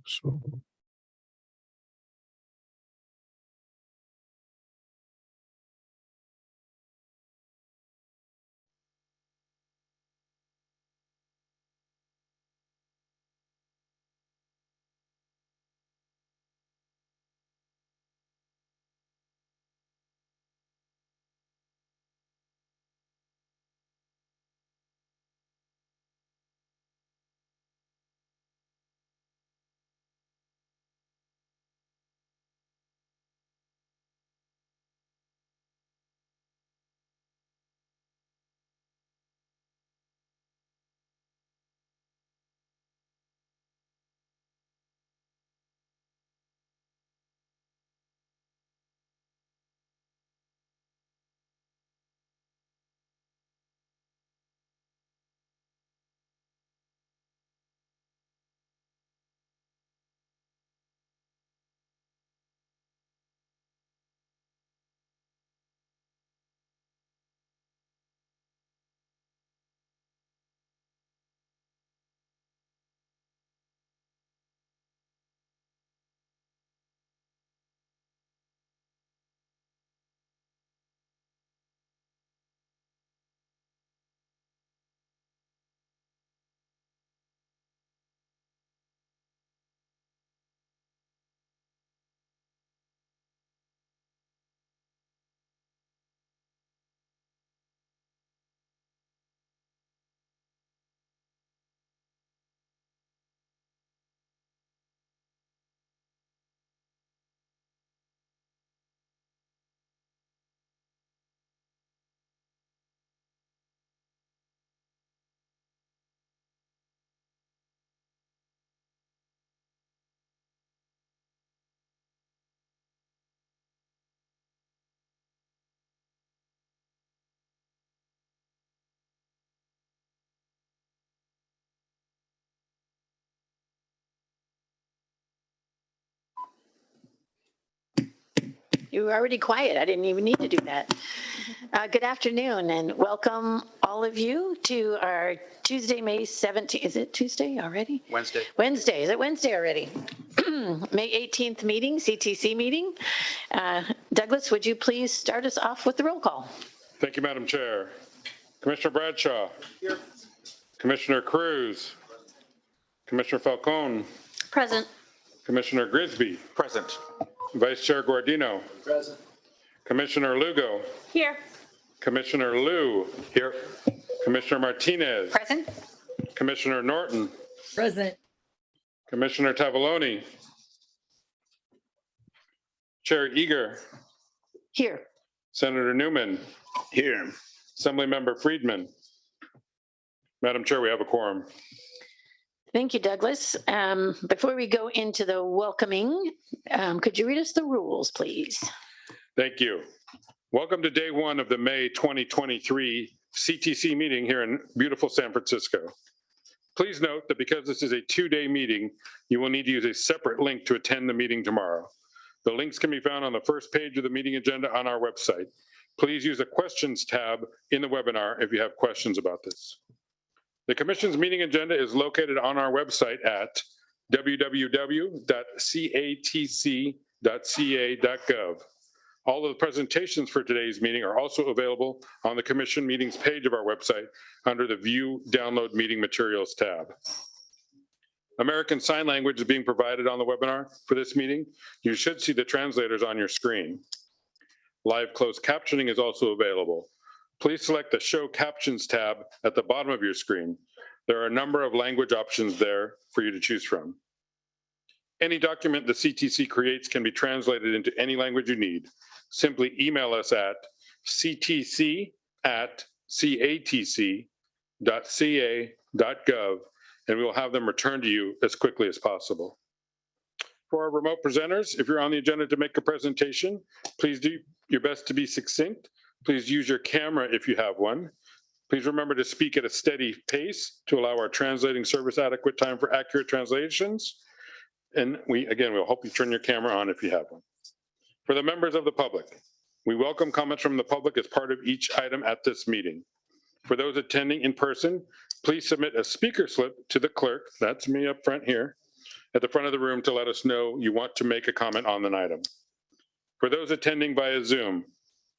So, You were already quiet. I didn't even need to do that. Good afternoon and welcome all of you to our Tuesday, May 17th. Is it Tuesday already? Wednesday. Wednesday. Is it Wednesday already? May 18th meeting, CTC meeting. Douglas, would you please start us off with the roll call? thank you, Madam Chair. Commissioner Bradshaw. Here. Commissioner Cruz. Commissioner Falcone. Present. Commissioner Grisby. Present. Vice Chair Guardino. Present. Commissioner Lugo. Here. Commissioner Liu. Here. Commissioner Martinez. Present. Commissioner Norton. Present. Commissioner Tavaloni. Chair Eager. Here. Senator Newman. Here. Assemblymember Friedman. Madam Chair, we have a quorum. Thank you, Douglas. Before we go into the welcoming, could you read us the rules, please? Thank you. Welcome to day one of the May 2023 CTC meeting here in beautiful San Francisco. Please note that because this is a two-day meeting, you will need to use a separate link to attend the meeting tomorrow. The links can be found on the first page of the meeting agenda on our website. Please use the questions tab in the webinar if you have questions about this. The Commission's meeting agenda is located on our website at www.catc.ca.gov. All of the presentations for today's meeting are also available on the Commission meetings page of our website under the View Download Meeting Materials tab. American Sign Language is being provided on the webinar for this meeting. You should see the translators on your screen. Live closed captioning is also available. Please select the Show Captions tab at the bottom of your screen. There are a number of language options there for you to choose from. Any document the CTC creates can be translated into any language you need. Simply email us at ctc@catc.ca.gov and we will have them returned to you as quickly as possible. For our remote presenters, if you're on the agenda to make a presentation, please do your best to be succinct. Please use your camera if you have one. Please remember to speak at a steady pace to allow our translating service adequate time for accurate translations. And we'll hope you turn your camera on if you have one. For the members of the public, we welcome comments from the public as part of each item at this meeting. For those attending in person, please submit a speaker slip to the clerk, that's me up front here, at the front of the room to let us know you want to make a comment on an item. For those attending via Zoom,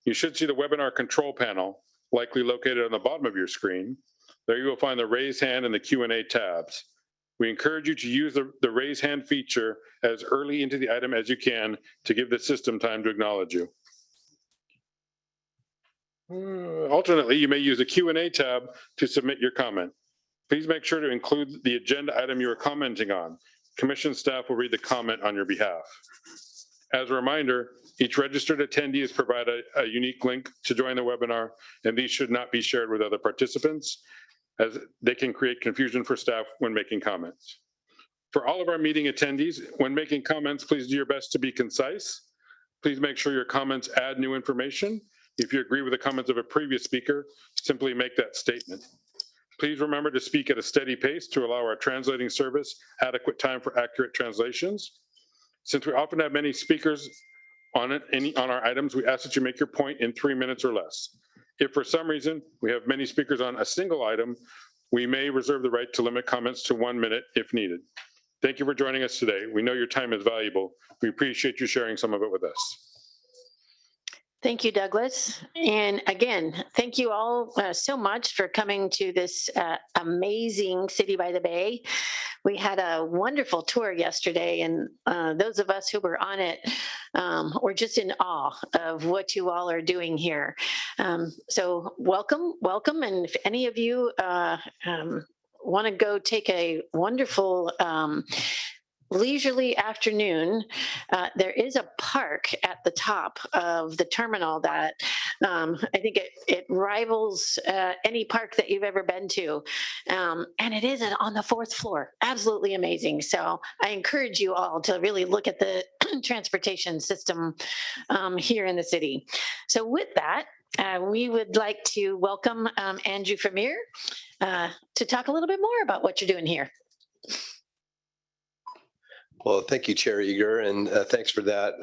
you should see the webinar control panel, likely located on the bottom of your screen. There you will find the raise hand and the Q&A tabs. We encourage you to use the raise hand feature as early into the item as you can to give the system time to acknowledge you. Alternately, you may use the Q&A tab to submit your comment. Please make sure to include the agenda item you are commenting on. Commission staff will read the comment on your behalf. As a reminder, each registered attendee is provided a unique link to join the webinar, and these should not be shared with other participants, as they can create confusion for staff when making comments. For all of our meeting attendees, when making comments, please do your best to be concise. Please make sure your comments add new information. If you agree with the comments of a previous speaker, simply make that statement. Please remember to speak at a steady pace to allow our translating service adequate time for accurate translations. Since we often have many speakers on our items, we ask that you make your point in 3 minutes or less. If for some reason we have many speakers on a single item, we may reserve the right to limit comments to 1 minute if needed. Thank you for joining us today. We know your time is valuable. We appreciate you sharing some of it with us. Thank you, Douglas. And again, thank you all so much for coming to this amazing City by the Bay. We had a wonderful tour yesterday, and those of us who were on it were just in awe of what you all are doing here. So welcome, welcome. And if any of you want to go take a wonderful leisurely afternoon, there is a park at the top of the terminal that I think it rivals any park that you've ever been to. And it is on the 4th floor. Absolutely amazing. So I encourage you all to really look at the transportation system here in the city. So with that, we would like to welcome Andrew Vermeer to talk a little bit more about what you're doing here. Well, thank you, Chair Eager, and thanks for that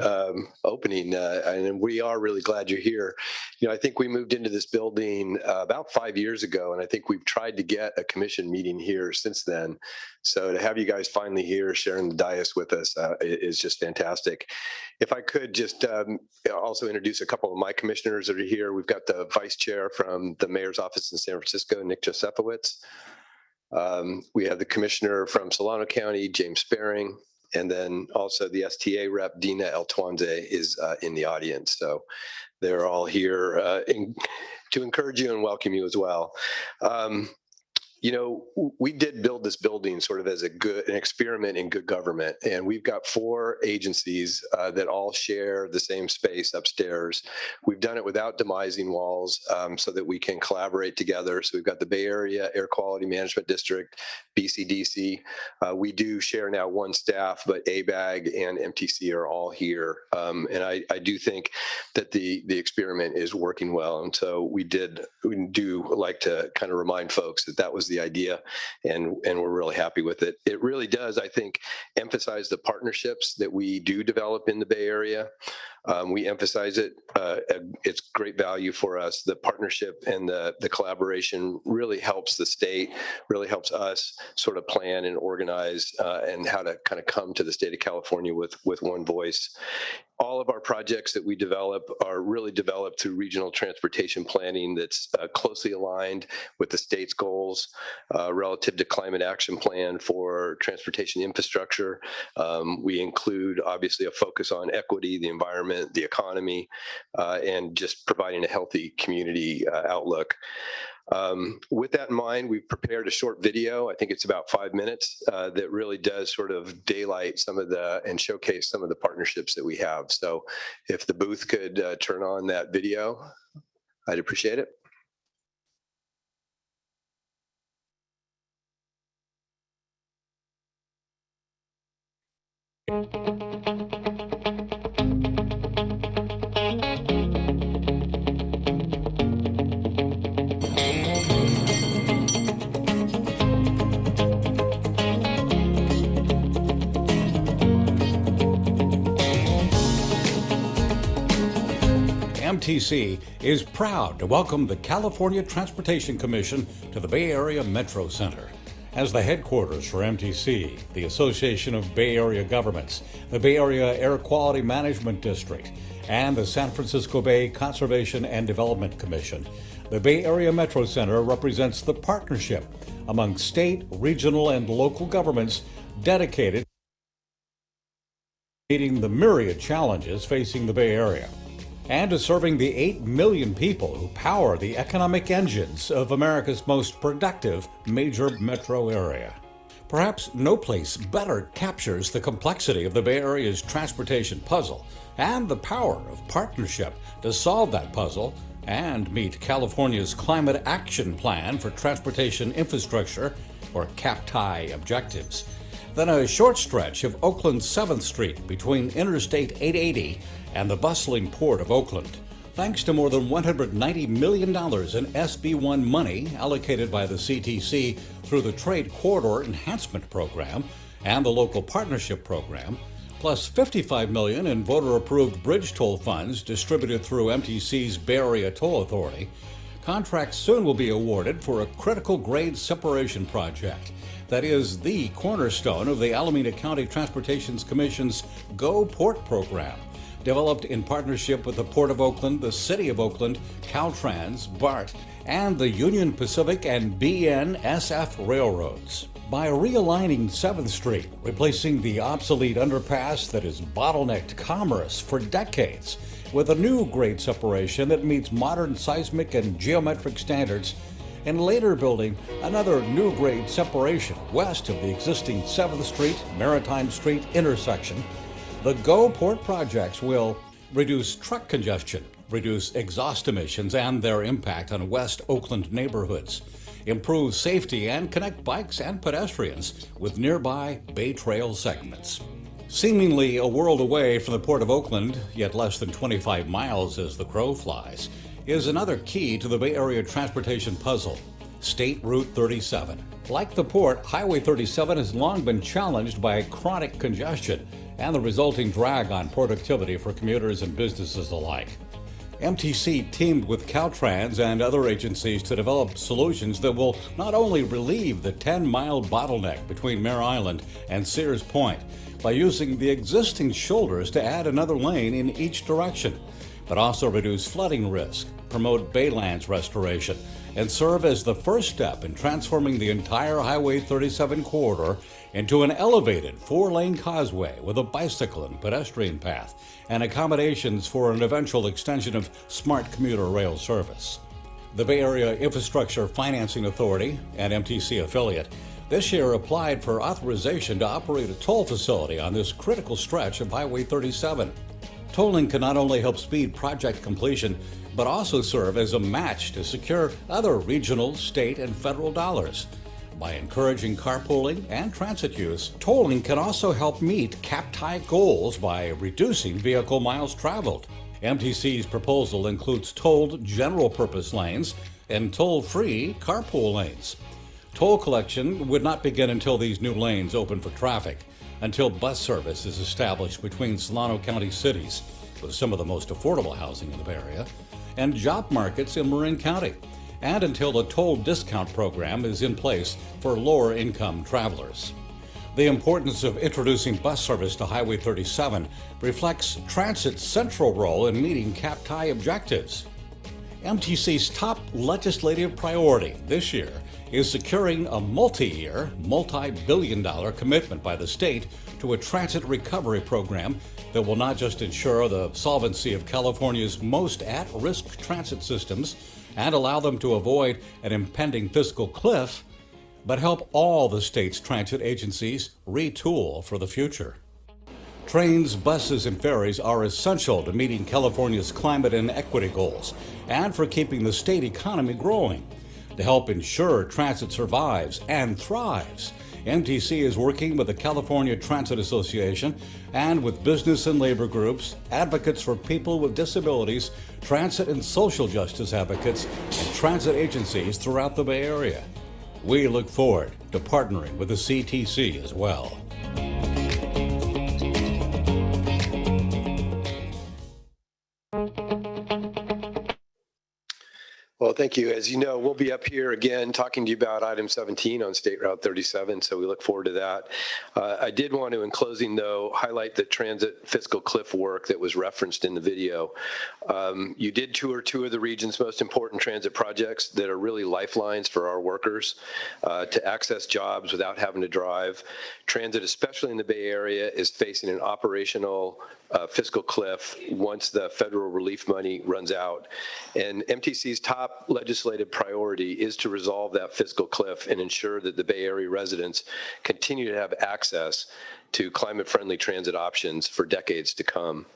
opening. And we are really glad you're here. You know, I think we moved into this building about 5 years ago, and I think we've tried to get a commission meeting here since then. So to have you guys finally here sharing the dais with us is just fantastic. If I could just also introduce a couple of my commissioners that are here. We've got the Vice Chair from the Mayor's Office in San Francisco, Nick Josefowicz. We have the Commissioner from Solano County, James Sparing. And then also the STA rep, Dina Eltwanze, is in the audience. So they're all here to encourage you and welcome you as well. You know, we did build this building sort of as an experiment in good government, and we've got 4 agencies that all share the same space upstairs. We've done it without demising walls so that we can collaborate together. So we've got the Bay Area Air Quality Management District, BCDC. We do share now 1 staff, but ABAG and MTC are all here. And I do think that the experiment is working well. And so we do like to kind of remind folks that was the idea, and we're really happy with it. It really does, I think, emphasize the partnerships that we do develop in the Bay Area. We emphasize it. It's great value for us. The partnership and the collaboration really helps the state, really helps us sort of plan and organize and how to kind of come to the state of California with one voice. All of our projects that we develop are really developed through regional transportation planning that's closely aligned with the state's goals relative to climate action plan for transportation infrastructure. We include, obviously, a focus on equity, the environment, the economy, and just providing a healthy community outlook. With that in mind, we've prepared a short video. I think it's about 5 minutes that really does sort of daylight some of and showcase some of the partnerships that we have. So if the booth could turn on that video, I'd appreciate it. MTC is proud to welcome the California Transportation Commission to the Bay Area Metro Center. as the headquarters for MTC, the Association of Bay Area Governments, the Bay Area Air Quality Management District, and the San Francisco Bay Conservation and Development Commission. The Bay Area Metro Center represents the partnership among state, regional, and local governments dedicated to meeting the myriad challenges facing the Bay Area and to serving the 8 million people who power the economic engines of America's most productive major metro area. Perhaps no place better captures the complexity of the Bay Area's transportation puzzle and the power of partnership to solve that puzzle and meet California's Climate Action Plan for Transportation Infrastructure, or CAPTI, objectives than a short stretch of Oakland's 7th Street between Interstate 880 and the bustling Port of Oakland, thanks to more than $190 million in SB1 money allocated by the CTC through the Trade Corridor Enhancement Program and the Local Partnership Program, plus $55 million in voter-approved bridge toll funds distributed through MTC's Bay Area Toll Authority. Contracts soon will be awarded for a critical grade separation project that is the cornerstone of the Alameda County Transportation Commission's Go Port program, developed in partnership with the Port of Oakland, the City of Oakland, Caltrans, BART, and the Union Pacific and BNSF railroads. By realigning 7th Street, replacing the obsolete underpass that has bottlenecked commerce for decades with a new grade separation that meets modern seismic and geometric standards, and later building another new grade separation west of the existing 7th Street, Maritime Street intersection, the Go Port projects will reduce truck congestion, reduce exhaust emissions and their impact on West Oakland neighborhoods, improve safety, and connect bikes and pedestrians with nearby Bay Trail segments. Seemingly a world away from the Port of Oakland, yet less than 25 miles as the crow flies, is another key to the Bay Area transportation puzzle, State Route 37. Like the port, Highway 37 has long been challenged by chronic congestion and the resulting drag on productivity for commuters and businesses alike. MTC teamed with Caltrans and other agencies to develop solutions that will not only relieve the 10-mile bottleneck between Mare Island and Sears Point by using the existing shoulders to add another lane in each direction, but also reduce flooding risk, promote baylands restoration, and serve as the first step in transforming the entire Highway 37 corridor into an elevated 4-lane causeway with a bicycle and pedestrian path and accommodations for an eventual extension of smart commuter rail service. The Bay Area Infrastructure Financing Authority, an MTC affiliate, this year applied for authorization to operate a toll facility on this critical stretch of Highway 37. Tolling can not only help speed project completion, but also serve as a match to secure other regional, state, and federal dollars. By encouraging carpooling and transit use, tolling can also help meet CAPTI goals by reducing vehicle miles traveled. MTC's proposal includes tolled general-purpose lanes and toll-free carpool lanes. Toll collection would not begin until these new lanes open for traffic, until bus service is established between Solano County cities, with some of the most affordable housing in the Bay Area, and job markets in Marin County, and until the toll discount program is in place for lower-income travelers. The importance of introducing bus service to Highway 37 reflects Transit's central role in meeting CAPTI objectives. MTC's top legislative priority this year is securing a multi-year, multi-billion-dollar commitment by the state to a transit recovery program that will not just ensure the solvency of California's most at-risk transit systems and allow them to avoid an impending fiscal cliff, but help all the state's transit agencies retool for the future. Trains, buses, and ferries are essential to meeting California's climate and equity goals and for keeping the state economy growing. To help ensure transit survives and thrives, MTC is working with the California Transit Association and with business and labor groups, advocates for people with disabilities, transit and social justice advocates, and transit agencies throughout the Bay Area. We look forward to partnering with the CTC as well. Well, thank you. As you know, we'll be up here again talking to you about item 17 on State Route 37, so we look forward to that. I did want to, in closing, though, highlight the transit fiscal cliff work that was referenced in the video. You did tour two of the region's most important transit projects that are really lifelines for our workers to access jobs without having to drive. Transit, especially in the Bay Area, is facing an operational fiscal cliff once the federal relief money runs out. And MTC's top legislative priority is to resolve that fiscal cliff and ensure that the Bay Area residents continue to have access to climate-friendly transit options for decades to come.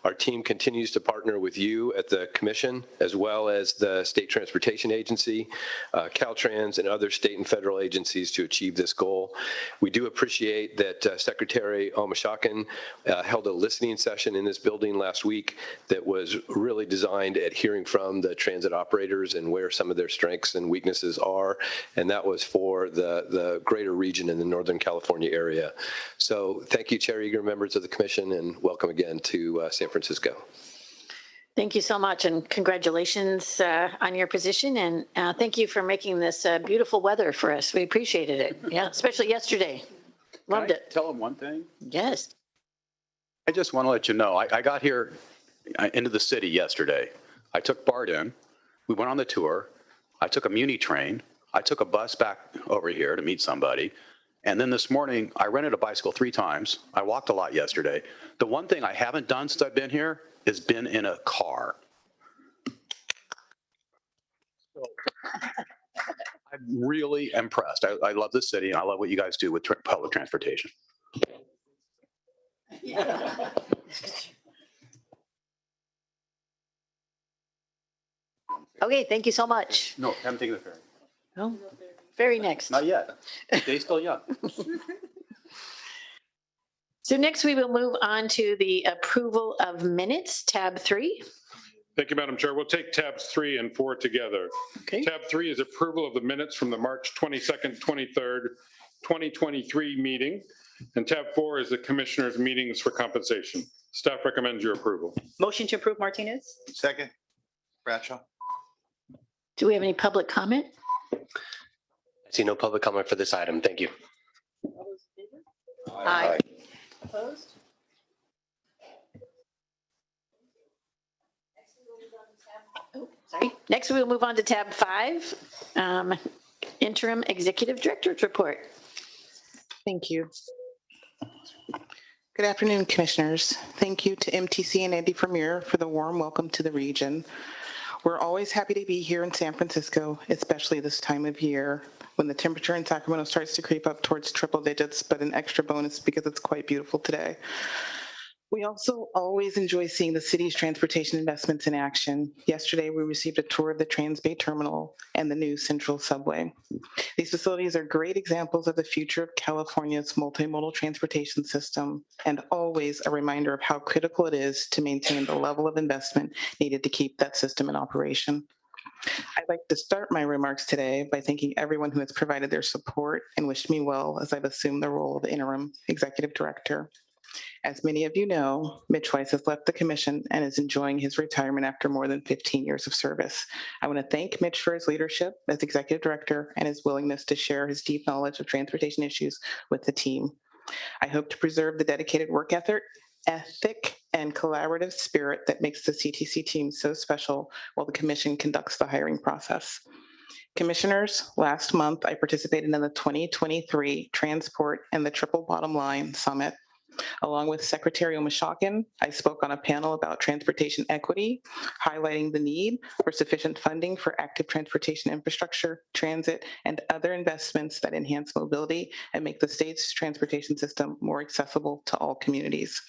Our team continues to partner with you at the Commission, as well as the State Transportation Agency, Caltrans, and other state and federal agencies to achieve this goal. We do appreciate that Secretary Omashakin held a listening session in this building last week that was really designed at hearing from the transit operators and where some of their strengths and weaknesses are, and that was for the greater region in the Northern California area. So thank you, Chair Eager, members of the Commission, and welcome again to San Francisco. Thank you so much, and congratulations on your position, and thank you for making this beautiful weather for us. We appreciated it. Yeah, especially yesterday. Loved Can I it. tell them one thing? Yes. I just want to let you know, I got here into the city yesterday. I took BART in. We went on the tour. I took a Muni train. I took a bus back over here to meet somebody. And then this morning, I rented a bicycle 3 times. I walked a lot yesterday. The one thing I haven't done since I've been here is been in a car. So, I'm really impressed. I love this city, and I love what you guys do with public transportation. Okay, thank you so much. No, haven't taken the ferry. Oh, very next. Not yet. Day's still young. So next we will move on to the approval of minutes, tab 3. Thank you, Madam Chair. We'll take tabs 3 and 4 together. Okay. Tab 3 is approval of the minutes from the March 22nd, 23rd, 2023 meeting. And tab 4 is the commissioners' meetings for compensation. Staff recommends your approval. Motion to approve Martinez? Second, Bradshaw. Do we have any public comment? I see no public comment for this item. Thank you. All those in favor? Aye. Opposed? Oh, sorry. Next we will move on to tab 5, interim executive director's report. Thank you. Good afternoon, Commissioners. Thank you to MTC and Andy Vermeer for the warm welcome to the region. We're always happy to be here in San Francisco, especially this time of year when the temperature in Sacramento starts to creep up towards triple digits, but an extra bonus because it's quite beautiful today. We also always enjoy seeing the city's transportation investments in action. Yesterday, we received a tour of the Transbay Terminal and the new Central Subway. These facilities are great examples of the future of California's multimodal transportation system, and always a reminder of how critical it is to maintain the level of investment needed to keep that system in operation. I'd like to start my remarks today by thanking everyone who has provided their support and wished me well as I've assumed the role of interim executive director. As many of you know, Mitch Weiss has left the commission and is enjoying his retirement after more than 15 years of service. I want to thank Mitch for his leadership as executive director and his willingness to share his deep knowledge of transportation issues with the team. I hope to preserve the dedicated work ethic and collaborative spirit that makes the CTC team so special while the commission conducts the hiring process. Commissioners, last month I participated in the 2023 Transport and the Triple Bottom Line Summit. Along with Secretary Omashakin, I spoke on a panel about transportation equity, highlighting the need for sufficient funding for active transportation infrastructure, transit, and other investments that enhance mobility and make the state's transportation system more accessible to all communities.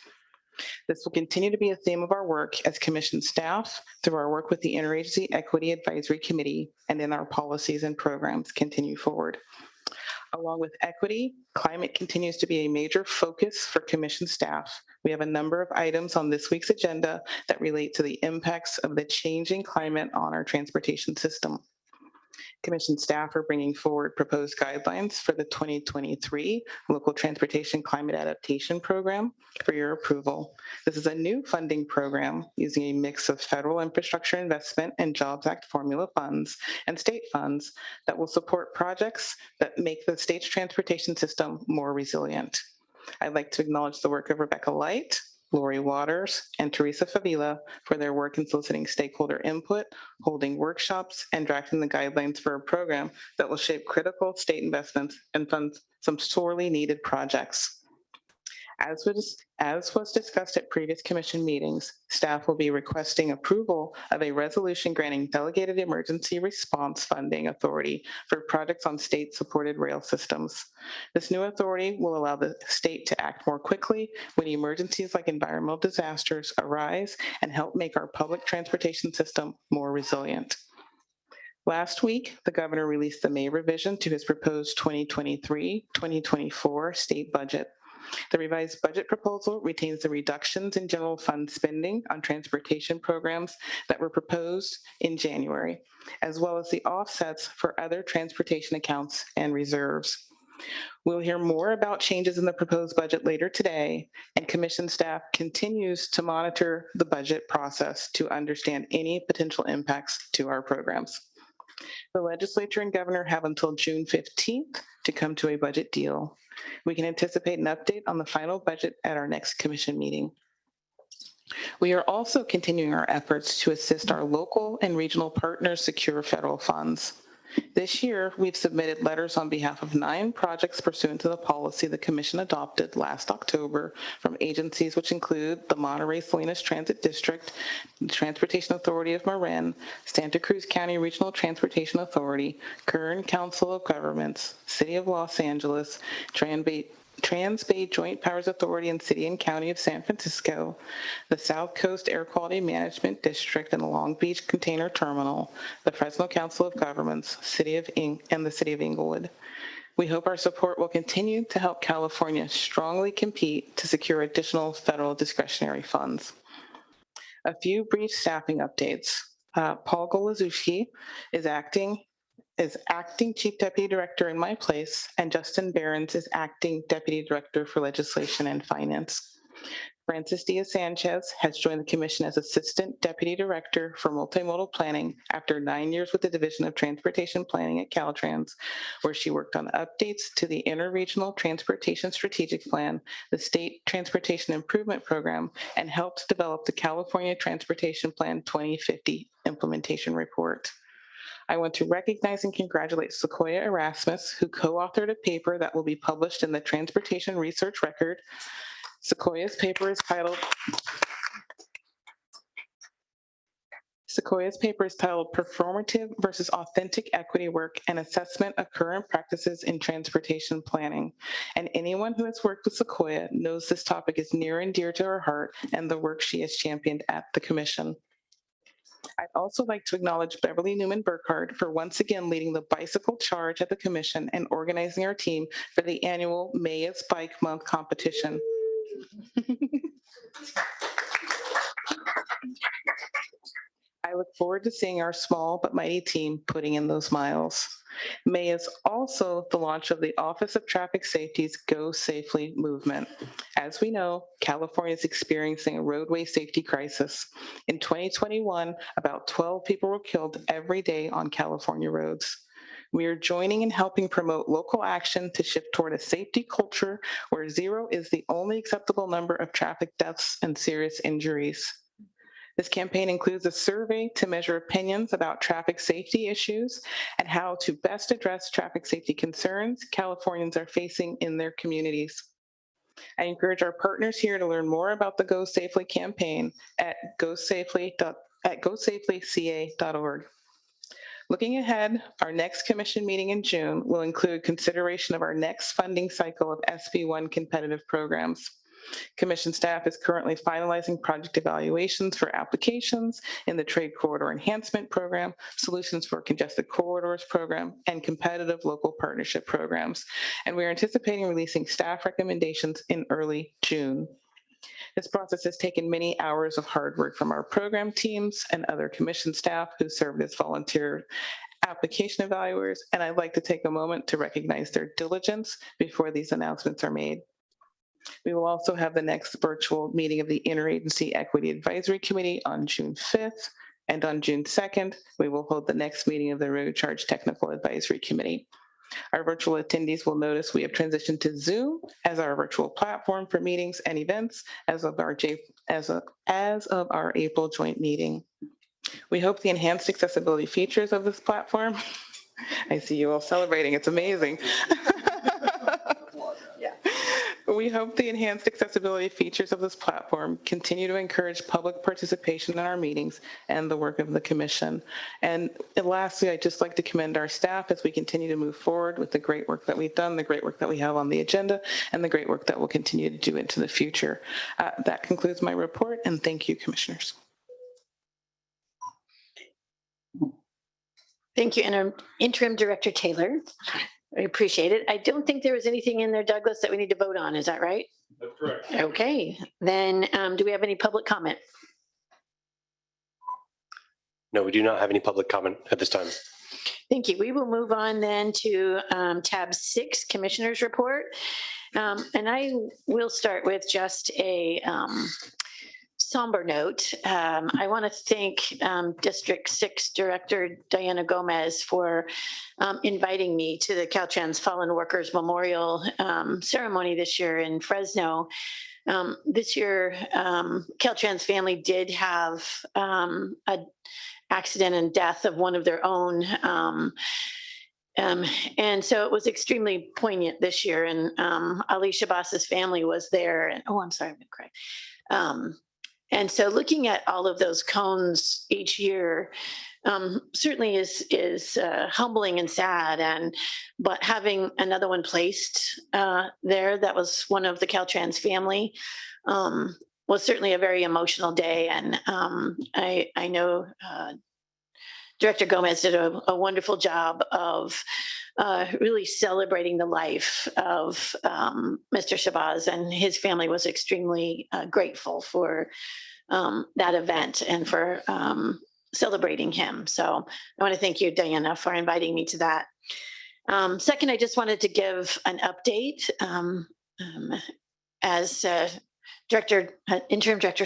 This will continue to be a theme of our work as Commission staff through our work with the Interagency Equity Advisory Committee and in our policies and programs continue forward. Along with equity, climate continues to be a major focus for Commission staff. We have a number of items on this week's agenda that relate to the impacts of the changing climate on our transportation system. Commission staff are bringing forward proposed guidelines for the 2023 Local Transportation Climate Adaptation Program for your approval. This is a new funding program using a mix of federal infrastructure investment and Jobs Act formula funds and state funds that will support projects that make the state's transportation system more resilient. I'd like to acknowledge the work of Rebecca Light, Lori Waters, and Teresa Favila for their work in soliciting stakeholder input, holding workshops, and drafting the guidelines for a program that will shape critical state investments and fund some sorely needed projects. As was discussed at previous commission meetings, staff will be requesting approval of a resolution granting delegated emergency response funding authority for projects on state-supported rail systems. This new authority will allow the state to act more quickly when emergencies like environmental disasters arise and help make our public transportation system more resilient. Last week, the governor released the May revision to his proposed 2023-2024 state budget. The revised budget proposal retains the reductions in general fund spending on transportation programs that were proposed in January, as well as the offsets for other transportation accounts and reserves. We'll hear more about changes in the proposed budget later today, and commission staff continues to monitor the budget process to understand any potential impacts to our programs. The legislature and governor have until June 15th to come to a budget deal. We can anticipate an update on the final budget at our next commission meeting. We are also continuing our efforts to assist our local and regional partners secure federal funds. This year, we've submitted letters on behalf of 9 projects pursuant to the policy the commission adopted last October from agencies which include the Monterey Salinas Transit District, the Transportation Authority of Marin, Santa Cruz County Regional Transportation Authority, Kern Council of Governments, City of Los Angeles, Trans-Bay Joint Powers Authority and City and County of San Francisco, the South Coast Air Quality Management District and the Long Beach Container Terminal, the Fresno Council of Governments, and the City of Inglewood. We hope our support will continue to help California strongly compete to secure additional federal discretionary funds. A few brief staffing updates. Paul Golazuski is acting Chief Deputy Director in my place, and Justin Behrens is Acting Deputy Director for Legislation and Finance. Francis Diaz-Sanchez has joined the commission as Assistant Deputy Director for Multimodal Planning after 9 years with the Division of Transportation Planning at Caltrans, where she worked on updates to the Interregional Transportation Strategic Plan, the State Transportation Improvement Program, and helped develop the California Transportation Plan 2050 Implementation Report. I want to recognize and congratulate Sequoia Erasmus, who co-authored a paper that will be published in the Transportation Research Record. Sequoia's paper is titled Performative versus Authentic Equity Work and Assessment of Current Practices in Transportation Planning. And anyone who has worked with Sequoia knows this topic is near and dear to her heart and the work she has championed at the commission. I'd also like to acknowledge Beverly Newman Burkhardt for once again leading the bicycle charge at the commission and organizing our team for the annual May is Bike Month competition. I look forward to seeing our small but mighty team putting in those miles. May is also the launch of the Office of Traffic Safety's Go Safely movement. As we know, California is experiencing a roadway safety crisis. In 2021, about 12 people were killed every day on California roads. We are joining and helping promote local action to shift toward a safety culture where 0 is the only acceptable number of traffic deaths and serious injuries. This campaign includes a survey to measure opinions about traffic safety issues and how to best address traffic safety concerns Californians are facing in their communities. I encourage our partners here to learn more about the Go Safely campaign at gosafelyca.org. Looking ahead, our next commission meeting in June will include consideration of our next funding cycle of SB1 competitive programs. Commission staff is currently finalizing project evaluations for applications in the Trade Corridor Enhancement Program, Solutions for Congested Corridors Program, and Competitive Local Partnership Programs. And we are anticipating releasing staff recommendations in early June. This process has taken many hours of hard work from our program teams and other commission staff who served as volunteer application evaluators, and I'd like to take a moment to recognize their diligence before these announcements are made. We will also have the next virtual meeting of the Interagency Equity Advisory Committee on June 5th, and on June 2nd, we will hold the next meeting of the Road Charge Technical Advisory Committee. Our virtual attendees will notice we have transitioned to Zoom as our virtual platform for meetings and events as of our April joint meeting. We hope the enhanced accessibility features of this platform, I see you all celebrating, it's amazing. We hope the enhanced accessibility features of this platform continue to encourage public participation in our meetings and the work of the commission. And lastly, I'd just like to commend our staff as we continue to move forward with the great work that we've done, the great work that we have on the agenda, and the great work that we'll continue to do into the future. That concludes my report, and thank you, commissioners. Thank you, Interim Director Taylor. I appreciate it. I don't think there was anything in there, Douglas, that we need to vote on. Is that right? That's correct. Okay, then do we have any public comment? No, we do not have any public comment at this time. Thank you. We will move on then to tab 6, Commissioners Report. And I will start with just a somber note. I want to thank District 6 Director Diana Gomez for inviting me to the Caltrans Fallen Workers Memorial ceremony this year in Fresno. This year, Caltrans family did have an accident and death of one of their own. And so it was extremely poignant this year. And Ali Shabaz's family was there. And, oh, I'm sorry, I'm going to cry. And so looking at all of those cones each year certainly is humbling and sad. But having another one placed there, that was one of the Caltrans family, was certainly a very emotional day. And I know Director Gomez did a wonderful job of really celebrating the life of Mr. Shabazz, and his family was extremely grateful for that event and for celebrating him. So I want to thank you, Diana, for inviting me to that. Second, I just wanted to give an update. As Interim Director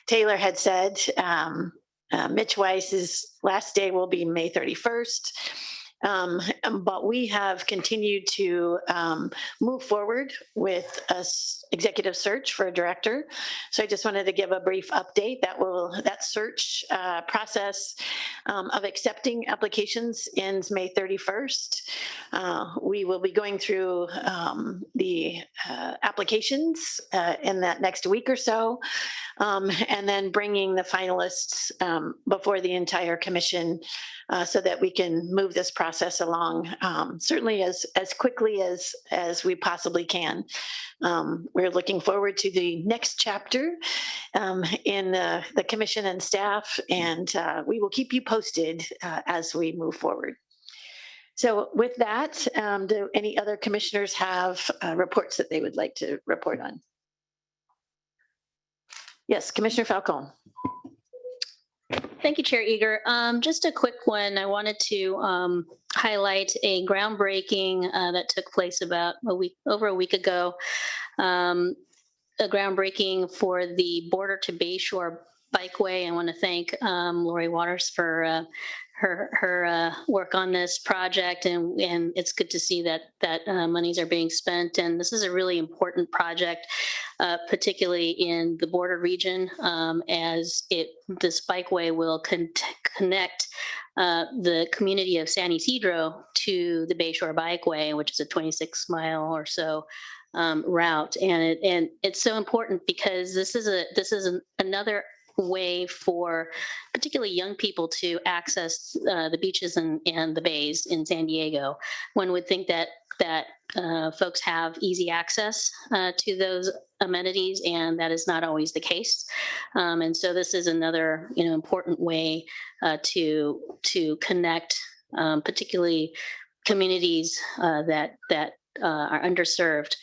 Taylor had said, Mitch Weiss's last day will be May 31st. But we have continued to move forward with an executive search for a director. So I just wanted to give a brief update. That search process of accepting applications ends May 31st. We will be going through the applications in that next week or so, and then bringing the finalists before the entire commission so that we can move this process along certainly as quickly as we possibly can. We're looking forward to the next chapter in the commission and staff, and we will keep you posted as we move forward. So with that, do any other commissioners have reports that they would like to report on? Yes, Commissioner Falcone. Thank you, Chair Eager. Just a quick one. I wanted to highlight a groundbreaking that took place about over a week ago. A groundbreaking for the Border to Bayshore Bikeway. I want to thank Lori Waters for her work on this project, and it's good to see that monies are being spent. And this is a really important project, particularly in the border region, as this bikeway will connect the community of San Ysidro to the Bayshore Bikeway, which is a 26-mile or so route. And it's so important because this is another way for particularly young people to access the beaches and the bays in San Diego. One would think that folks have easy access to those amenities, and that is not always the case. And so this is another important way to connect particularly communities that are underserved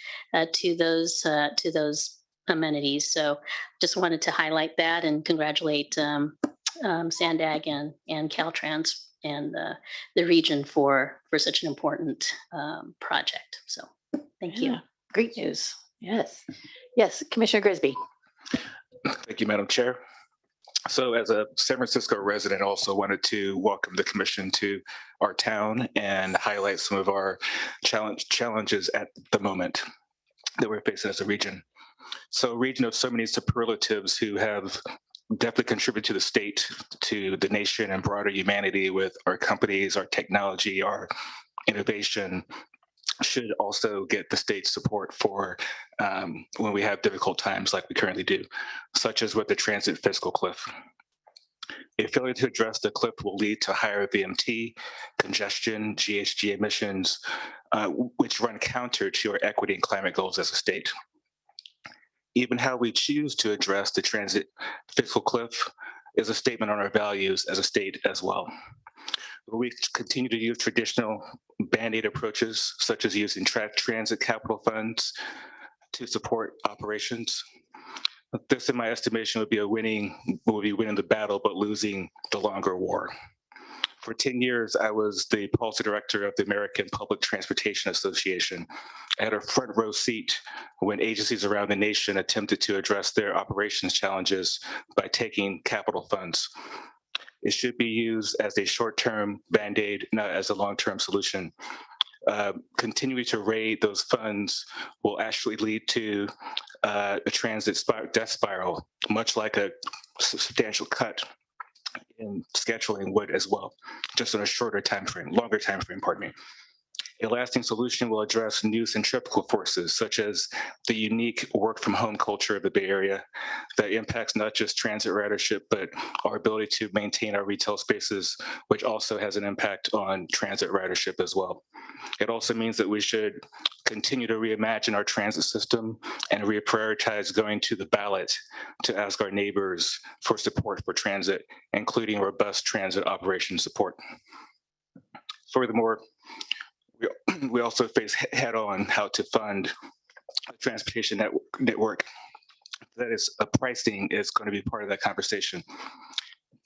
to those amenities. So just wanted to highlight that and congratulate Sandag and Caltrans the region for such an important project. So thank you. Yeah, great news. Yes. Yes, Commissioner Grisby. Thank you, Madam Chair. So as a San Francisco resident, also wanted to welcome the commission to our town and highlight some of our challenges at the moment that we're facing as a region. So a region of so many superlatives who have definitely contributed to the state, to the nation and broader humanity with our companies, our technology, our innovation, should also get the state's support for when we have difficult times like we currently do, such as with the transit fiscal cliff. A failure to address the cliff will lead to higher VMT, congestion, GHG emissions, which run counter to our equity and climate goals as a state. Even how we choose to address the transit fiscal cliff is a statement on our values as a state as well. We continue to use traditional Band-Aid approaches, such as using transit capital funds to support operations. This, in my estimation, would be winning the battle, but losing the longer war. For 10 years, I was the policy director of the American Public Transportation Association. I had a front row seat when agencies around the nation attempted to address their operations challenges by taking capital funds. It should be used as a short-term Band-Aid, not as a long-term solution. Continuing to raid those funds will actually lead to a transit death spiral, much like a substantial cut in scheduling would as well, just on a longer time frame, pardon me. A lasting solution will address new centrifugal forces, such as the unique work from home culture of the Bay Area that impacts not just transit ridership, but our ability to maintain our retail spaces, which also has an impact on transit ridership as well. It also means that we should continue to reimagine our transit system and reprioritize going to the ballot to ask our neighbors for support for transit, including robust transit operation support. Furthermore, we also face head-on how to fund a transportation network. That is, pricing is going to be part of that conversation.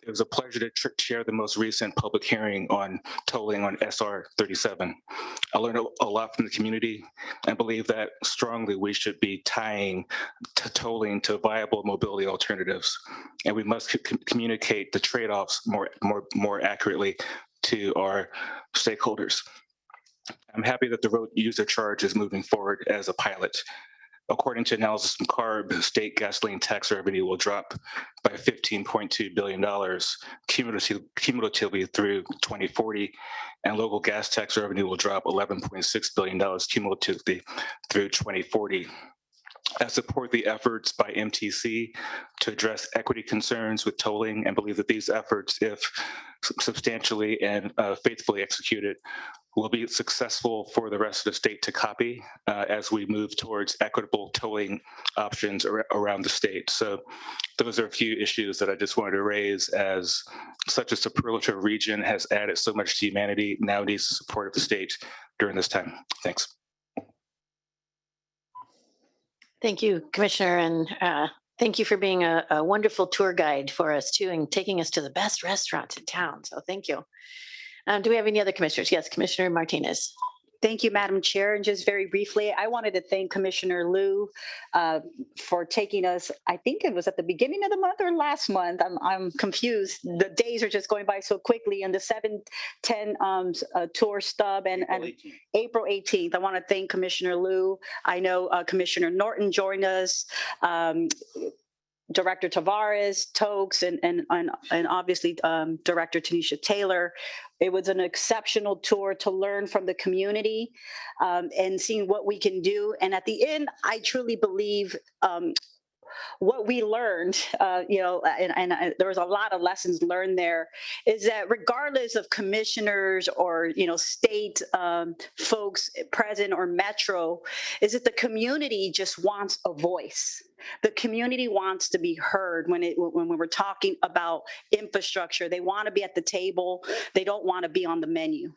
It was a pleasure to chair the most recent public hearing on tolling on SR 37. I learned a lot from the community and believe that strongly we should be tying tolling to viable mobility alternatives, and we must communicate the trade-offs more accurately to our stakeholders. I'm happy that the road user charge is moving forward as a pilot. According to analysis from CARB, state gasoline tax revenue will drop by $15.2 billion cumulatively through 2040, and local gas tax revenue will drop $11.6 billion cumulatively through 2040. I support the efforts by MTC to address equity concerns with tolling and believe that these efforts, if substantially and faithfully executed, will be successful for the rest of the state to copy as we move towards equitable tolling options around the state. So those are a few issues that I just wanted to raise, as such a superlative region has added so much to humanity, now needs the support of the state during this time. Thanks. Thank you, Commissioner, and thank you for being a wonderful tour guide for us too, and taking us to the best restaurants in town. So thank you. Do we have any other commissioners? Yes, Commissioner Martinez. Thank you, Madam Chair. And just very briefly, I wanted to thank Commissioner Liu for taking us, I think it was at the beginning of the month or last month. I'm confused. The days are just going by so quickly. And the 710 tour stub and April 18th. I want to thank Commissioner Liu. I know Commissioner Norton joined us. Director Tavares, Tokes, and obviously Director Tanisha Taylor. It was an exceptional tour to learn from the community and seeing what we can do. And at the end, I truly believe what we learned, and there was a lot of lessons learned there, is that regardless of commissioners or, state folks present or metro, is that the community just wants a voice. The community wants to be heard when we're talking about infrastructure. They want to be at the table. They don't want to be on the menu.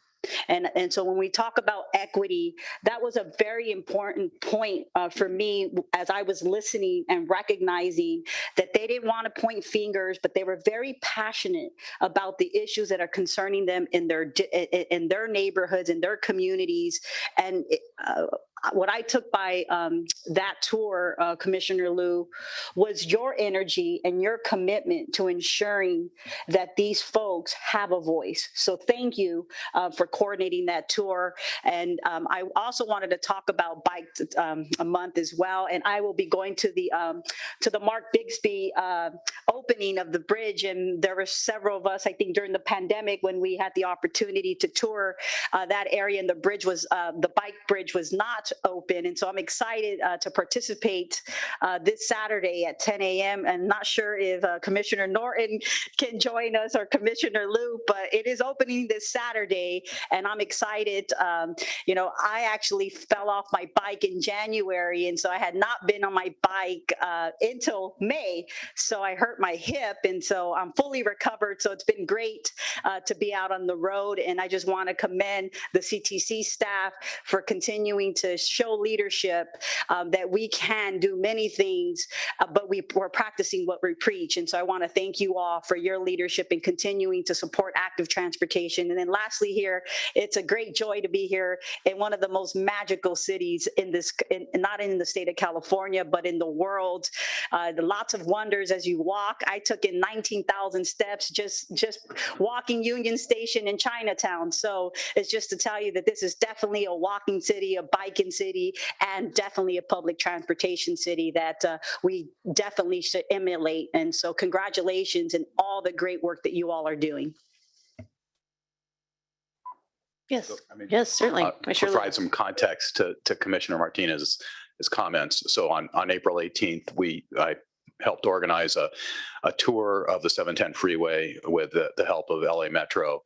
And so when we talk about equity, that was a very important point for me as I was listening and recognizing that they didn't want to point fingers, but they were very passionate about the issues that are concerning them in their neighborhoods, in their communities. And what I took by that tour, Commissioner Liu, was your energy and your commitment to ensuring that these folks have a voice. So thank you for coordinating that tour. And I also wanted to talk about Bike a Month as well. And I will be going to the Mark Bigsby opening of the bridge. And there were several of us, I think, during the pandemic when we had the opportunity to tour that area, and the bridge was the bike bridge was not open. And so I'm excited to participate this Saturday at 10 a.m. and not sure if Commissioner Norton can join us or Commissioner Liu, but it is opening this Saturday and I'm excited. I actually fell off my bike in January, and so I had not been on my bike until May. So I hurt my hip, and so I'm fully recovered. So it's been great to be out on the road, and I just want to commend the CTC staff for continuing to show leadership that we can do many things, but we're practicing what we preach. And so I want to thank you all for your leadership and continuing to support active transportation. And then lastly here, it's a great joy to be here in one of the most magical cities not in the state of California, but in the world. Lots of wonders as you walk. I took in 19,000 steps just walking Union Station in Chinatown. So it's just to tell you that this is definitely a walking city, a biking city, and definitely a public transportation city that we definitely should emulate. And so congratulations and all the great work that you all are doing. Yes, So, yes, certainly. Provide some context to Commissioner Martinez's comments. So on April 18th, I helped organize a tour of the 710 freeway with the help of LA Metro,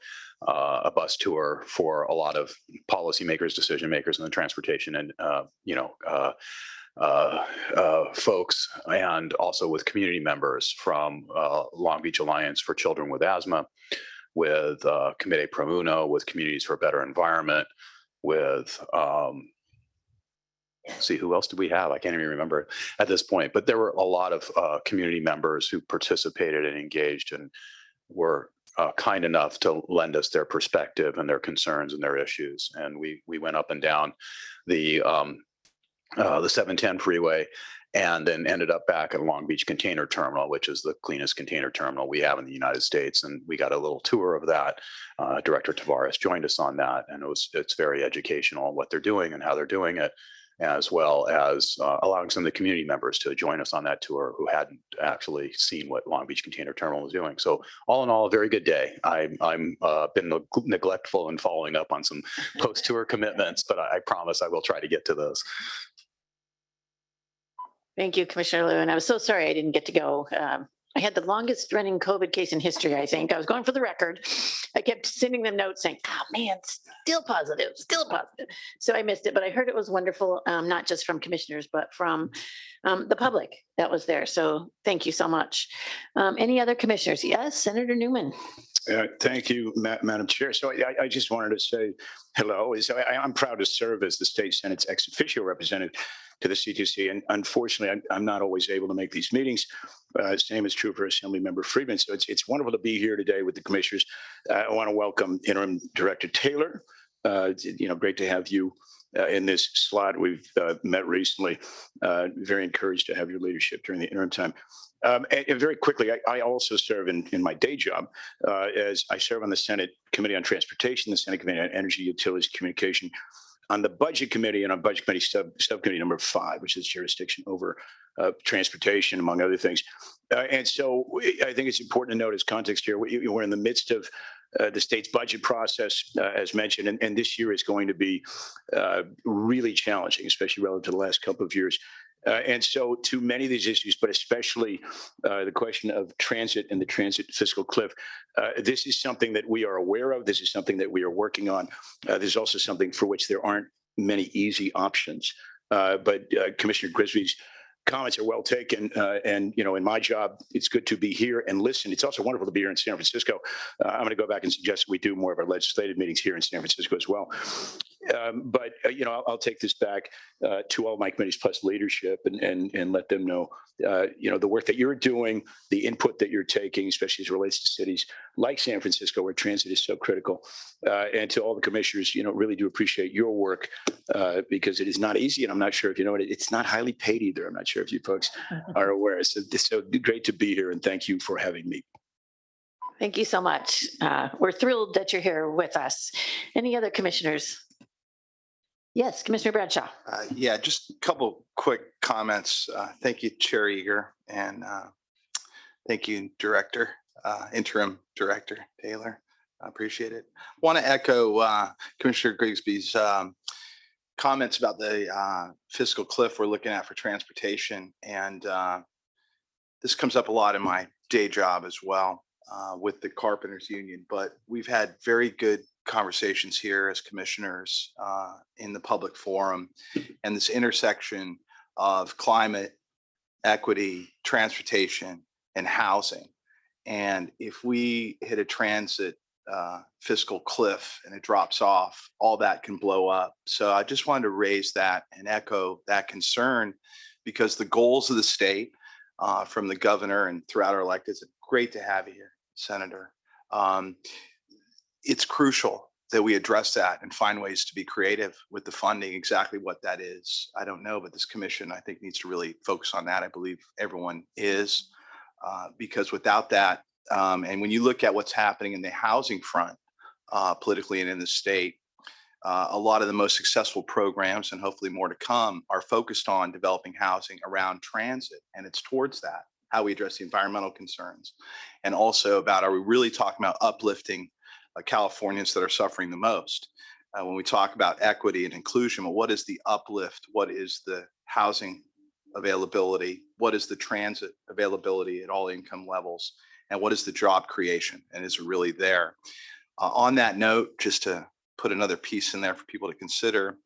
a bus tour for a lot of policymakers, decision makers in the transportation and folks, and also with community members from Long Beach Alliance for Children with Asthma, with Comité Pro Uno, with Communities for a Better Environment, with see, who else did we have? I can't even remember at this point, but there were a lot of community members who participated and engaged and were kind enough to lend us their perspective and their concerns and their issues. And we went up and down the 710 freeway and then ended up back at Long Beach Container Terminal, which is the cleanest container terminal we have in the United States. And we got a little tour of that. Director Tavares joined us on that, and it's very educational on what they're doing and how they're doing it, as well as allowing some of the community members to join us on that tour who hadn't actually seen what Long Beach Container Terminal was doing. So all in all, a very good day. I'm been neglectful in following up on some post-tour commitments, but I promise I will try to get to those. Thank you, Commissioner Liu. And I was so sorry I didn't get to go. I had the longest running COVID case in history, I think. I was going for the record. I kept sending them notes saying, oh man, still positive, still positive. So I missed it, but I heard it was wonderful, not just from commissioners, but from the public that was there. So thank you so much. Any other commissioners? Yes, Senator Newman. Thank you, Madam Chair. So I just wanted to say hello. I'm proud to serve as the State Senate's ex officio representative to the CTC. And unfortunately, I'm not always able to make these meetings. Same is true for Assembly Member Friedman. So it's wonderful to be here today with the commissioners. I want to welcome Interim Director Taylor. Great to have you in this slot. We've met recently. Very encouraged to have your leadership during the interim time. And very quickly, I also serve in my day job as I serve on the Senate Committee on Transportation, the Senate Committee on Energy, Utilities, Communication, on the Budget Committee, and on Budget Committee subcommittee number 5, which is jurisdiction over transportation, among other things. And so I think it's important to note as context here, we're in the midst of the state's budget process, as mentioned, and this year is going to be really challenging, especially relative to the last couple of years. And so to many of these issues, but especially the question of transit and the transit fiscal cliff, this is something that we are aware of. This is something that we are working on. This is also something for which there aren't many easy options. But Commissioner Grigsby's comments are well taken. And, you know, in my job, it's good to be here and listen. It's also wonderful to be here in San Francisco. I'm going to go back and suggest we do more of our legislative meetings here in San Francisco as well. But you know, I'll take this back to all my committees plus leadership and let them know, you know, the work that you're doing, the input that you're taking, especially as it relates to cities like San Francisco, where transit is so critical. And to all the commissioners, you know, really do appreciate your work because it is not easy. And I'm not sure if you know it, it's not highly paid either. I'm not sure if you folks are aware. So it's so great to be here and thank you for having me. Thank you so much. We're thrilled that you're here with us. Any other commissioners? Yes, Commissioner Bradshaw. Yeah, just a couple quick comments. Thank you, Chair Eager, and thank you, Director, Interim Director Taylor. I appreciate it. Want to echo Commissioner Grigsby's comments about the fiscal cliff we're looking at for transportation. And this comes up a lot in my day job as well with the Carpenters Union, but we've had very good conversations here as commissioners in the public forum, and this intersection of climate, equity, transportation, and housing. And if we hit a transit fiscal cliff and it drops off, all that can blow up. So I just wanted to raise that and echo that concern, because the goals of the state from the governor and throughout our electeds, it's great to have you here, Senator. It's crucial that we address that and find ways to be creative with the funding. Exactly what that is, I don't know, but this commission, I think, needs to really focus on that. I believe everyone is, because without that, and when you look at what's happening in the housing front, politically and in the state, a lot of the most successful programs, and hopefully more to come, are focused on developing housing around transit. And it's towards that, how we address the environmental concerns, and also about, are we really talking about uplifting Californians that are suffering the most? When we talk about equity and inclusion, well, what is the uplift? What is the housing availability? What is the transit availability at all income levels? And what is the job creation? And is it really there? On that note, just to put another piece in there for people to consider,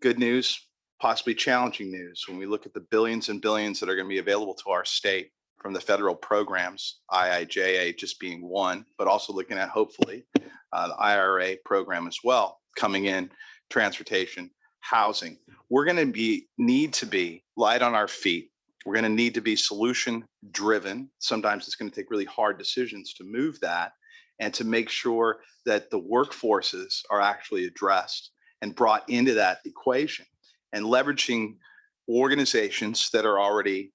good news, possibly challenging news. When we look at the billions and billions that are going to be available to our state from the federal programs, IIJA just being one, but also looking at hopefully the IRA program as well, coming in, transportation, housing. We're going to need to be light on our feet. We're going to need to be solution driven. Sometimes it's going to take really hard decisions to move that and to make sure that the workforces are actually addressed and brought into that equation, and leveraging organizations that are already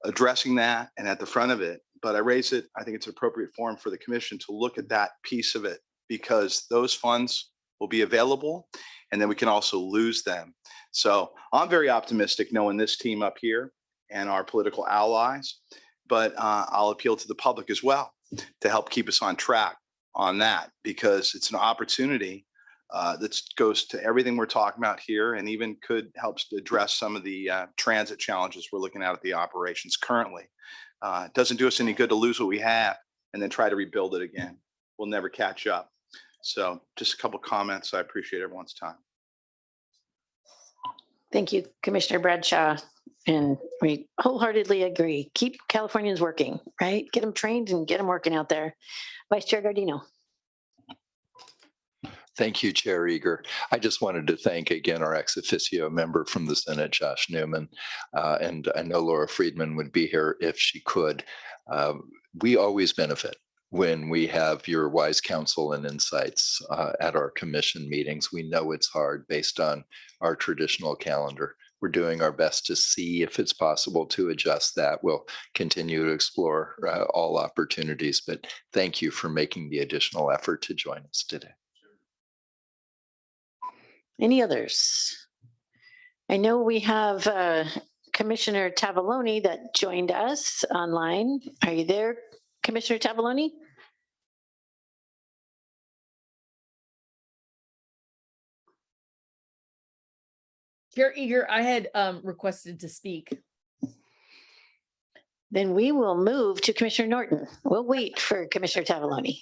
addressing that and at the front of it. But I raise it, I think it's an appropriate forum for the commission to look at that piece of it, because those funds will be available and then we can also lose them. So I'm very optimistic knowing this team up here and our political allies, but I'll appeal to the public as well to help keep us on track on that, because it's an opportunity that goes to everything we're talking about here, and even could help to address some of the transit challenges we're looking at the operations currently. It doesn't do us any good to lose what we have and then try to rebuild it again. We'll never catch up. So just a couple comments. I appreciate everyone's time. Thank you, Commissioner Bradshaw. And we wholeheartedly agree. Keep Californians working, right? Get them trained and get them working out there. Vice Chair Gardino. Thank you, Chair Eager. I just wanted to thank again our ex officio member from the Senate, Josh Newman. And I know Laura Friedman would be here if she could. We always benefit when we have your wise counsel and insights at our commission meetings. We know it's hard based on our traditional calendar. We're doing our best to see if it's possible to adjust that. We'll continue to explore all opportunities, but thank you for making the additional effort to join us today. Any others? I know we have Commissioner Tavaloni that joined us online. Are you there, Commissioner Tavaloni? Chair Eager, I had requested to speak. Then we will move to Commissioner Norton. We'll wait for Commissioner Tavaloni.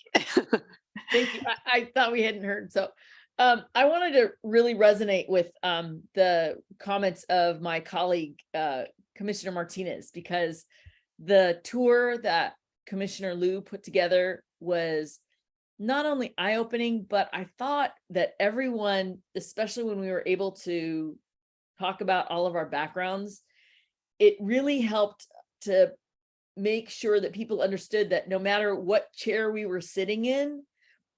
Thank you. I thought we hadn't heard. So I wanted to really resonate with the comments of my colleague, Commissioner Martinez, because the tour that Commissioner Liu put together was not only eye-opening, but I thought that everyone, especially when we were able to talk about all of our backgrounds, it really helped to make sure that people understood that no matter what chair we were sitting in,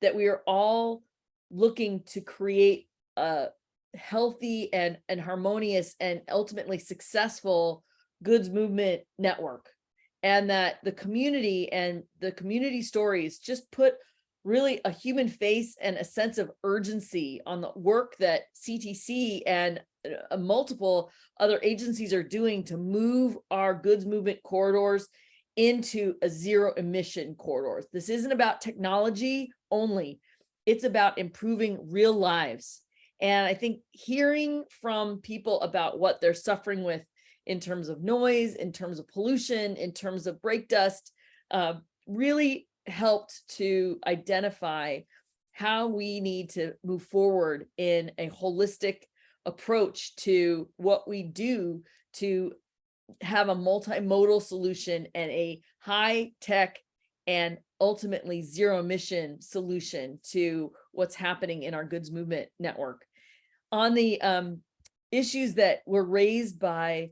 that we are all looking to create a healthy and harmonious and ultimately successful goods movement network. And that the community and the community stories just put really a human face and a sense of urgency on the work that CTC and multiple other agencies are doing to move our goods movement corridors into a zero emission corridors. This isn't about technology only. It's about improving real lives. And I think hearing from people about what they're suffering with in terms of noise, in terms of pollution, in terms of brake dust, really helped to identify how we need to move forward in a holistic approach to what we do to have a multimodal solution and a high tech and ultimately zero emission solution to what's happening in our goods movement network. On the issues that were raised by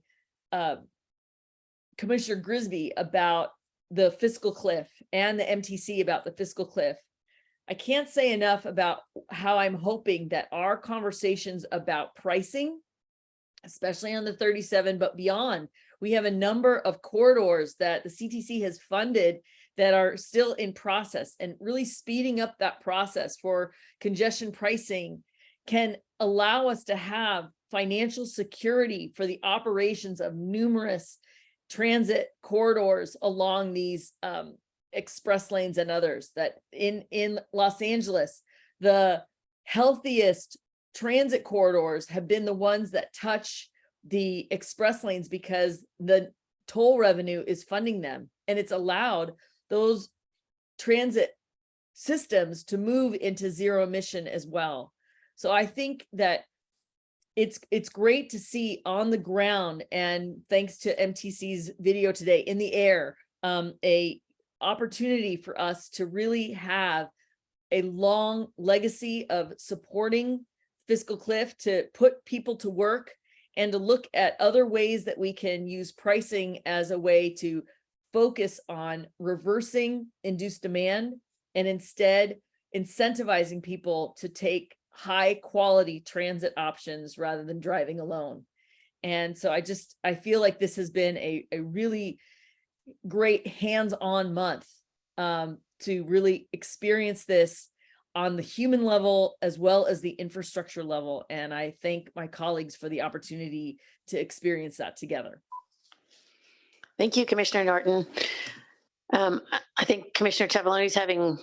Commissioner Grisby about the fiscal cliff and the MTC about the fiscal cliff, I can't say enough about how I'm hoping that our conversations about pricing, especially on the 37, but beyond, we have a number of corridors that the CTC has funded that are still in process, and really speeding up that process for congestion pricing can allow us to have financial security for the operations of numerous transit corridors along these express lanes and others. That in Los Angeles, the healthiest transit corridors have been the ones that touch the express lanes because the toll revenue is funding them, and it's allowed those transit systems to move into zero emission as well. So I think that it's great to see on the ground, and thanks to MTC's video today, in the air, a opportunity for us to really have a long legacy of supporting fiscal cliff, to put people to work, and to look at other ways that we can use pricing as a way to focus on reversing induced demand and instead incentivizing people to take high quality transit options rather than driving alone. And so I feel like this has been a really great hands-on month to really experience this on the human level as well as the infrastructure level. And I thank my colleagues for the opportunity to experience that together. Thank you, Commissioner Norton. I think Commissioner Tavallone is having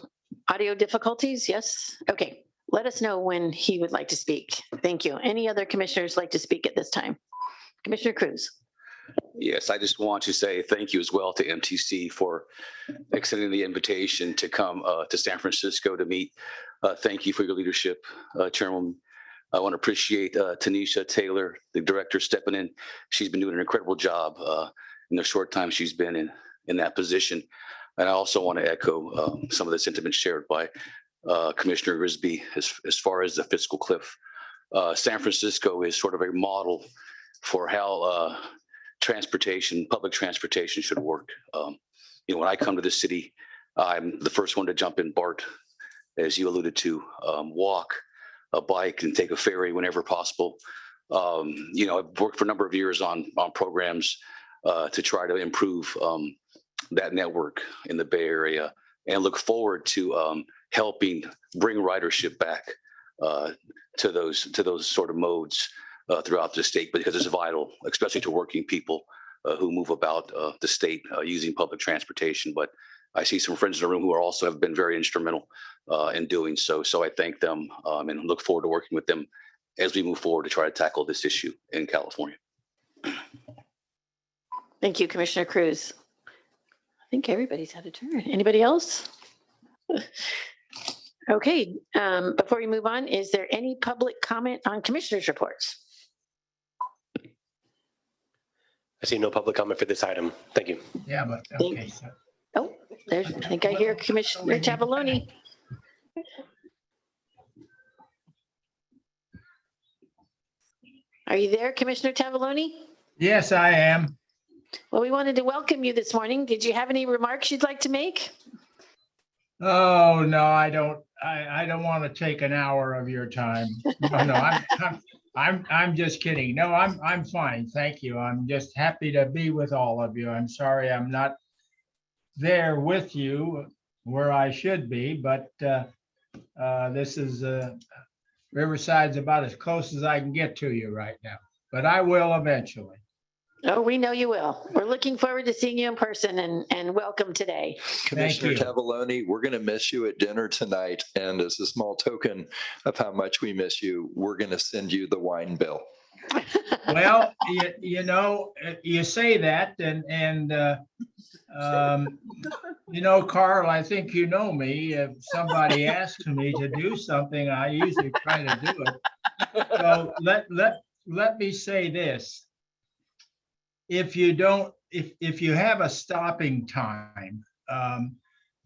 audio difficulties. Yes. Okay. Let us know when he would like to speak. Thank you. Any other commissioners like to speak at this time? Commissioner Cruz. Yes, I just want to say thank you as well to MTC for extending the invitation to come to San Francisco to meet. Thank you for your leadership, Chairwoman. I want to appreciate Tanisha Taylor, the director, stepping in. She's been doing an incredible job in the short time she's been in that position. And I also want to echo some of the sentiments shared by Commissioner Grisby as far as the fiscal cliff. San Francisco is sort of a model for how public transportation should work. When I come to the city, I'm the first one to jump in BART, as you alluded to, walk, a bike, and take a ferry whenever possible. I've worked for a number of years on programs to try to improve that network in the Bay Area, and look forward to helping bring ridership back to those sort of modes throughout the state, because it's vital, especially to working people who move about the state using public transportation. But I see some friends in the room who have been very instrumental in doing so. So I thank them and look forward to working with them as we move forward to try to tackle this issue in California. Thank you, Commissioner Cruz. I think everybody's had a turn. Anybody else? Okay, before we move on, is there any public comment on commissioners' reports? I see no public comment for this item. Thank you. Yeah, but, okay. So Oh, there's, I think I hear Commissioner Tavaloni. Are you there, Commissioner Tavaloni? yes, I am. Well, we wanted to welcome you this morning. Did you have any remarks you'd like to make? Oh, no, I don't. I don't want to take an hour of your time. No, I'm just kidding. No, I'm fine. Thank you. I'm just happy to be with all of you. I'm sorry I'm not there with you where I should be, but this is Riverside's about as close as I can get to you right now, but I will eventually. Oh, we know you will. We're looking forward to seeing you in person and welcome today. Commissioner you. Tavaloni, we're going to miss you at dinner tonight. And as a small token of how much we miss you, we're going to send you the wine bill. Well, you know, you say that and you know, Carl, I think you know me. If somebody asks me to do something, I usually try to do it. So let me say this. If you don't, if you have a stopping time,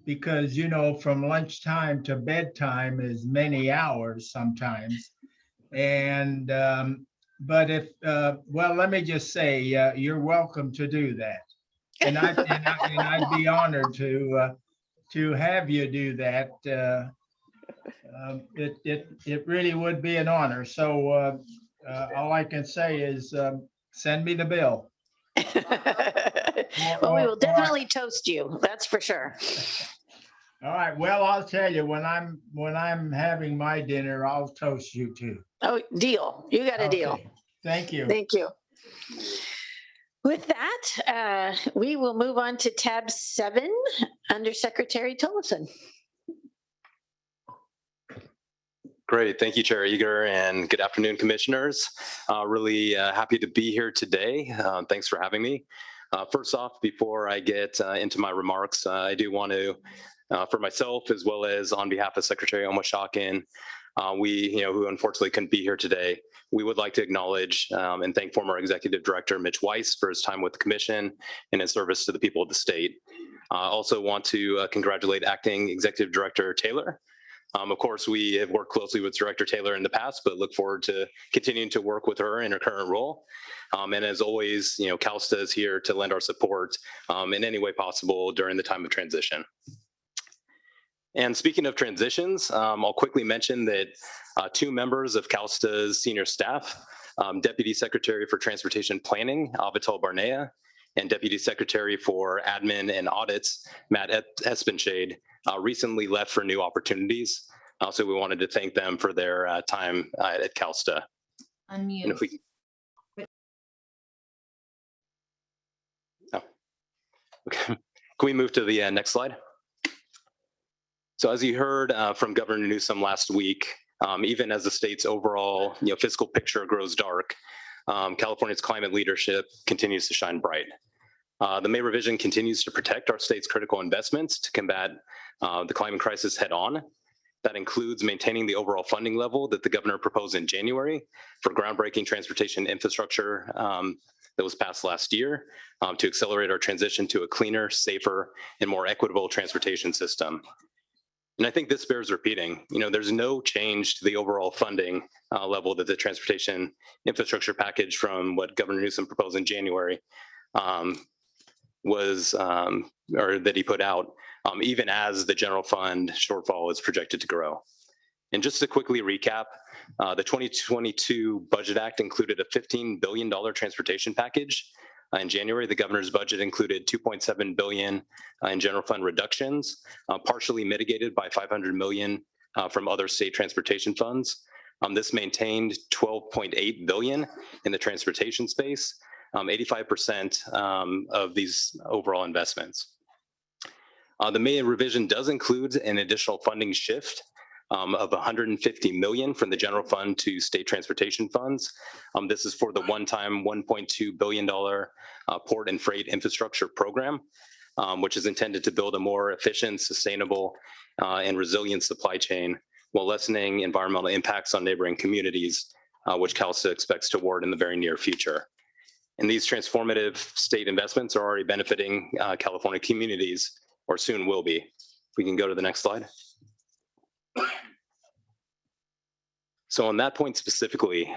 because, you know, from lunchtime to bedtime is many hours sometimes. And, but if, well, let me just say, you're welcome to do that. And I'd be honored to have you do that. It really would be an honor. So all I can say is send me the bill. Well, we will definitely toast you. That's for sure. All right. Well, I'll tell you when I'm having my dinner, I'll toast you too. Oh, deal. You got a deal. Okay. Thank you. Thank you. With that, we will move on to tab 7 under Secretary Tolleson. Great. Thank you, Chair Eager, and good afternoon, commissioners. Really happy to be here today. Thanks for having me. First off, before I get into my remarks, I do want to, for myself, as well as on behalf of Secretary Omoshawkin, who unfortunately couldn't be here today, we would like to acknowledge and thank former Executive Director Mitch Weiss for his time with the Commission and his service to the people of the state. I also want to congratulate Acting Executive Director Taylor. Of course, we have worked closely with Director Taylor in the past, but look forward to continuing to work with her in her current role. And as always, CalSTA is here to lend our support in any way possible during the time of transition. And speaking of transitions, I'll quickly mention that 2 members of CalSTA's senior staff, Deputy Secretary for Transportation Planning, Avital Barnea, and Deputy Secretary for Admin and Audits, Matt Espenshade, recently left for new opportunities. So we wanted to thank them for their time at CalSTA. Unmute. And if we, oh, okay. Can we move to the next slide? So as you heard from Governor Newsom last week, even as the state's overall fiscal picture grows dark, California's climate leadership continues to shine bright. The May revision continues to protect our state's critical investments to combat the climate crisis head on. That includes maintaining the overall funding level that the governor proposed in January for groundbreaking transportation infrastructure that was passed last year to accelerate our transition to a cleaner, safer, and more equitable transportation system. And I think this bears repeating. There's no change to the overall funding level that the transportation infrastructure package from what Governor Newsom proposed in January or that he put out, even as the general fund shortfall is projected to grow. And just to quickly recap, the 2022 Budget Act included a $15 billion transportation package. In January, the governor's budget included $2.7 billion in general fund reductions, partially mitigated by $500 million from other state transportation funds. This maintained $12.8 billion in the transportation space, 85% of these overall investments. The May revision does include an additional funding shift of $150 million from the general fund to state transportation funds. This is for the one-time $1.2 billion port and freight infrastructure program, which is intended to build a more efficient, sustainable, and resilient supply chain while lessening environmental impacts on neighboring communities, which CalSTA expects to award in the very near future. And these transformative state investments are already benefiting California communities, or soon will be. If we can go to the next slide. So on that point specifically,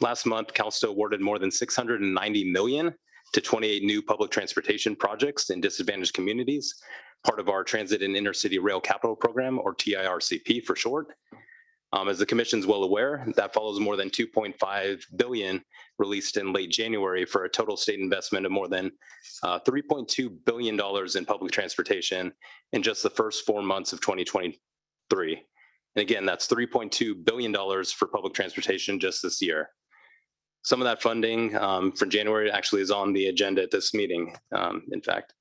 last month, CalSTA awarded more than $690 million to 28 new public transportation projects in disadvantaged communities, part of our Transit and Intercity Rail Capital Program, or TIRCP for short. As the Commission's well aware, that follows more than $2.5 billion released in late January for a total state investment of more than $3.2 billion in public transportation in just the first 4 months of 2023. And again, that's $3.2 billion for public transportation just this year. Some of that funding from January actually is on the agenda at this meeting, in fact.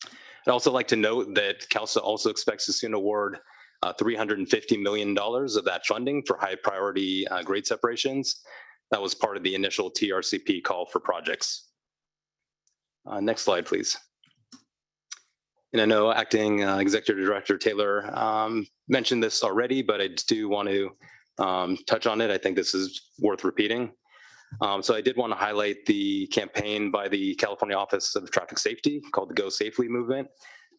I'd also like to note that CalSTA also expects to soon award $350 million of that funding for high priority grade separations. That was part of the initial TRCP call for projects. Next slide, please. And I know Acting Executive Director Taylor mentioned this already, but I do want to touch on it. I think this is worth repeating. So I did want to highlight the campaign by the California Office of Traffic Safety called the Go Safely movement,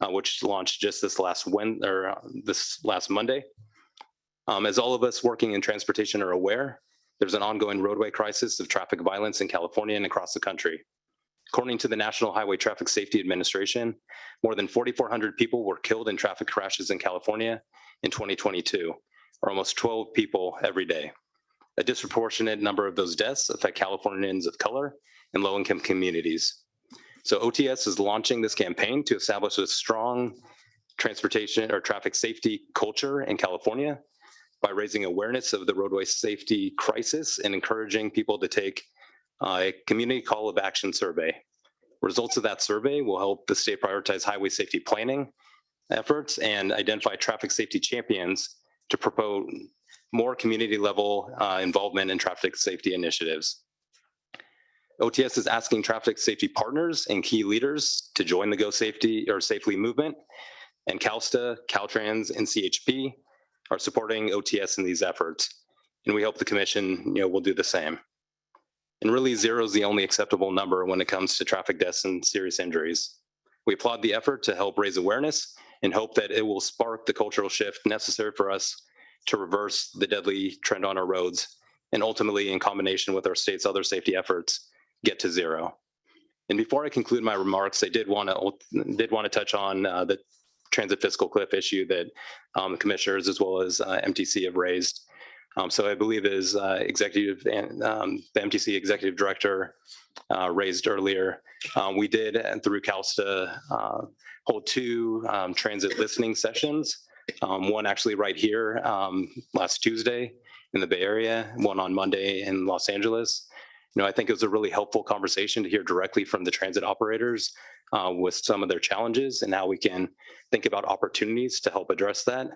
which launched just this last Monday. As all of us working in transportation are aware, there's an ongoing roadway crisis of traffic violence in California and across the country. According to the National Highway Traffic Safety Administration, more than 4,400 people were killed in traffic crashes in California in 2022, or almost 12 people every day. A disproportionate number of those deaths affect Californians of color and low-income communities. So OTS is launching this campaign to establish a strong transportation or traffic safety culture in California by raising awareness of the roadway safety crisis and encouraging people to take a community call of action survey. Results of that survey will help the state prioritize highway safety planning efforts and identify traffic safety champions to promote more community level involvement in traffic safety initiatives. OTS is asking traffic safety partners and key leaders to join the Go Safety or Safely movement, and CalSTA, Caltrans, and CHP are supporting OTS in these efforts. And we hope the Commission will do the same. And really, zero is the only acceptable number when it comes to traffic deaths and serious injuries. We applaud the effort to help raise awareness and hope that it will spark the cultural shift necessary for us to reverse the deadly trend on our roads, and ultimately, in combination with our state's other safety efforts, get to zero. And before I conclude my remarks, I did want to touch on the transit fiscal cliff issue that the commissioners as well as MTC have raised. So I believe as executive and the MTC executive director raised earlier, we did, and through CalSTA, hold 2 transit listening sessions. One actually right here last Tuesday in the Bay Area, one on Monday in Los Angeles. I think it was a really helpful conversation to hear directly from the transit operators with some of their challenges and how we can think about opportunities to help address that.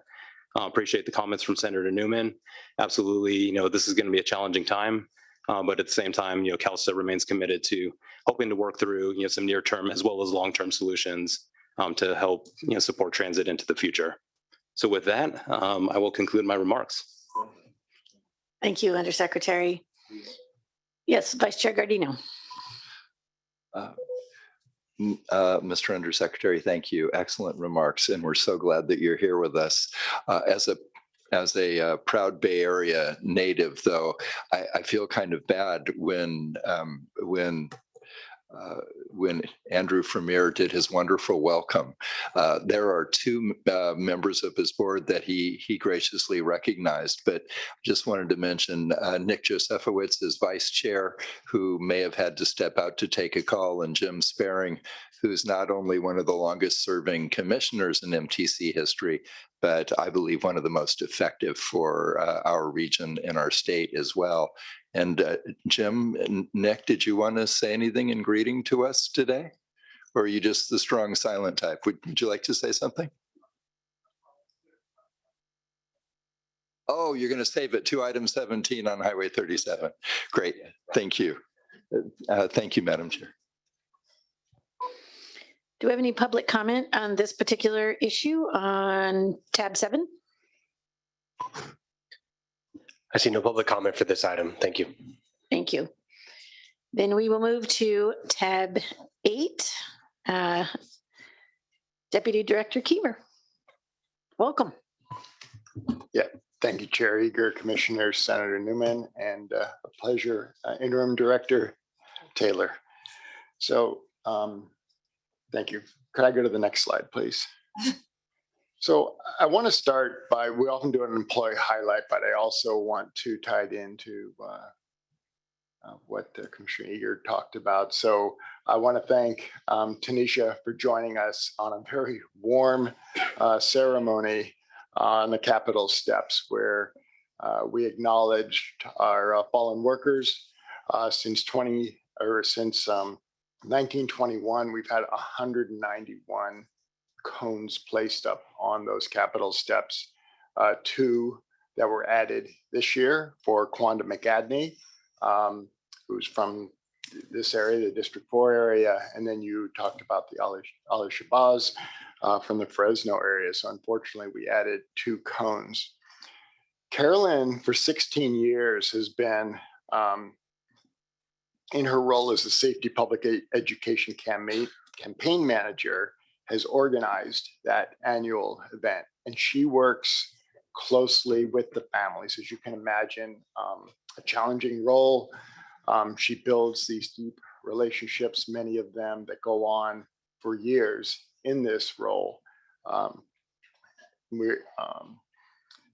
Appreciate the comments from Senator Newman. Absolutely, this is going to be a challenging time, but at the same time, CalSTA remains committed to hoping to work through some near-term as well as long-term solutions to help support transit into the future. So with that, I will conclude my remarks. Thank you, Undersecretary. Yes, Vice Chair Gardino. Mr. Undersecretary, thank you. Excellent remarks, and we're so glad that you're here with us. As a proud Bay Area native, though, I feel kind of bad when Andrew Vermeer did his wonderful welcome. There are 2 members of his board that he graciously recognized, but just wanted to mention Nick Josefowitz as vice chair, who may have had to step out to take a call, and Jim Sparing, who's not only one of the longest serving commissioners in MTC history, but I believe one of the most effective for our region and our state as well. And Jim, Nick, did you want to say anything in greeting to us today? Or are you just the strong silent type? Would you like to say something? Oh, you're going to save it to item 17 on Highway 37. Great. Thank you. Thank you, Madam Chair. Do we have any public comment on this particular issue on tab 7? I see no public comment for this item. Thank you. Thank you. Then we will move to tab 8. Deputy Director Keever. Welcome. Yeah, thank you, Chair Eager, Commissioner, Senator Newman, and a pleasure, Interim Director Taylor. So thank you. Could I go to the next slide, please? So I want to start by, we often do an employee highlight, but I also want to tie it into what Commissioner Eager talked about. So I want to thank Tanisha for joining us on a very warm ceremony on the Capitol steps, where we acknowledged our fallen workers. Since 1921, we've had 191 cones placed up on those Capitol steps, 2 that were added this year for Quanda McAdney, who's from this area, the District 4 area, and then you talked about the Ali Shabazz from the Fresno area. So unfortunately, we added 2 cones. Carolyn, for 16 years, has been in her role as the Safety Public Education campaign manager, has organized that annual event. And she works closely with the families, as you can imagine, a challenging role. She builds these deep relationships, many of them that go on for years in this role.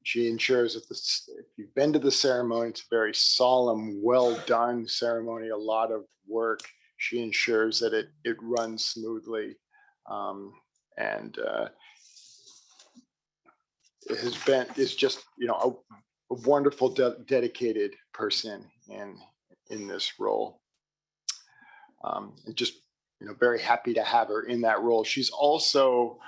She ensures that if you've been to the ceremony, it's a very solemn, well done ceremony, a lot of work. She ensures that it runs smoothly. Is just, you know, a wonderful, dedicated person in this role. And just, you know, very happy to have her in that role. She's also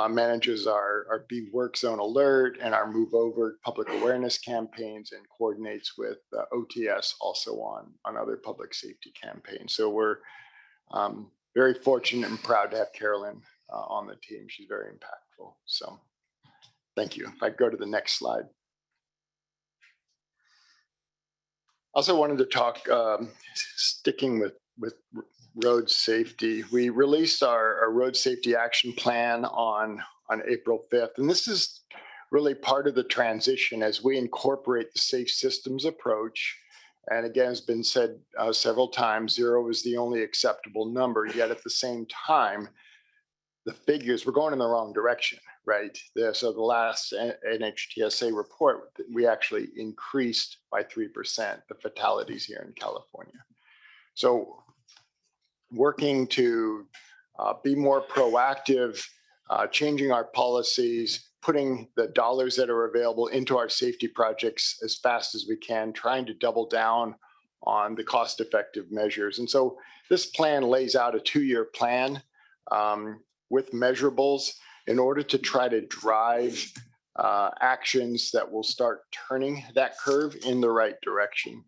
manages our Be Work Zone Alert and our Move Over public awareness campaigns, and coordinates with OTS also on other public safety campaigns. So we're very fortunate and proud to have Carolyn on the team. She's very impactful. So thank you. If I go to the next slide. Also wanted to talk, sticking with road safety. We released our road safety action plan on April 5th. And this is really part of the transition as we incorporate the safe systems approach. And again, it's been said several times, 0 is the only acceptable number. Yet at the same time, the figures, we're going in the wrong direction, right? So the last NHTSA report, we actually increased by 3% the fatalities here in California. So working to be more proactive, changing our policies, putting the dollars that are available into our safety projects as fast as we can, trying to double down on the cost-effective measures. And so this plan lays out a 2-year plan with measurables in order to try to drive actions that will start turning that curve in the right direction.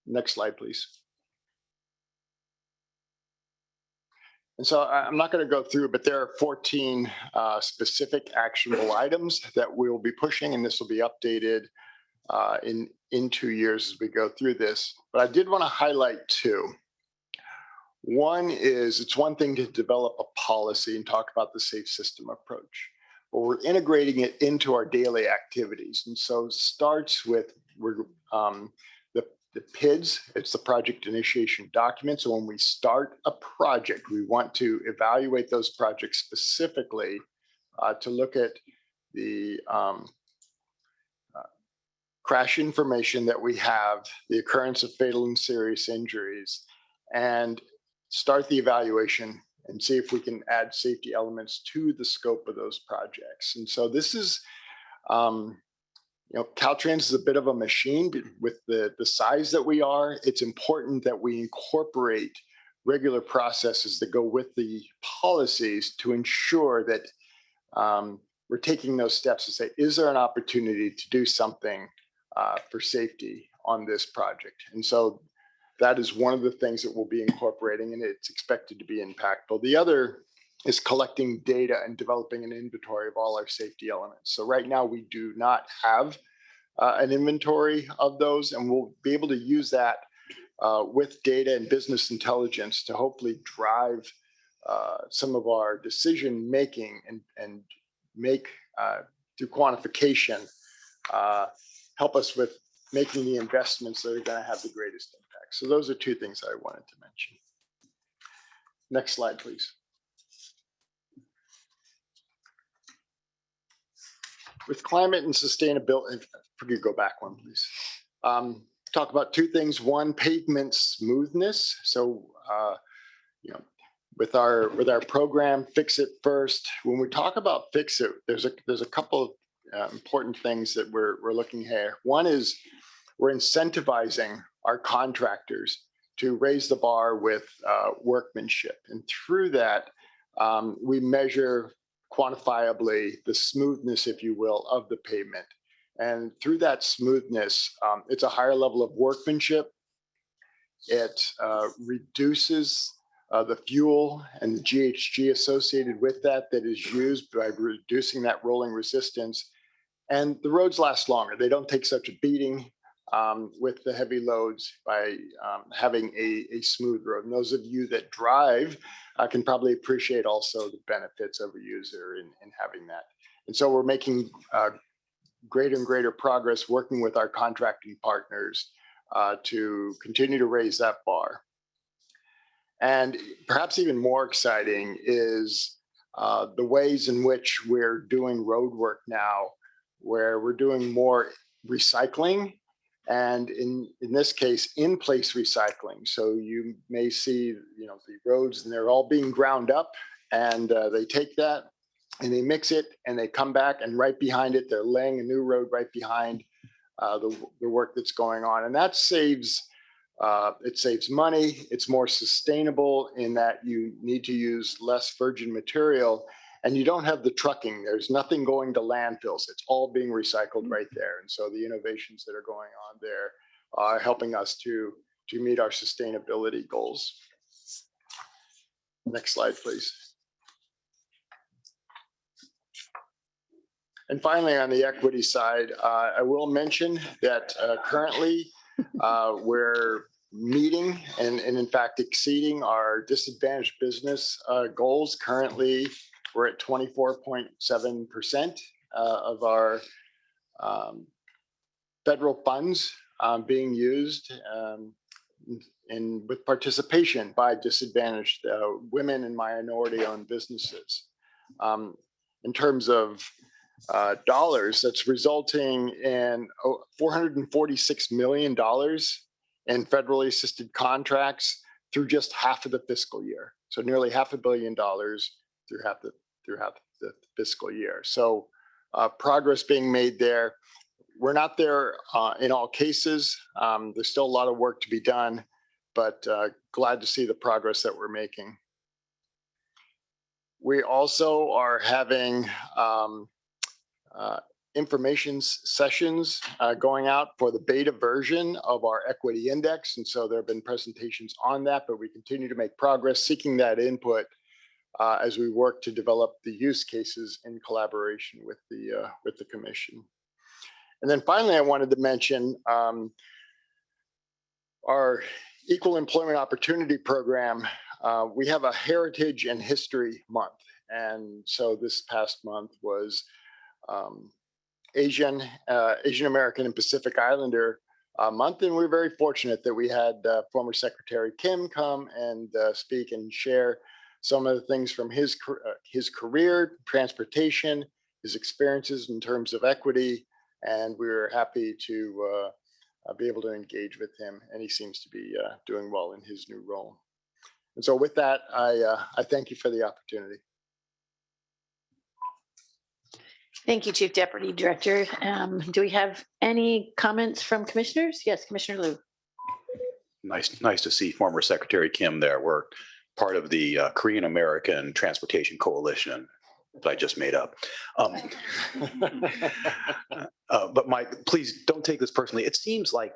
Next slide, please. And so I'm not going to go through, but there are 14 specific actionable items that we'll be pushing, and this will be updated in 2 years as we go through this. But I did want to highlight 2. One is, it's one thing to develop a policy and talk about the safe system approach, but we're integrating it into our daily activities. And so it starts with the PIDs, it's the project initiation document. So when we start a project, we want to evaluate those projects specifically to look at the crash information that we have, the occurrence of fatal and serious injuries, and start the evaluation and see if we can add safety elements to the scope of those projects. And so this is, you know, Caltrans is a bit of a machine with the size that we are. It's important that we incorporate regular processes that go with the policies to ensure that we're taking those steps to say, is there an opportunity to do something for safety on this project? And so that is one of the things that we'll be incorporating, and it's expected to be impactful. The other is collecting data and developing an inventory of all our safety elements. So right now we do not have an inventory of those, and we'll be able to use that with data and business intelligence to hopefully drive some of our decision making and make through quantification help us with making the investments that are going to have the greatest impact. So those are two things I wanted to mention. Next slide, please. With climate and sustainability, if you could go back one, please. Talk about two things. One, pavement smoothness. So, you know, with our program, Fix It First. When we talk about Fix It, there's a couple of important things that we're looking here. One is we're incentivizing our contractors to raise the bar with workmanship, and through that, we measure quantifiably the smoothness, if you will, of the pavement. And through that smoothness, it's a higher level of workmanship. It reduces the fuel and the GHG associated with that is used by reducing that rolling resistance. And the roads last longer. They don't take such a beating with the heavy loads by having a smooth road. And those of you that drive can probably appreciate also the benefits of a user in having that. And so we're making greater and greater progress working with our contracting partners to continue to raise that bar. And perhaps even more exciting is the ways in which we're doing road work now, where we're doing more recycling, and in this case, in-place recycling. So you may see, you know, the roads, and they're all being ground up, and they take that and they mix it, and they come back, and right behind it, they're laying a new road right behind the work that's going on, and that saves. It saves money. It's more sustainable in that you need to use less virgin material, and you don't have the trucking. There's nothing going to landfills. It's all being recycled right there. And so the innovations that are going on there are helping us to meet our sustainability goals. Next slide, please. And finally, on the equity side, I will mention that currently we're meeting and in fact exceeding our disadvantaged business goals. Currently, we're at 24.7% of our federal funds being used with participation by disadvantaged women and minority-owned businesses. In terms of dollars, that's resulting in $446 million in federally assisted contracts through just half of the fiscal year. So nearly $500 million through half the fiscal year. So progress being made there. We're not there in all cases. There's still a lot of work to be done, but glad to see the progress that we're making. We also are having information sessions going out for the beta version of our equity index. And so there have been presentations on that, but we continue to make progress seeking that input as we work to develop the use cases in collaboration with the commission. And then finally, I wanted to mention our Equal Employment Opportunity Program. We have a Heritage and History Month. And so this past month was Asian American and Pacific Islander month, and we're very fortunate that we had former Secretary Kim come and speak and share some of the things from his career, transportation, his experiences in terms of equity, and we were happy to be able to engage with him, and he seems to be doing well in his new role. And so with that, I thank you for the opportunity. Thank you, Chief Deputy Director. Do we have any comments from commissioners? Yes, Commissioner Liu. Nice to see former Secretary Kim there. We're part of the Korean American Transportation Coalition that I just made up. But Mike, please don't take this personally. It seems like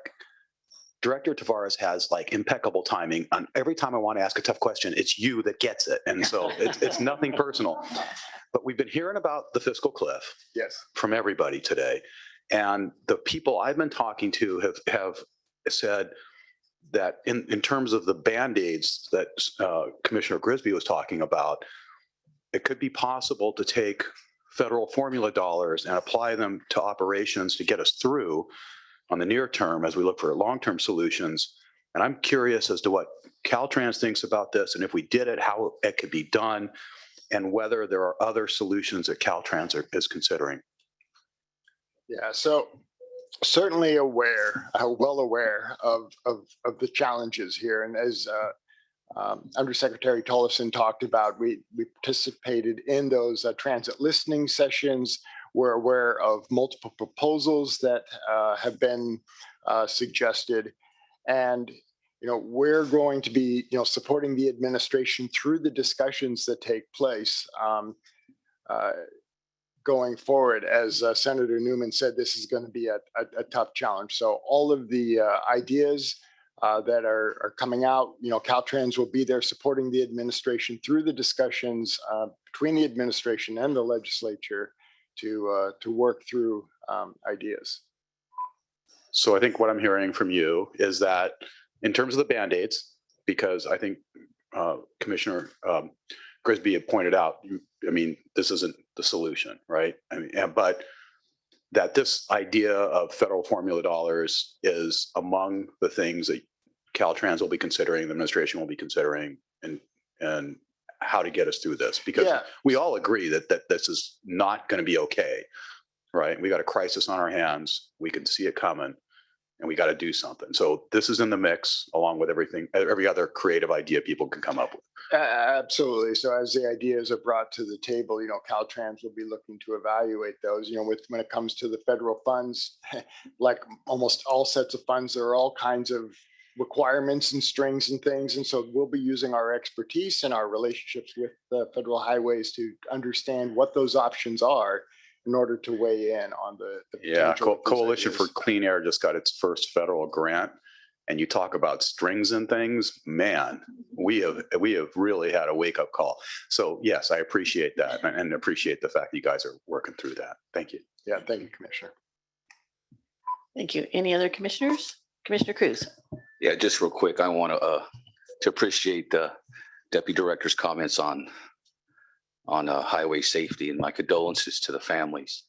Director Tavares has like impeccable timing. On every time I want to ask a tough question, it's you that gets it. And so it's nothing personal. But we've been hearing about the fiscal cliff from everybody today. And the people I've been talking to have said, that in terms of the Band-Aids that Commissioner Grisby was talking about, it could be possible to take federal formula dollars and apply them to operations to get us through on the near term as we look for long-term solutions. And I'm curious as to what Caltrans thinks about this, and if we did it, how it could be done, and whether there are other solutions that Caltrans is considering. Yeah, so certainly well aware of the challenges here. And as Undersecretary Tolleson talked about, we participated in those transit listening sessions. We're aware of multiple proposals that have been suggested. And we're going to be supporting the administration through the discussions that take place going forward. As Senator Newman said, this is going to be a tough challenge. So all of the ideas that are coming out, Caltrans will be there supporting the administration through the discussions between the administration and the legislature to work through ideas. So I think what I'm hearing from you is that in terms of the Band-Aids, because I think Commissioner Grisby had pointed out, I mean, this isn't the solution, right? I mean, but that this idea of federal formula dollars is among the things that Caltrans will be considering, the administration will be considering, and how to get us through this, because we all agree that this is not going to be okay, right? We got a crisis on our hands. We can see it coming, and we got to do something. So this is in the mix along with every other creative idea people can come up with. Absolutely. So as the ideas are brought to the table, Caltrans will be looking to evaluate those. When it comes to the federal funds, like almost all sets of funds, there are all kinds of requirements and strings and things. And so we'll be using our expertise and our relationships with the federal highways to understand what those options are in order to weigh in on the potential. Coalition for Clean Air just got its first federal grant. And you talk about strings and things, man, we have really had a wake up call. So yes, I appreciate that and appreciate the fact that you guys are working through that. Thank you. Yeah, thank you, Commissioner. Thank you. Any other commissioners? Commissioner Cruz. Yeah, just real quick, I want to appreciate the Deputy Director's comments on highway safety, and my condolences to the families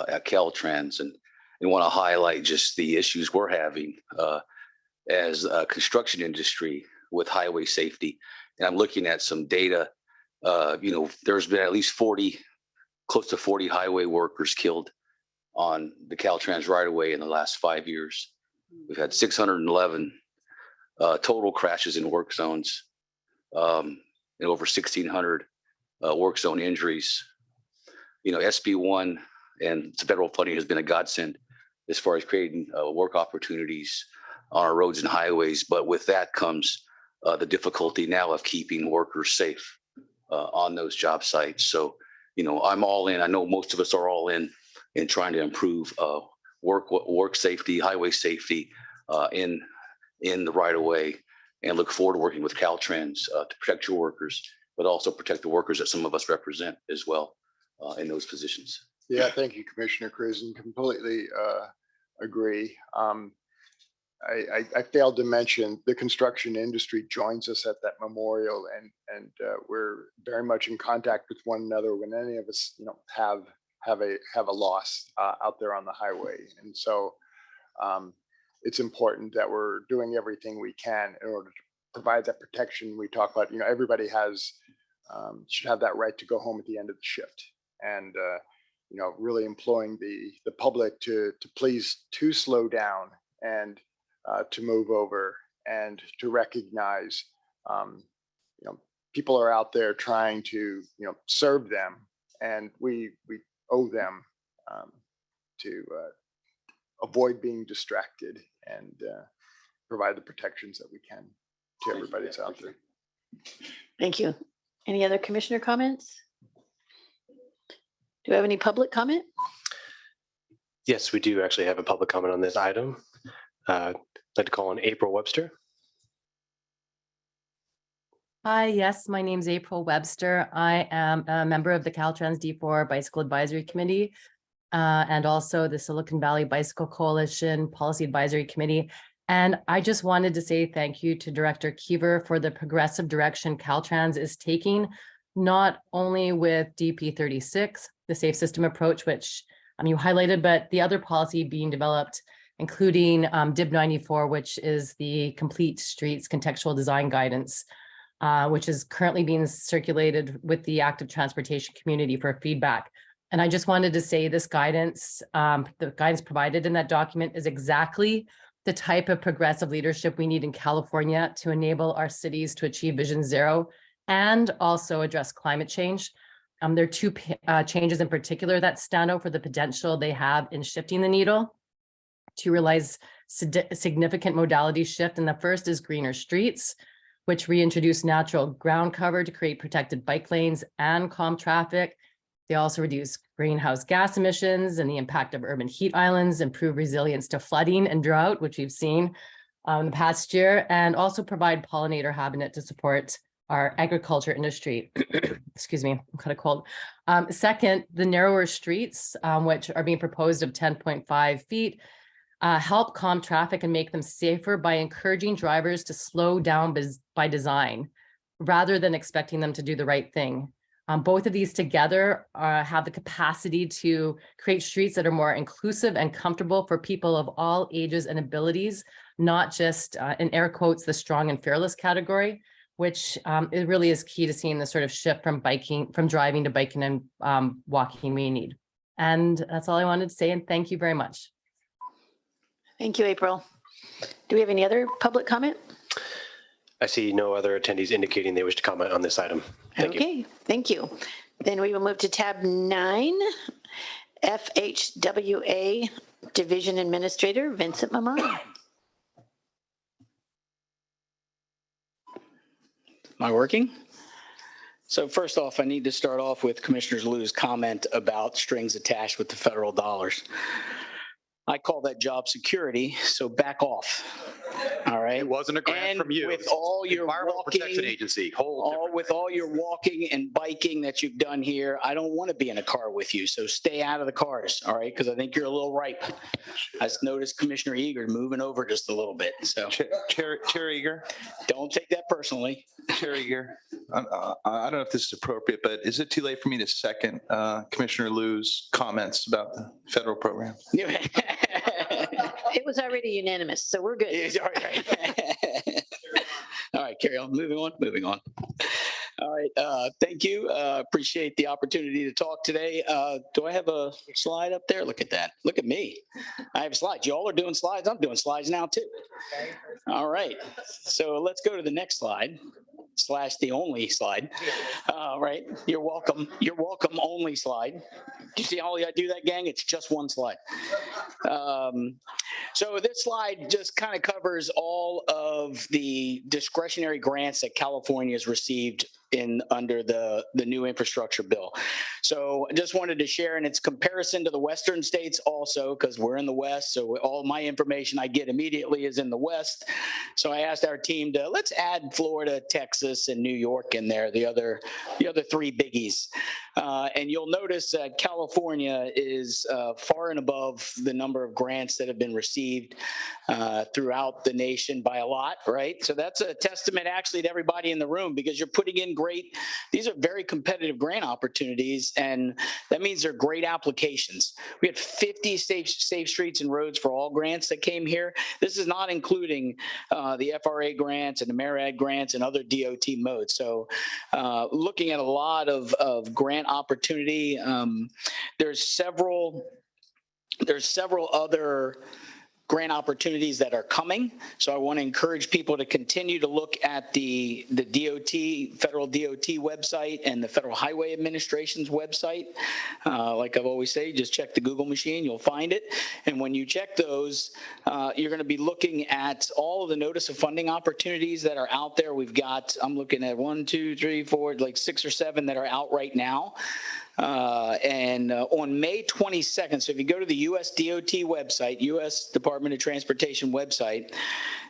at Caltrans, and want to highlight just the issues we're having as a construction industry with highway safety. And I'm looking at some data. There's been at least close to 40 highway workers killed on the Caltrans right of way in the last 5 years. We've had 611 total crashes in work zones, and over 1,600 work zone injuries. SB1 and federal funding has been a godsend as far as creating work opportunities on our roads and highways. But with that comes the difficulty now of keeping workers safe on those job sites. So, I'm all in. I know most of us are all in trying to improve work safety, highway safety in the right of way, and look forward to working with Caltrans to protect your workers, but also protect the workers that some of us represent as well in those positions. Yeah, thank you, Commissioner Cruz, and completely agree. I failed to mention the construction industry joins us at that memorial, and we're very much in contact with one another when any of us, have a loss out there on the highway. And so it's important that we're doing everything we can in order to provide that protection we talk about. Everybody should have that right to go home at the end of the shift, and really employing the public to please to slow down and to move over and to recognize, people are out there trying to, serve them, and we owe them to avoid being distracted and provide the protections that we can to everybody that's out there. Thank you. Any other commissioner comments? Do we have any public comment? Yes, we do actually have a public comment on this item. I'd like to call on April Webster. Hi, yes, my name's April Webster. I am a member of the Caltrans D4 Bicycle Advisory Committee and also the Silicon Valley Bicycle Coalition Policy Advisory Committee. And I just wanted to say thank you to Director Kiever for the progressive direction Caltrans is taking, not only with DP 36, the safe system approach, which you highlighted, but the other policy being developed, including DIB 94, which is the Complete Streets Contextual Design Guidance, which is currently being circulated with the active transportation community for feedback. And I just wanted to say this guidance, the guidance provided in that document is exactly the type of progressive leadership we need in California to enable our cities to achieve Vision Zero and also address climate change. There are two changes in particular that stand out for the potential they have in shifting the needle to realize significant modality shift. And the first is greener streets, which reintroduce natural ground cover to create protected bike lanes and calm traffic. They also reduce greenhouse gas emissions and the impact of urban heat islands, improve resilience to flooding and drought, which we've seen in the past year, and also provide pollinator habitat to support our agriculture industry. Excuse me, I'm kind of cold. Second, the narrower streets, which are being proposed of 10.5 feet, help calm traffic and make them safer by encouraging drivers to slow down by design, rather than expecting them to do the right thing. Both of these together have the capacity to create streets that are more inclusive and comfortable for people of all ages and abilities, not just in air quotes, the strong and fearless category, which it really is key to seeing the sort of shift from driving to biking and walking we need. And that's all I wanted to say. And thank you very much. Thank you, April. Do we have any other public comment? I see no other attendees indicating they wish to comment on this item. Thank you. Okay, thank you. Then we will move to tab 9, FHWA Division Administrator Vincent Mamano. Am I working? So first off, I need to start off with Commissioner Liu's comment about strings attached with the federal dollars. I call that job security, so back off. All right. It wasn't a grant from you. With all your Environmental Protection Agency. with all your walking and biking that you've done here, I don't want to be in a car with you. So stay out of the cars. All right. Because I think you're a little ripe. I just noticed Commissioner Eager moving over just a little bit. So Chair Eager. Don't take that personally. Chair Eager. I don't know if this is appropriate, but is it too late for me to second Commissioner Liu's comments about the federal program? It was already unanimous, so we're good. All right, carry on. Moving on. All right, thank you. Appreciate the opportunity to talk today. Do I have a slide up there? Look at that. Look at me. I have slides. Y'all are doing slides. I'm doing slides now too. All right. So let's go to the next slide. / the only slide. Right. You're welcome. You're welcome only slide. Do you see how I do that, gang? It's just one slide. So this slide just kind of covers all of the discretionary grants that California has received under the new infrastructure bill. So I just wanted to share, and it's comparison to the Western states also, because we're in the West. So all my information I get immediately is in the West. So I asked our team to let's add Florida, Texas, and New York in there, the other three biggies. And you'll notice that California is far and above the number of grants that have been received throughout the nation by a lot, right? So that's a testament actually to everybody in the room, because you're putting in these are very competitive grant opportunities, and that means they're great applications. We had 50 safe streets and roads for all grants that came here. This is not including the FRA grants and the MARAD grants and other DOT modes. So looking at a lot of grant opportunity, there's several other grant opportunities that are coming. So I want to encourage people to continue to look at the federal DOT website and the Federal Highway Administration's website. Like I've always said, just check the Google machine, you'll find it. And when you check those, you're going to be looking at all of the notice of funding opportunities that are out there. I'm looking at 1, 2, 3, 4, like 6 or 7 that are out right now. And on May 22nd, so if you go to the US DOT website, US Department of Transportation website,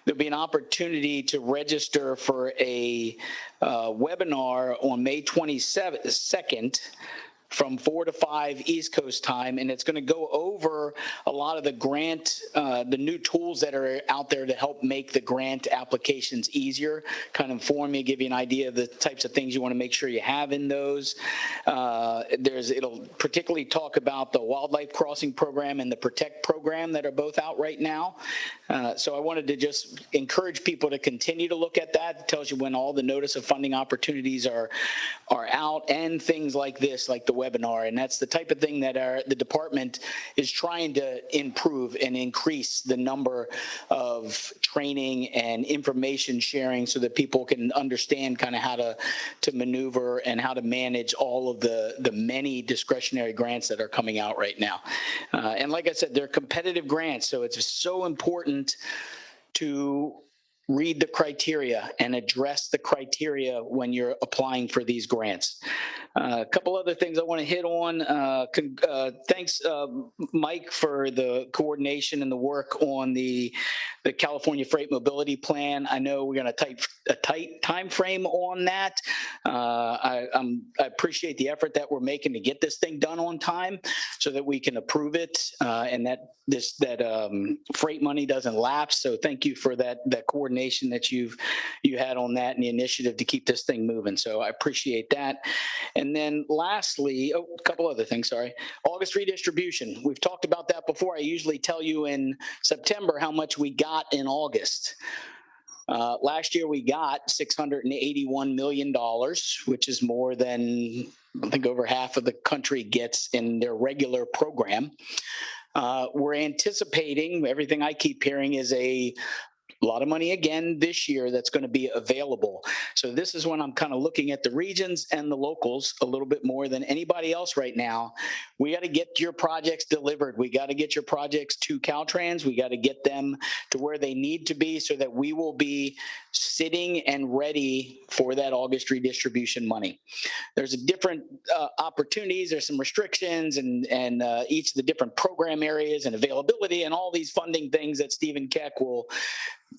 there'll be an opportunity to register for a webinar on May 22nd from 4 to 5 East Coast time, and it's going to go over a lot of the grant, the new tools that are out there to help make the grant applications easier, kind of inform you, give you an idea of the types of things you want to make sure you have in those. It'll particularly talk about the Wildlife Crossing Program and the Protect Program that are both out right now. So I wanted to just encourage people to continue to look at that. It tells you when all the notice of funding opportunities are out, and things like this, like the webinar. And that's the type of thing that the department is trying to improve and increase the number of training and information sharing so that people can understand kind of how to maneuver and how to manage all of the many discretionary grants that are coming out right now. And like I said, they're competitive grants, so it's so important to read the criteria and address the criteria when you're applying for these grants. A couple other things I want to hit on. Thanks, Mike, for the coordination and the work on the California Freight Mobility Plan. I know we're going to a tight time frame on that. I appreciate the effort that we're making to get this thing done on time so that we can approve it and that freight money doesn't lapse. So thank you for that coordination that you had on that and the initiative to keep this thing moving. So I appreciate that. And then lastly, a couple other things, sorry. August redistribution. We've talked about that before. I usually tell you in September how much we got in August. Last year we got $681 million, which is more than I think over half of the country gets in their regular program. We're anticipating, everything I keep hearing is a lot of money again this year that's going to be available. So this is when I'm kind of looking at the regions and the locals a little bit more than anybody else right now. We got to get your projects delivered. We got to get your projects to Caltrans. We got to get them to where they need to be so that we will be sitting and ready for that August redistribution money. There's a different opportunities. There's some restrictions and each of the different program areas and availability and all these funding things that Stephen Keck will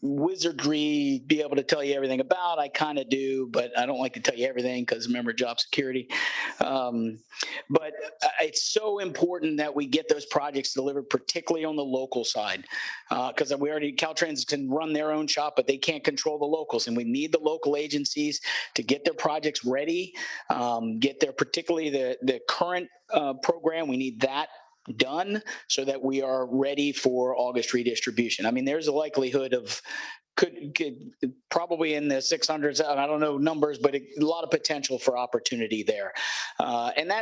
wizardry be able to tell you everything about. I kind of do, but I don't like to tell you everything because remember job security. But it's so important that we get those projects delivered, particularly on the local side, because Caltrans can run their own shop, but they can't control the locals, and we need the local agencies to get their projects ready, particularly the current program. We need that done so that we are ready for August redistribution. I mean, there's a likelihood of could probably in the 600s. I don't know numbers, but a lot of potential for opportunity there. And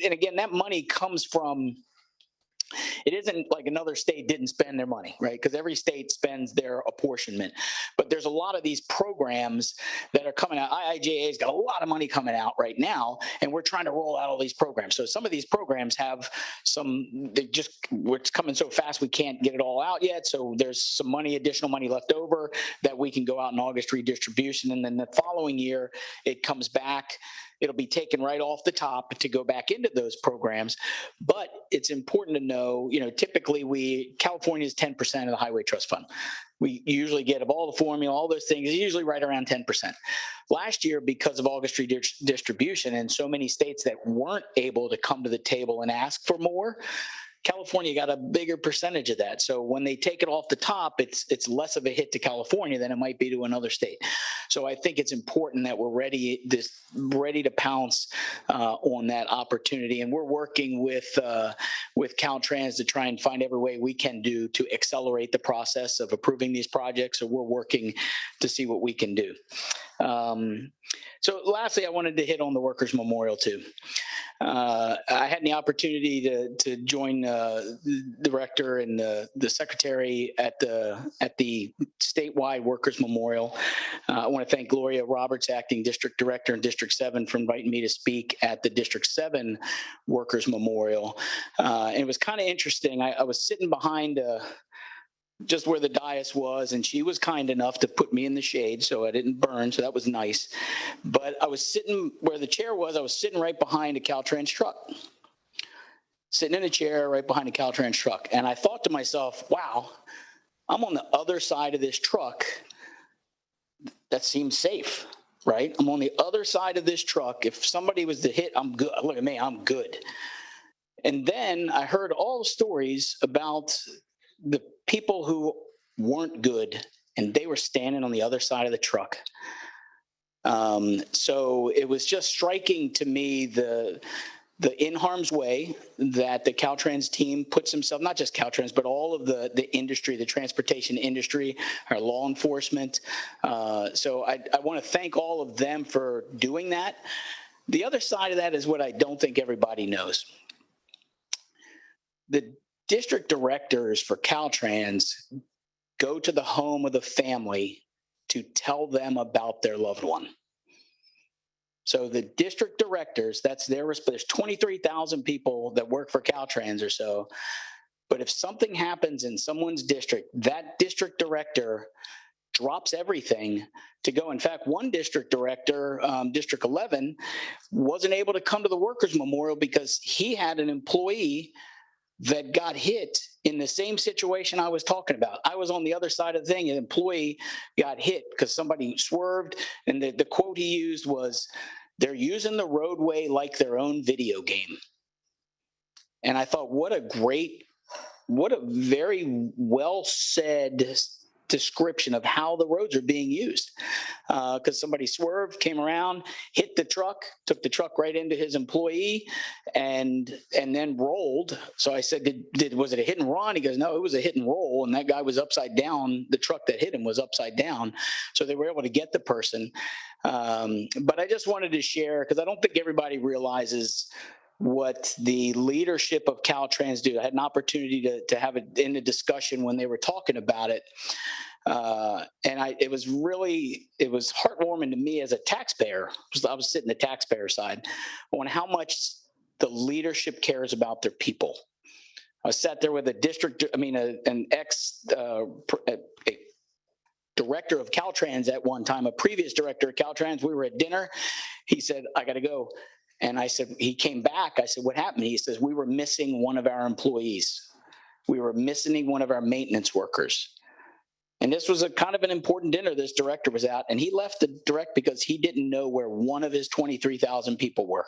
again, that money comes from. It isn't like another state didn't spend their money, right? Because every state spends their apportionment. But there's a lot of these programs that are coming out. IIJA's got a lot of money coming out right now, and we're trying to roll out all these programs. So some of these programs have it's coming so fast we can't get it all out yet. So there's some money, additional money left over that we can go out in August redistribution. And then the following year, it comes back. It'll be taken right off the top to go back into those programs. But it's important to know, typically California is 10% of the Highway Trust Fund. We usually get of all the formula, all those things, usually right around 10%. Last year, because of August redistribution and so many states that weren't able to come to the table and ask for more, California got a bigger percentage of that. So when they take it off the top, it's less of a hit to California than it might be to another state. So I think it's important that we're ready to pounce on that opportunity. And we're working with Caltrans to try and find every way we can do to accelerate the process of approving these projects. So we're working to see what we can do. So lastly, I wanted to hit on the Workers' Memorial too. I had the opportunity to join the director and the secretary at the statewide Workers' Memorial. I want to thank Gloria Roberts, acting district director in District 7, for inviting me to speak at the District 7 Workers' Memorial. And it was kind of interesting. I was sitting behind just where the dais was, and she was kind enough to put me in the shade so I didn't burn, so that was nice. But I was sitting where the chair was, I was sitting right behind a Caltrans truck. Sitting in a chair right behind a Caltrans truck. And I thought to myself, wow, I'm on the other side of this truck. That seems safe. right? I'm on the other side of this truck. If somebody was to hit, I'm good. Look at me, I'm good. And then I heard all the stories about the people who weren't good and they were standing on the other side of the truck. So it was just striking to me the in harm's way that the Caltrans team puts himself, not just Caltrans, but all of the industry, the transportation industry, our law enforcement. So I want to thank all of them for doing that. The other side of that is what I don't think everybody knows. The district directors for Caltrans go to the home of the family to tell them about their loved one. So the district directors, that's their responsibility. There's 23,000 people that work for Caltrans or so. But if something happens in someone's district, that district director drops everything to go. In fact, one district director, District 11, wasn't able to come to the Workers' Memorial because he had an employee that got hit in the same situation I was talking about. I was on the other side of the thing. An employee got hit because somebody swerved. And the quote he used was, "They're using the roadway like their own video game." And I thought, what a very well said description of how the roads are being used. Because somebody swerved, came around, hit the truck, took the truck right into his employee, and then rolled. So I said, was it a hit and run? He goes, no, it was a hit and roll, and that guy was upside down. The truck that hit him was upside down. So they were able to get the person. But I just wanted to share, because I don't think everybody realizes what the leadership of Caltrans do. I had an opportunity to have it in the discussion when they were talking about it. And it was heartwarming to me as a taxpayer. I was sitting the taxpayer side on how much the leadership cares about their people. I sat there with an ex director of Caltrans at one time, a previous director of Caltrans. We were at dinner. He said, I got to go. And I said, he came back. I said, what happened? He says, we were missing one of our employees. We were missing one of our maintenance workers. And this was a kind of an important dinner this director was at. And he left the direct because he didn't know where one of his 23,000 people were.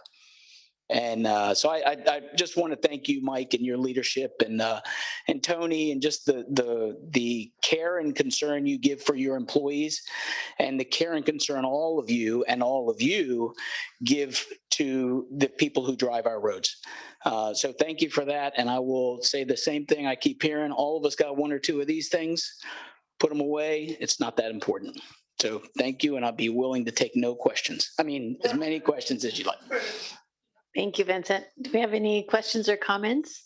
And so I just want to thank you, Mike, and your leadership, and Tony, and just the care and concern you give for your employees, and the care and concern all of you give to the people who drive our roads. So thank you for that. And I will say the same thing I keep hearing. All of us got one or two of these things. Put them away. It's not that important. So thank you, and I'll be willing to take no questions. I mean, as many questions as you like. Thank you, Vincent. Do we have any questions or comments?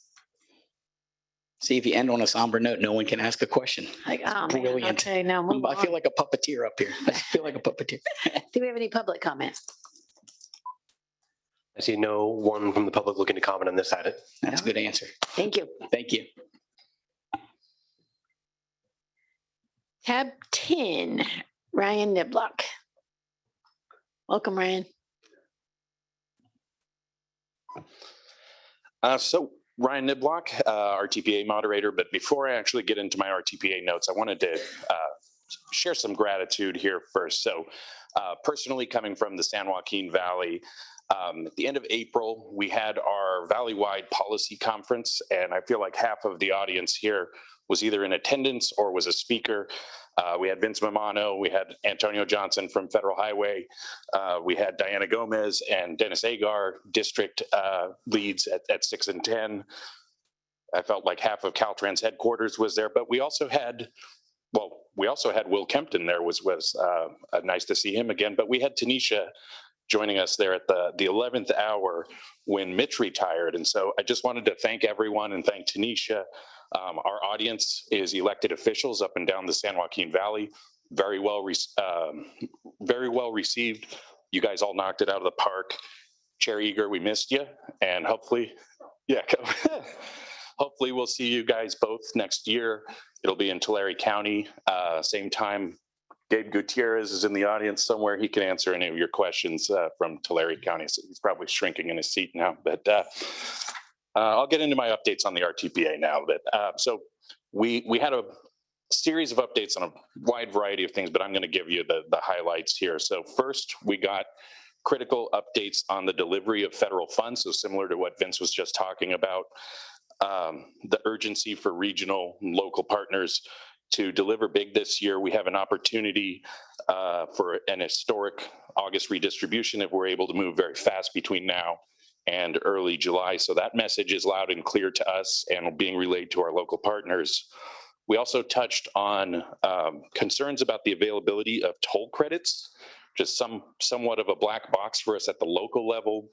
See, if you end on a somber note, no one can ask a question. Like, oh, man. Brilliant. Okay, now move I feel on. like a puppeteer up here. I feel like a puppeteer. Do we have any public comments? I see no one from the public looking to comment on this item. That's a good answer. Thank you. Thank you. Tab 10, Ryan Niblock. Welcome, Ryan. So Ryan Niblock, RTPA moderator, but before I actually get into my RTPA notes, I wanted to share some gratitude here first. So personally, coming from the San Joaquin Valley, at the end of April, we had our Valley-wide policy conference, and I feel like half of the audience here was either in attendance or was a speaker. We had Vince Mamano, we had Antonio Johnson from Federal Highway, we had Diana Gomez and Dennis Agar, district leads at 6 and 10. I felt like half of Caltrans headquarters was there, but we also had Will Kempton there, was nice to see him again, but we had Tanisha joining us there at the 11th hour when Mitch retired. And so I just wanted to thank everyone and thank Tanisha. Our audience is elected officials up and down the San Joaquin Valley. Very well received. You guys all knocked it out of the park. Chair Eager, we missed you, and hopefully we'll see you guys both next year. It'll be in Tulare County, same time. Gabe Gutierrez is in the audience somewhere. He can answer any of your questions from Tulare County. So he's probably shrinking in his seat now, but I'll get into my updates on the RTPA now. But so we had series of updates on a wide variety of things, but I'm going to give you the highlights here. So first, we got critical updates on the delivery of federal funds. So similar to what Vince was just talking about, the urgency for regional and local partners to deliver big this year. We have an opportunity for an historic August redistribution if we're able to move very fast between now and early July. So that message is loud and clear to us and being relayed to our local partners. We also touched on concerns about the availability of toll credits, just somewhat of a black box for us at the local level,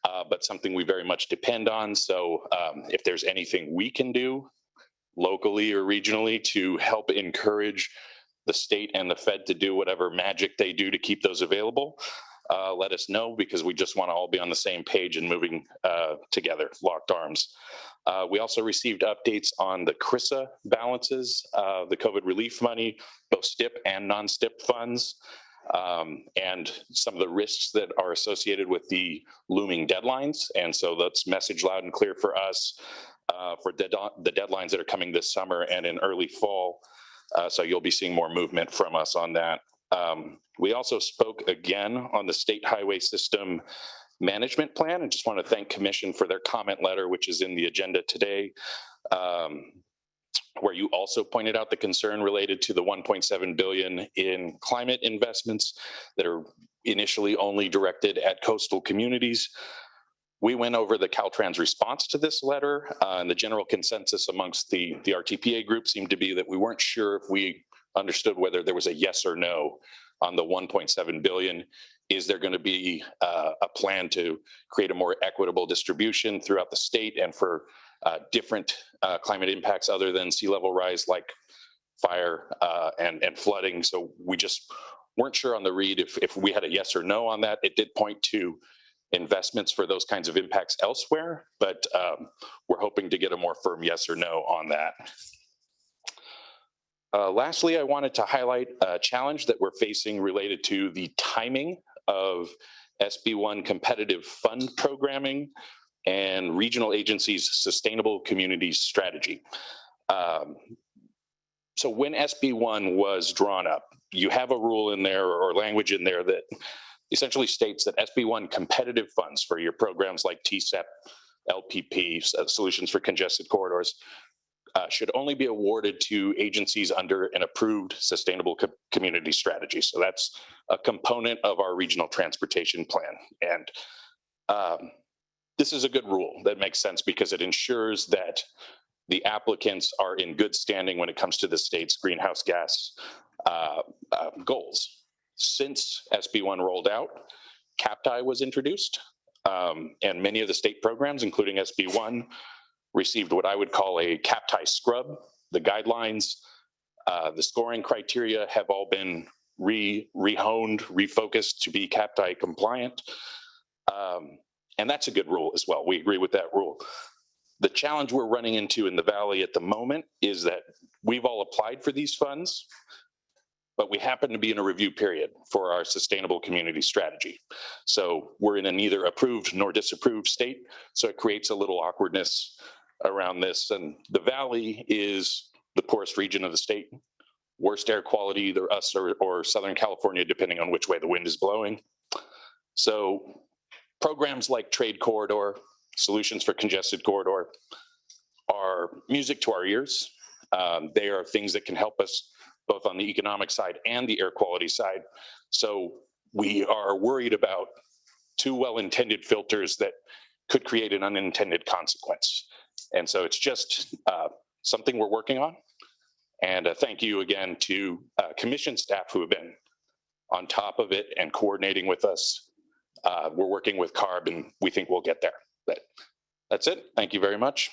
but something we very much depend on. So if there's anything we can do locally or regionally to help encourage the state and the Fed to do whatever magic they do to keep those available, let us know, because we just want to all be on the same page and moving together, locked arms. We also received updates on the CRISA balances, the COVID relief money, both STIP and non-STIP funds, and some of the risks that are associated with the looming deadlines. And so that's message loud and clear for us for the deadlines that are coming this summer and in early fall. So you'll be seeing more movement from us on that. We also spoke again on the state highway system management plan. I just want to thank Commission for their comment letter, which is in the agenda today, where you also pointed out the concern related to the 1.7 billion in climate investments that are initially only directed at coastal communities. We went over the Caltrans response to this letter, and the general consensus amongst the RTPA group seemed to be that we weren't sure if we understood whether there was a yes or no on the 1.7 billion. Is there going to be a plan to create a more equitable distribution throughout the state and for different climate impacts other than sea level rise, like fire and flooding? So we just weren't sure on the read if we had a yes or no on that. It did point to investments for those kinds of impacts elsewhere, but we're hoping to get a more firm yes or no on that. Lastly, I wanted to highlight a challenge that we're facing related to the timing of SB1 competitive fund programming and regional agencies' sustainable communities strategy. So when SB1 was drawn up, you have a rule in there or language in there that essentially states that SB1 competitive funds for your programs like TCEP, LPP, Solutions for Congested Corridors, should only be awarded to agencies under an approved sustainable community strategy. So that's a component of our regional transportation plan. And this is a good rule that makes sense because it ensures that the applicants are in good standing when it comes to the state's greenhouse gas goals. Since SB1 rolled out, CAPTI was introduced, and many of the state programs, including SB1, received what I would call a CAPTI scrub. The guidelines, the scoring criteria have all been re-honed, refocused to be CAPTI compliant. And that's a good rule as well. We agree with that rule. The challenge we're running into in the Valley at the moment is that we've all applied for these funds, but we happen to be in a review period for our sustainable community strategy. So we're in a neither approved nor disapproved state. So it creates a little awkwardness around this. And the Valley is the poorest region of the state, worst air quality, either us or Southern California, depending on which way the wind is blowing. So programs like Trade Corridor, Solutions for Congested Corridor are music to our ears. They are things that can help us both on the economic side and the air quality side. So we are worried about two well-intended filters that could create an unintended consequence. And so it's just something we're working on. And thank you again to commission staff who have been on top of it and coordinating with us. We're working with CARB and we think we'll get there. But that's it. Thank you very much.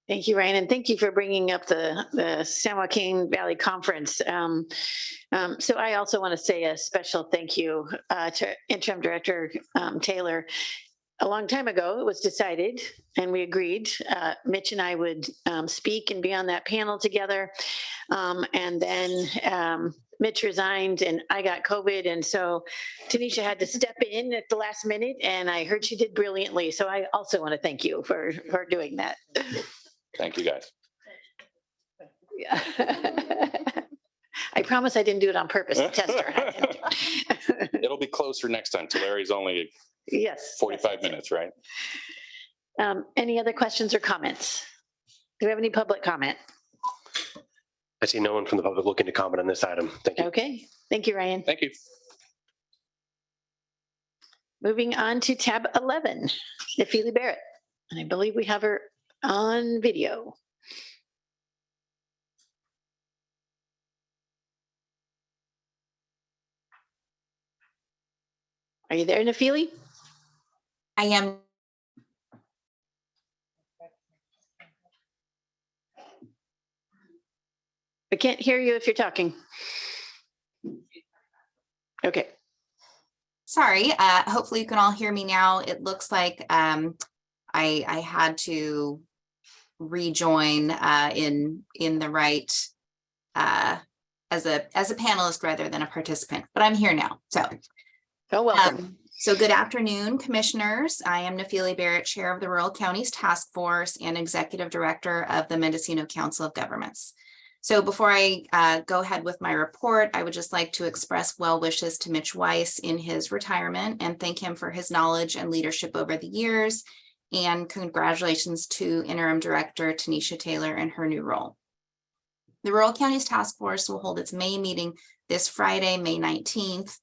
Thank you, Ryan, and thank you for bringing up the San Joaquin Valley Conference. So I also want to say a special thank you to Interim Director Taylor. A long time ago, it was decided, and we agreed, Mitch and I would speak and be on that panel together. And then Mitch resigned and I got COVID. And so Tanisha had to step in at the last minute, and I heard she did brilliantly. So I also want to thank you for doing that. Thank you, guys. I promise I didn't do it on purpose to test her. It'll be closer next time. Tulari's only Yes. 45 minutes, right? Any other questions or comments? Do we have any public comment? I see no one from the public looking to comment on this item. Thank you. Okay, thank you, Ryan. Thank you. Moving on to tab 11, Nafili Barrett. And I believe we have her on video. Are you there, Nafili? I am. I can't hear you if you're talking. Okay. Sorry, hopefully you can all hear me now. It looks like I had to rejoin in the right as a panelist rather than a participant, but I'm here now. So, welcome. So good afternoon, commissioners. I am Nafili Barrett, Chair of the Rural Counties Task Force and Executive Director of the Mendocino Council of Governments. So before I go ahead with my report, I would just like to express well wishes to Mitch Weiss in his retirement and thank him for his knowledge and leadership over the years. And congratulations to Interim Director Tanisha Taylor in her new role. The Rural Counties Task Force will hold its May meeting this Friday, May 19th.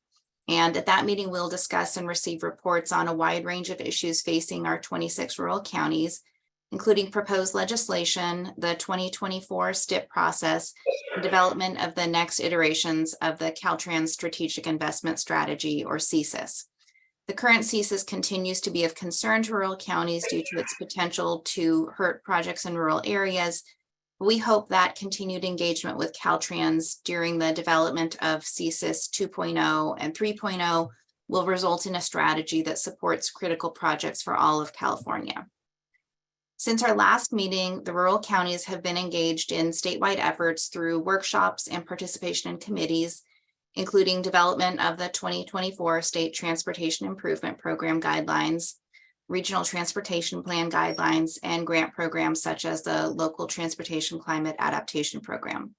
And at that meeting, we'll discuss and receive reports on a wide range of issues facing our 26 rural counties, including proposed legislation, the 2024 STIP process, and development of the next iterations of the Caltrans Strategic Investment Strategy, or CSIS. The current CSIS continues to be of concern to rural counties due to its potential to hurt projects in rural areas. We hope that continued engagement with Caltrans during the development of CSIS 2.0 and 3.0 will result in a strategy that supports critical projects for all of California. Since our last meeting, the rural counties have been engaged in statewide efforts through workshops and participation in committees, including development of the 2024 State Transportation Improvement Program guidelines, Regional Transportation Plan guidelines, and grant programs such as the Local Transportation Climate Adaptation Program.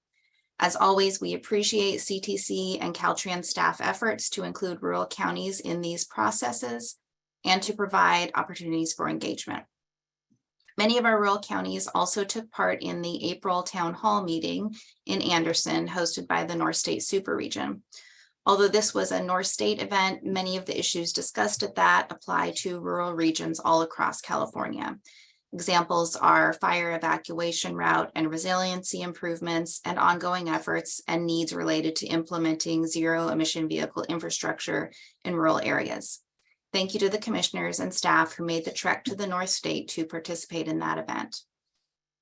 As always, we appreciate CTC and Caltrans staff efforts to include rural counties in these processes and to provide opportunities for engagement. Many of our rural counties also took part in the April Town Hall meeting in Anderson, hosted by the North State Super Region. Although this was a North State event, many of the issues discussed at that apply to rural regions all across California. Examples are fire evacuation route and resiliency improvements and ongoing efforts and needs related to implementing zero emission vehicle infrastructure in rural areas. Thank you to the commissioners and staff who made the trek to the North State to participate in that event.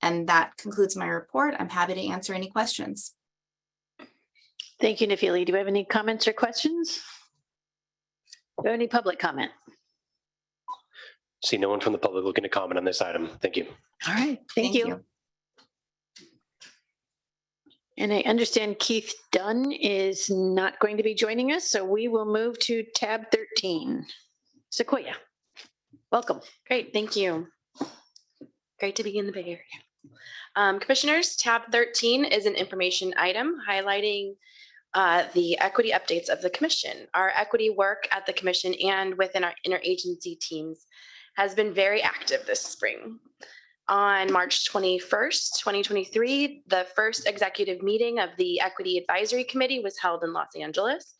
And that concludes my report. I'm happy to answer any questions. Thank you, Nafili. Do we have any comments or questions? Do we have any public comment? See no one from the public looking to comment on this item. Thank you. All right, thank you. And I understand Keith Dunn is not going to be joining us, so we will move to tab 13. Sequoia, welcome. Great, thank you. Great to be in the Bay Area. Commissioners, tab 13 is an information item highlighting the equity updates of the commission. Our equity work at the commission and within our interagency teams has been very active this spring. On March 21st, 2023, the first executive meeting of the Equity Advisory Committee was held in Los Angeles.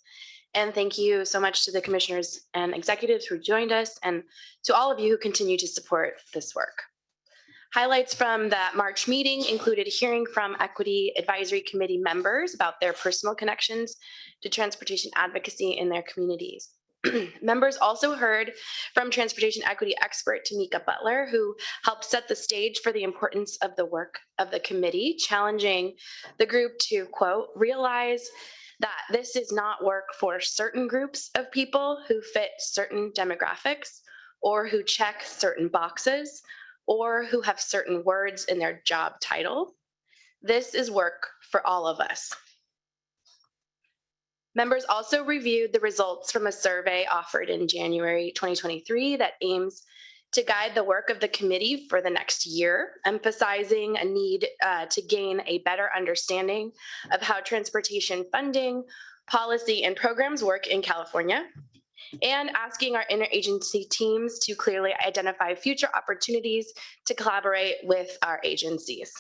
And thank you so much to the commissioners and executives who joined us and to all of you who continue to support this work. Highlights from that March meeting included hearing from Equity Advisory Committee members about their personal connections to transportation advocacy in their communities. Members also heard from transportation equity expert Tamika Butler, who helped set the stage for the importance of the work of the committee, challenging the group to, quote, realize that this is not work for certain groups of people who fit certain demographics or who check certain boxes or who have certain words in their job title. This is work for all of us. Members also reviewed the results from a survey offered in January 2023 that aims to guide the work of the committee for the next year, emphasizing a need to gain a better understanding of how transportation funding, policy, and programs work in California, and asking our interagency teams to clearly identify future opportunities to collaborate with our agencies.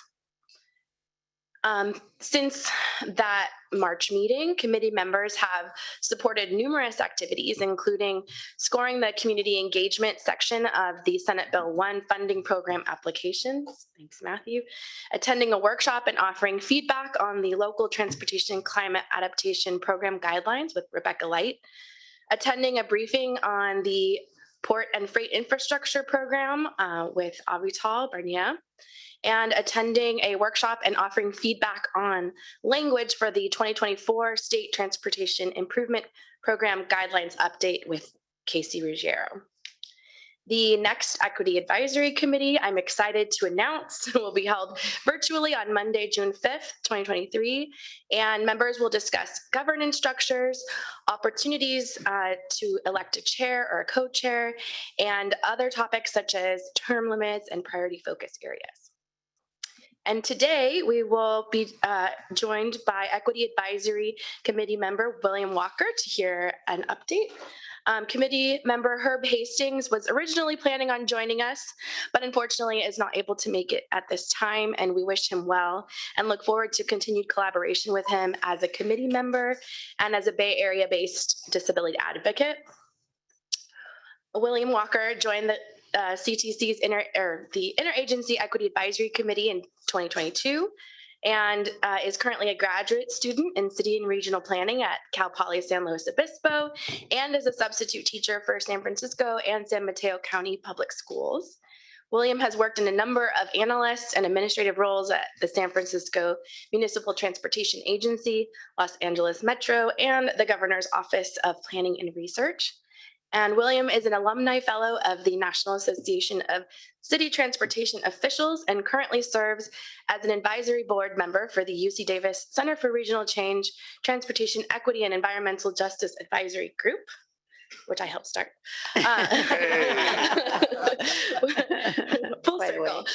Since that March meeting, committee members have supported numerous activities, including scoring the community engagement section of the Senate Bill 1 funding program applications. Thanks, Matthew. Attending a workshop and offering feedback on the local transportation climate adaptation program guidelines with Rebecca Light. Attending a briefing on the port and freight infrastructure program with Avital Barnia, and attending a workshop and offering feedback on language for the 2024 State Transportation Improvement Program Guidelines Update with Casey Ruggiero. The next Equity Advisory Committee, I'm excited to announce, will be held virtually on Monday, June 5th, 2023, and members will discuss governance structures, opportunities to elect a chair or a co-chair, and other topics such as term limits and priority focus areas. And today we will be joined by Equity Advisory Committee member William Walker to hear an update. Committee member Herb Hastings was originally planning on joining us, but unfortunately is not able to make it at this time, and we wish him well and look forward to continued collaboration with him as a committee member and as a Bay Area-based disability advocate. William Walker joined the CTC's the Interagency Equity Advisory Committee in 2022 and is currently a graduate student in city and regional planning at Cal Poly San Luis Obispo and is a substitute teacher for San Francisco and San Mateo County Public Schools. William has worked in a number of analyst and administrative roles at the San Francisco Municipal Transportation Agency, Los Angeles Metro, and the Governor's Office of Planning and Research. And William is an alumni fellow of the National Association of City Transportation Officials and currently serves as an advisory board member for the UC Davis Center for Regional Change, Transportation Equity and Environmental Justice Advisory Group, which I helped start. Full circle.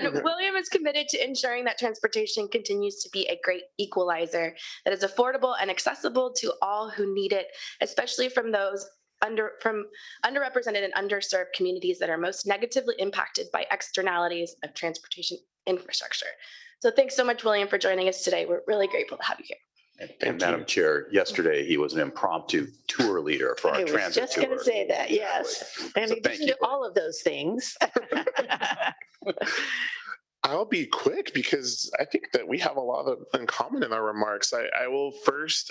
And William is committed to ensuring that transportation continues to be a great equalizer that is affordable and accessible to all who need it, especially from those underrepresented and underserved communities that are most negatively impacted by externalities of transportation infrastructure. So thanks so much, William, for joining us today. We're really grateful to have you here. And Madam Chair, yesterday he was an impromptu tour leader for our I was transit just going to tour. say that, yes. And So in thank addition you to all of those things. I'll be quick because I think that we have a lot in common in our remarks. I will first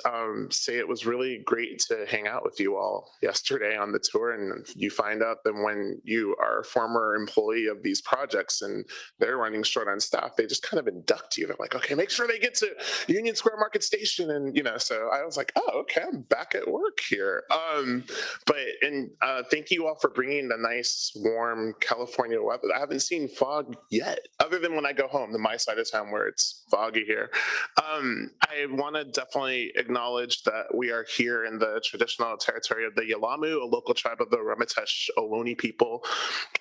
say it was really great to hang out with you all yesterday on the tour, and you find out that when you are a former employee of these projects and they're running short on staff, they just kind of induct you. They're like, okay, make sure they get to Union Square Market Station. And, so I was like, oh, okay, I'm back at work here. Thank you all for bringing the nice, warm California weather. I haven't seen fog yet, other than when I go home to my side of town where it's foggy here. I want to definitely acknowledge that we are here in the traditional territory of the Yelamu, a local tribe of the Ramaytush Ohlone people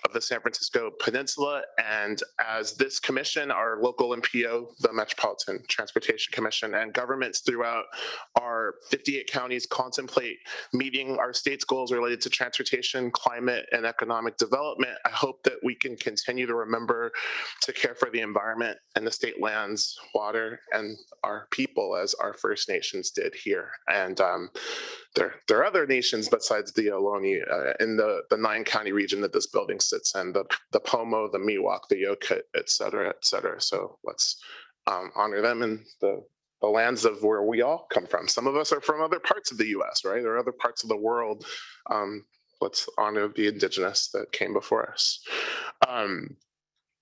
of the San Francisco Peninsula. And as this commission, our local MPO, the Metropolitan Transportation Commission, and governments throughout our 58 counties contemplate meeting our state's goals related to transportation, climate, and economic development, I hope that we can continue to remember to care for the environment and the state lands, water, and our people as our First Nations did here. And there are other nations besides the Ohlone in the 9-county region that this building sits in, the Pomo, the Miwok, the Yokut, et cetera, et cetera. So let's honor them in the lands of where we all come from. Some of us are from other parts of the US, right? Or other parts of the world. Let's honor the indigenous that came before us.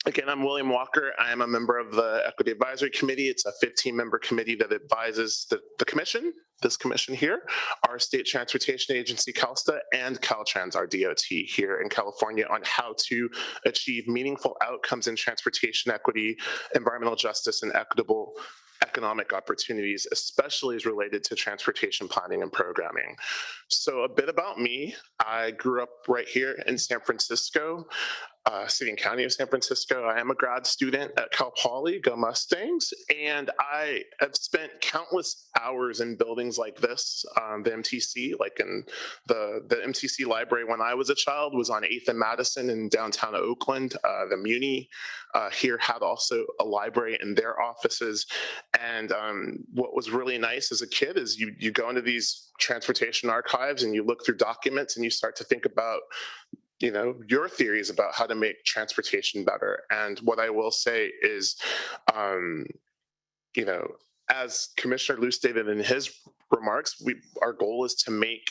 Again, I'm William Walker. I am a member of the Equity Advisory Committee. It's a 15-member committee that advises the commission, this commission here, our state transportation agency, CalSTA, and Caltrans, our DOT here in California, on how to achieve meaningful outcomes in transportation equity, environmental justice, and equitable economic opportunities, especially as related to transportation planning and programming. So a bit about me. I grew up right here in San Francisco, city and county of San Francisco. I am a grad student at Cal Poly, go Mustangs, and I have spent countless hours in buildings like this, the MTC, like in the MTC library when I was a child was on 8th and Madison in downtown Oakland. The Muni here had also a library in their offices. And what was really nice as a kid is you go into these transportation archives and you look through documents and you start to think about your theories about how to make transportation better. And what I will say is, as Commissioner Liu stated in his remarks, our goal is to make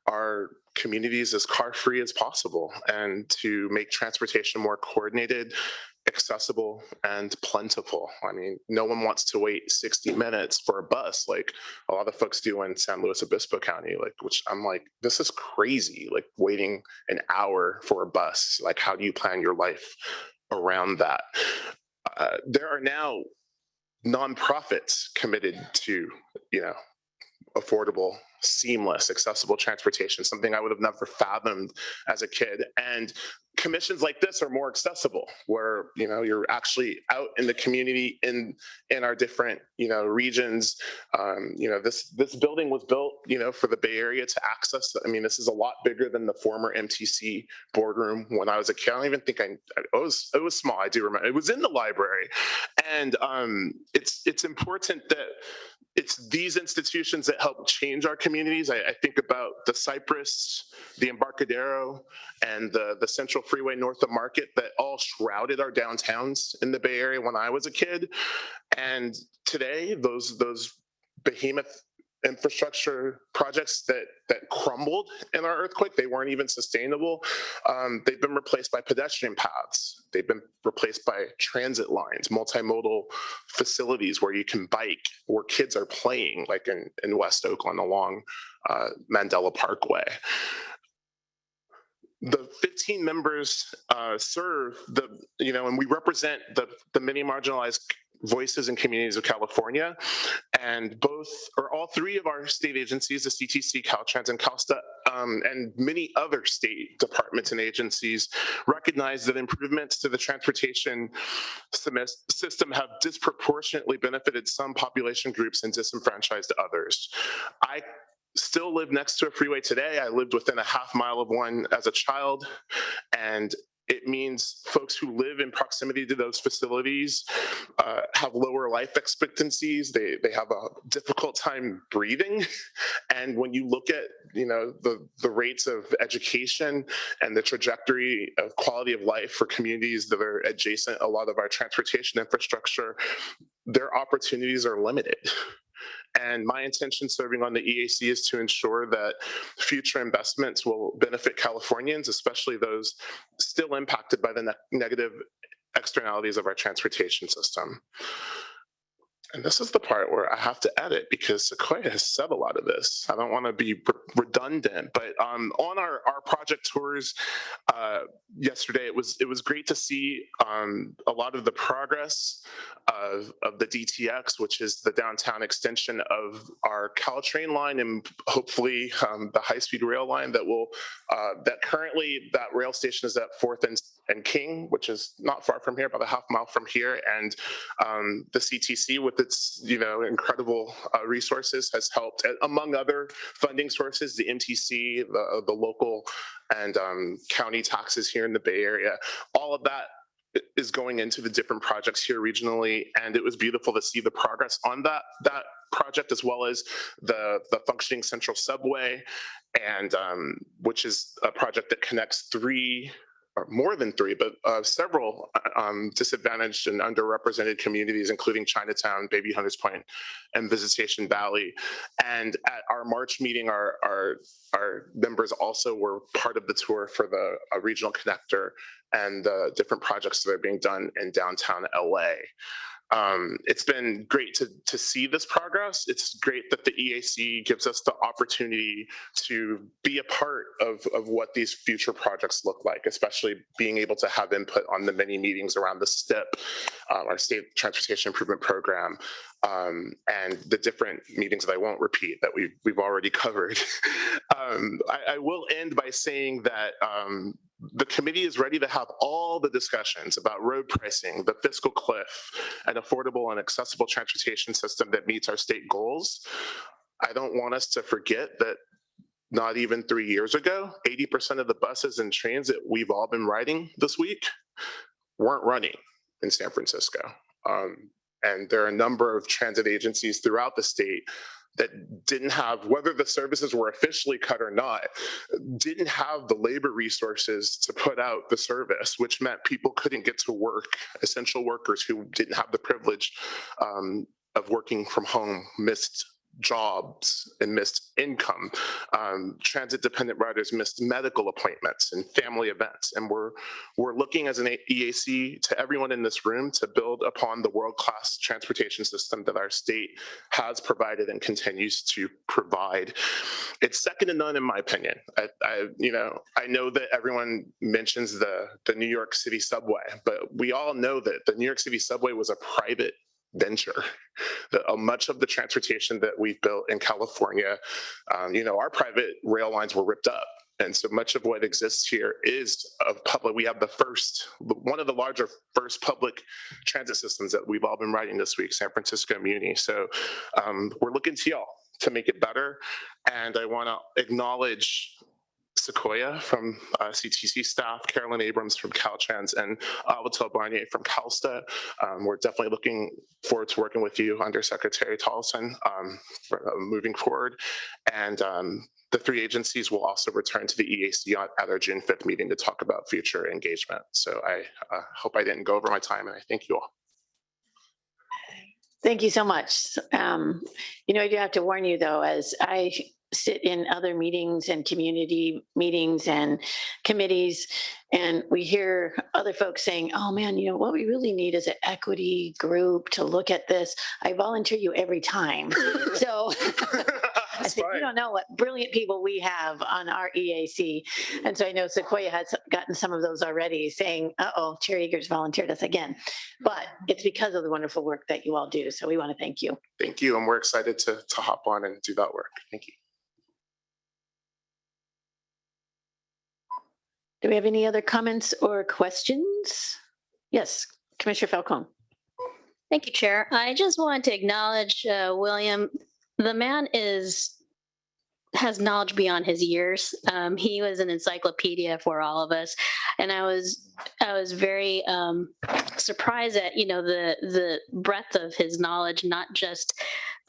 our communities as car-free as possible and to make transportation more coordinated, accessible, and plentiful. I mean, no one wants to wait 60 minutes for a bus like a lot of folks do in San Luis Obispo County, which I'm like, this is crazy, like waiting an hour for a bus. Like, how do you plan your life around that? There are now nonprofits committed to, affordable, seamless, accessible transportation, something I would have never fathomed as a kid. And commissions like this are more accessible, where you're actually out in the community in our different regions. This building was built for the Bay Area to access. I mean, this is a lot bigger than the former MTC boardroom when I was a kid. I don't even think it was small. I do remember it was in the library, and it's important that it's these institutions that help change our communities. I think about the Cypress, the Embarcadero, and the Central Freeway north of Market that all shrouded our downtowns in the Bay Area when I was a kid. And today, those behemoth infrastructure projects that crumbled in our earthquake, they weren't even sustainable. They've been replaced by pedestrian paths. They've been replaced by transit lines, multimodal facilities where you can bike, where kids are playing, like in West Oakland along Mandela Parkway. The 15 members serve and we represent the many marginalized voices and communities of California, and all three of our state agencies, the CTC, Caltrans, and CalSTA, and many other state departments and agencies recognize that improvements to the transportation system have disproportionately benefited some population groups and disenfranchised others. I still live next to a freeway today. I lived within a half mile of one as a child, and it means folks who live in proximity to those facilities have lower life expectancies. They have a difficult time breathing. And when you look at the rates of education and the trajectory of quality of life for communities that are adjacent a lot of our transportation infrastructure, their opportunities are limited. And my intention serving on the EAC is to ensure that future investments will benefit Californians, especially those still impacted by the negative externalities of our transportation system. And this is the part where I have to edit because Sequoia has said a lot of this. I don't want to be redundant, but on our project tours yesterday, it was great to see a lot of the progress of the DTX, which is the downtown extension of our Caltrain line, and hopefully the high-speed rail line that currently that rail station is at 4th and King, which is not far from here, about a half mile from here, and the CTC with its incredible resources has helped, among other funding sources, the MTC, the local and county taxes here in the Bay Area. All of that is going into the different projects here regionally, and it was beautiful to see the progress on that project, as well as the functioning central subway, and which is a project that connects more than three, but several disadvantaged and underrepresented communities, including Chinatown, Baby Hunters Point, and Visitation Valley. And at our March meeting, our members also were part of the tour for the regional connector and the different projects that are being done in downtown LA. It's been great to see this progress. It's great that the EAC gives us the opportunity to be a part of what these future projects look like, especially being able to have input on the many meetings around the STIP, our State Transportation Improvement Program, and the different meetings that I won't repeat that we've already covered. I will end by saying that the committee is ready to have all the discussions about road pricing, the fiscal cliff, an affordable and accessible transportation system that meets our state goals. I don't want us to forget that not even 3 years ago, 80% of the buses and trains that we've all been riding this week weren't running in San Francisco. And there are a number of transit agencies throughout the state that didn't have, whether the services were officially cut or not, didn't have the labor resources to put out the service, which meant people couldn't get to work. Essential workers who didn't have the privilege of working from home missed jobs and missed income. Transit dependent riders missed medical appointments and family events. And we're looking as an EAC to everyone in this room to build upon the world-class transportation system that our state has provided and continues to provide. It's second to none in my opinion. I know that everyone mentions the New York City subway, but we all know that the New York City subway was a private venture. Much of the transportation that we've built in California, our private rail lines were ripped up. And so much of what exists here is of public. We have one of the larger first public transit systems that we've all been riding this week, San Francisco Muni. So we're looking to y'all to make it better. And I want to acknowledge Sequoia from CTC staff, Carolyn Abrams from Caltrans, and Avital Barnier from CalSTA. We're definitely looking forward to working with you, Undersecretary Tolleson, moving forward. And the three agencies will also return to the EAC at our June 5th meeting to talk about future engagement. So I hope I didn't go over my time, and I thank you all. Thank you so much. I do have to warn you though, as I sit in other meetings and community meetings and committees, and we hear other folks saying, oh man, what we really need is an equity group to look at this. I volunteer you every time. So I said, you don't know what brilliant people we have on our EAC. And so I know Sequoia has gotten some of those already saying, uh-oh, Chair Eager's volunteered us again. But it's because of the wonderful work that you all do. So we want to thank you. Thank you. And we're excited to hop on and do that work. Thank you. Do we have any other comments or questions? Yes, Commissioner Falcone. Thank you, Chair. I just wanted to acknowledge William. The man has knowledge beyond his years. He was an encyclopedia for all of us, and I was very surprised at the breadth of his knowledge, not just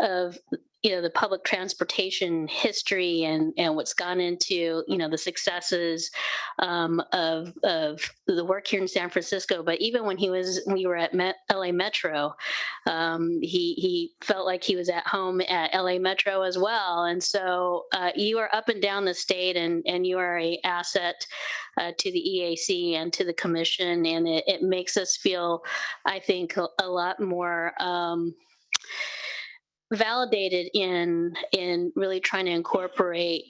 of the public transportation history and what's gone into the successes of the work here in San Francisco, but even when we were at LA Metro, he felt like he was at home at LA Metro as well. And so you are up and down the state, and you are an asset to the EAC and to the commission, and it makes us feel, I think, a lot more validated in really trying to incorporate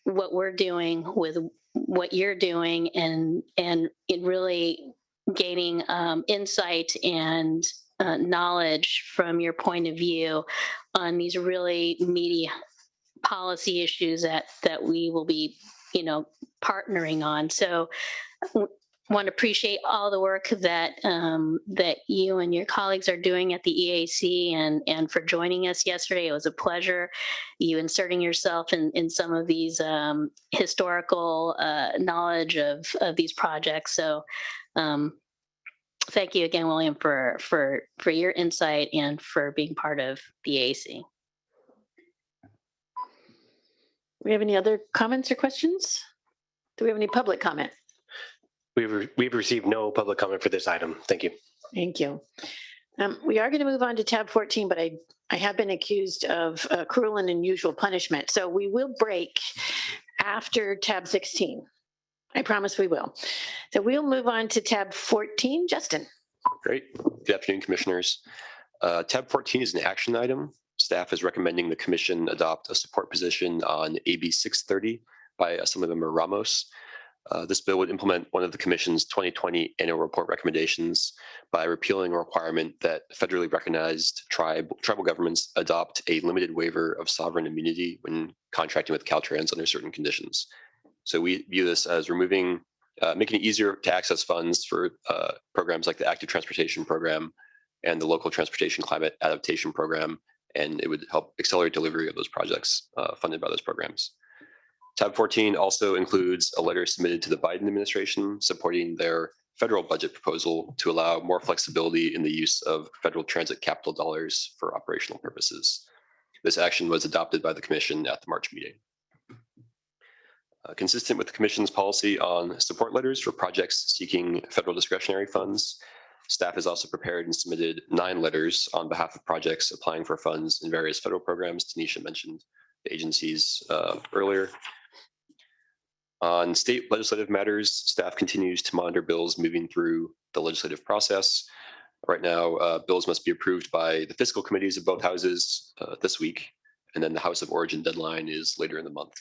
what we're doing with what you're doing, and in really gaining insight and knowledge from your point of view on these really meaty policy issues that we will be partnering on. So want to appreciate all the work that that you and your colleagues are doing at the EAC, and for joining us yesterday. It was a pleasure. You inserting yourself in some of these historical knowledge of these projects. So thank you again, William, for your insight and for being part of the EAC. We have any other comments or questions? Do we have any public comment? We've received no public comment for this item. Thank you. Thank you. We are going to move on to tab 14, but I have been accused of cruel and unusual punishment. So we will break after tab 16. I promise we will. So we'll move on to tab 14. Justin. Great. Good afternoon, commissioners. Tab 14 is an action item. Staff is recommending the commission adopt a support position on AB 630 by Assemblymember Ramos. This bill would implement one of the Commission's 2020 annual report recommendations by repealing a requirement that federally recognized tribal governments adopt a limited waiver of sovereign immunity when contracting with Caltrans under certain conditions. So we view this as making it easier to access funds for programs like the Active Transportation Program and the Local Transportation Climate Adaptation Program, and it would help accelerate delivery of those projects funded by those programs. Tab 14 also includes a letter submitted to the Biden administration supporting their federal budget proposal to allow more flexibility in the use of federal transit capital dollars for operational purposes. This action was adopted by the Commission at the March meeting. Consistent with the Commission's policy on support letters for projects seeking federal discretionary funds, staff has also prepared and submitted 9 letters on behalf of projects applying for funds in various federal programs. Tanisha mentioned the agencies earlier. On state legislative matters, staff continues to monitor bills moving through the legislative process. Right now, bills must be approved by the fiscal committees of both houses this week, and then the House of Origin deadline is later in the month.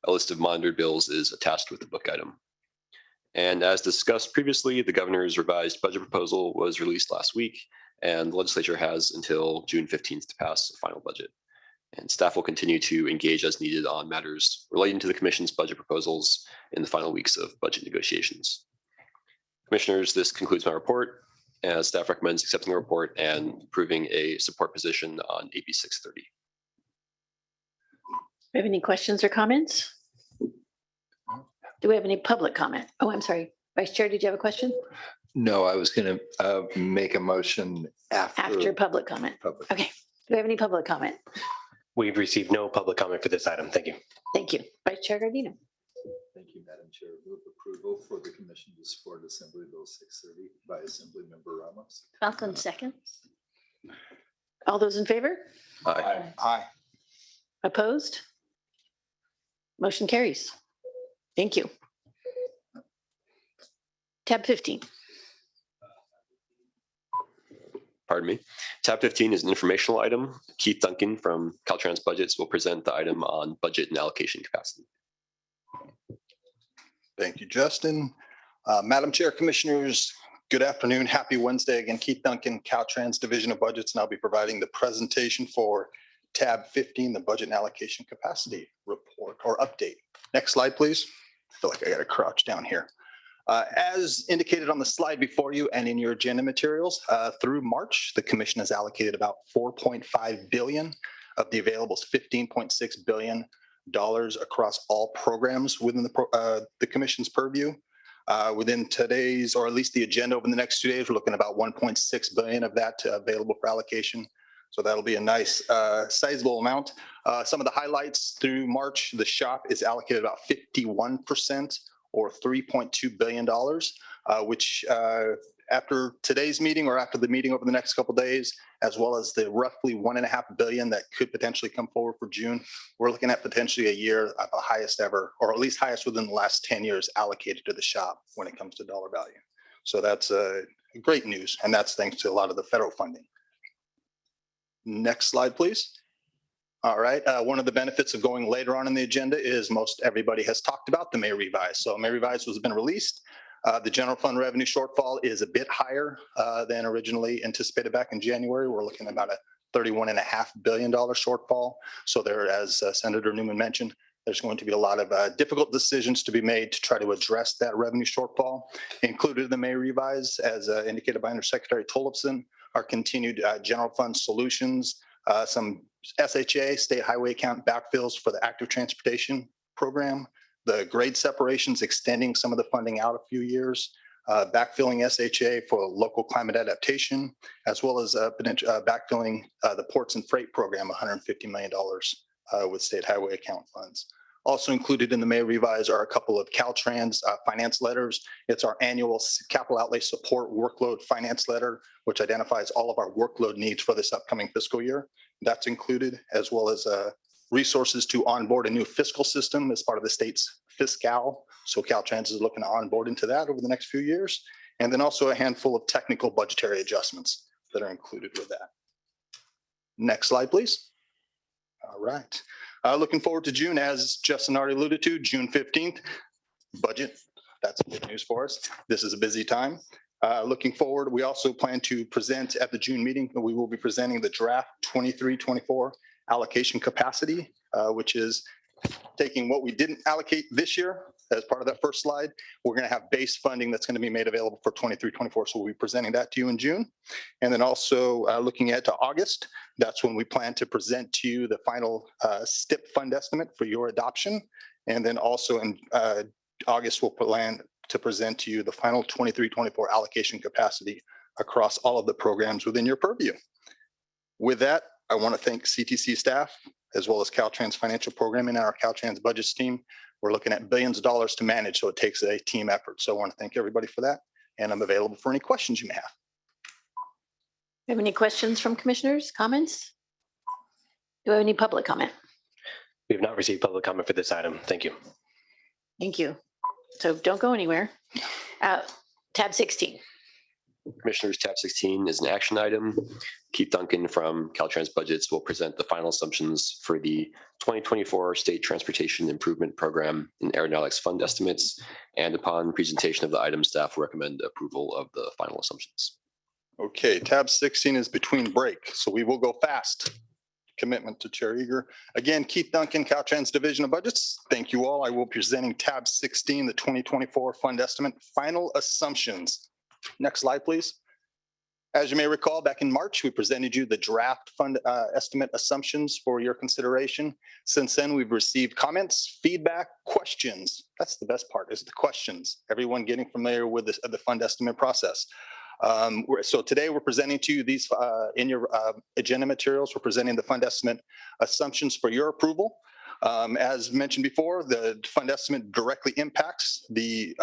A list of monitored bills is attached with the book item. And as discussed previously, the governor's revised budget proposal was released last week, and the legislature has until June 15th to pass the final budget. And staff will continue to engage as needed on matters relating to the Commission's budget proposals in the final weeks of budget negotiations. Commissioners, this concludes my report. As staff recommends accepting the report and approving a support position on AB 630. Do we have any questions or comments? Do we have any public comment? Oh, I'm sorry. Vice Chair, did you have a question? No, I was going to make a motion After public comment. Okay. Do we have any public comment? We've received no public comment for this item. Thank you. Thank you. Vice Chair Gardino. Thank you, Madam Chair. Move approval for the Commission to support Assembly Bill 630 by Assemblymember Ramos. Falcon, second. All those in favor? Aye. Aye. Opposed? Motion carries. Thank you. Tab 15. Pardon me. Tab 15 is an informational item. Keith Duncan from Caltrans Budgets will present the item on budget and allocation capacity. Thank you, Justin. Madam Chair, Commissioners, good afternoon. Happy Wednesday. Again, Keith Duncan, Caltrans Division of Budgets, and I'll be providing the presentation for Tab 15, the Budget and Allocation Capacity Report or Update. Next slide, please. I feel like I got to crouch down here. As indicated on the slide before you and in your agenda materials, through March, the Commission has allocated about $4.5 billion of the available $15.6 billion across all programs within the Commission's purview. Within today's, or at least the agenda over the next 2 days, we're looking at about $1.6 billion of that available for allocation. So that'll be a nice sizable amount. Some of the highlights through March, the SHOP is allocated about 51% or $3.2 billion, which after today's meeting or after the meeting over the next couple of days, as well as the roughly $1.5 billion that could potentially come forward for June, we're looking at potentially a year of the highest ever, or at least highest within the last 10 years allocated to the SHOP when it comes to dollar value. So that's great news, and that's thanks to a lot of the federal funding. Next slide, please. All right, one of the benefits of going later on in the agenda is most everybody has talked about the May revise. So May revise has been released. The general fund revenue shortfall is a bit higher than originally anticipated back in January. We're looking at about a $31.5 billion shortfall. So there, as Senator Newman mentioned, there's going to be a lot of difficult decisions to be made to try to address that revenue shortfall. Included in the May revise, as indicated by Undersecretary Tollefson, are continued general fund solutions, some SHA, state highway account backfills for the active transportation program, the grade separations extending some of the funding out a few years, backfilling SHA for local climate adaptation, as well as backfilling the ports and freight program, $150 million with state highway account funds. Also included in the May revise are a couple of Caltrans finance letters. It's our annual capital outlay support workload finance letter, which identifies all of our workload needs for this upcoming fiscal year. That's included, as well as resources to onboard a new fiscal system as part of the state's fiscal. So Caltrans is looking to onboard into that over the next few years. And then also a handful of technical budgetary adjustments that are included with that. Next slide, please. All right. Looking forward to June, as Justin already alluded to, June 15th. budget. That's good news for us. This is a busy time. Looking forward, we also plan to present at the June meeting. We will be presenting the draft 23-24 allocation capacity, which is taking what we didn't allocate this year as part of that first slide. We're going to have base funding that's going to be made available for 23-24. So we'll be presenting that to you in June. And then also looking at to August, that's when we plan to present to you the final STIP fund estimate for your adoption. And then also in August, we'll plan to present to you the final 23-24 allocation capacity across all of the programs within your purview. With that, I want to thank CTC staff as well as Caltrans financial programming and our Caltrans budgets team. We're looking at billions of dollars to manage, so it takes a team effort. So I want to thank everybody for that, and I'm available for any questions you may have. Have any questions from commissioners, comments? Do we have any public comment? We have not received public comment for this item. Thank you. Thank you. So don't go anywhere. Tab 16. Commissioners, tab 16 is an action item. Keith Duncan from Caltrans Budgets will present the final assumptions for the 2024 State Transportation Improvement Program and Aeronautics Fund estimates. And upon presentation of the item, staff will recommend approval of the final assumptions. Okay, tab 16 is between break, so we will go fast. Commitment to Chair Eager. Again, Keith Duncan, Caltrans Division of Budgets. Thank you all. I will be presenting tab 16, the 2024 fund estimate, final assumptions. Next slide, please. As you may recall, back in March, we presented you the draft fund estimate assumptions for your consideration. Since then, we've received comments, feedback, questions. That's the best part, is the questions. Everyone getting familiar with the fund estimate process. So today we're presenting to you these in your agenda materials. We're presenting the fund estimate assumptions for your approval. As mentioned before, the fund estimate directly impacts the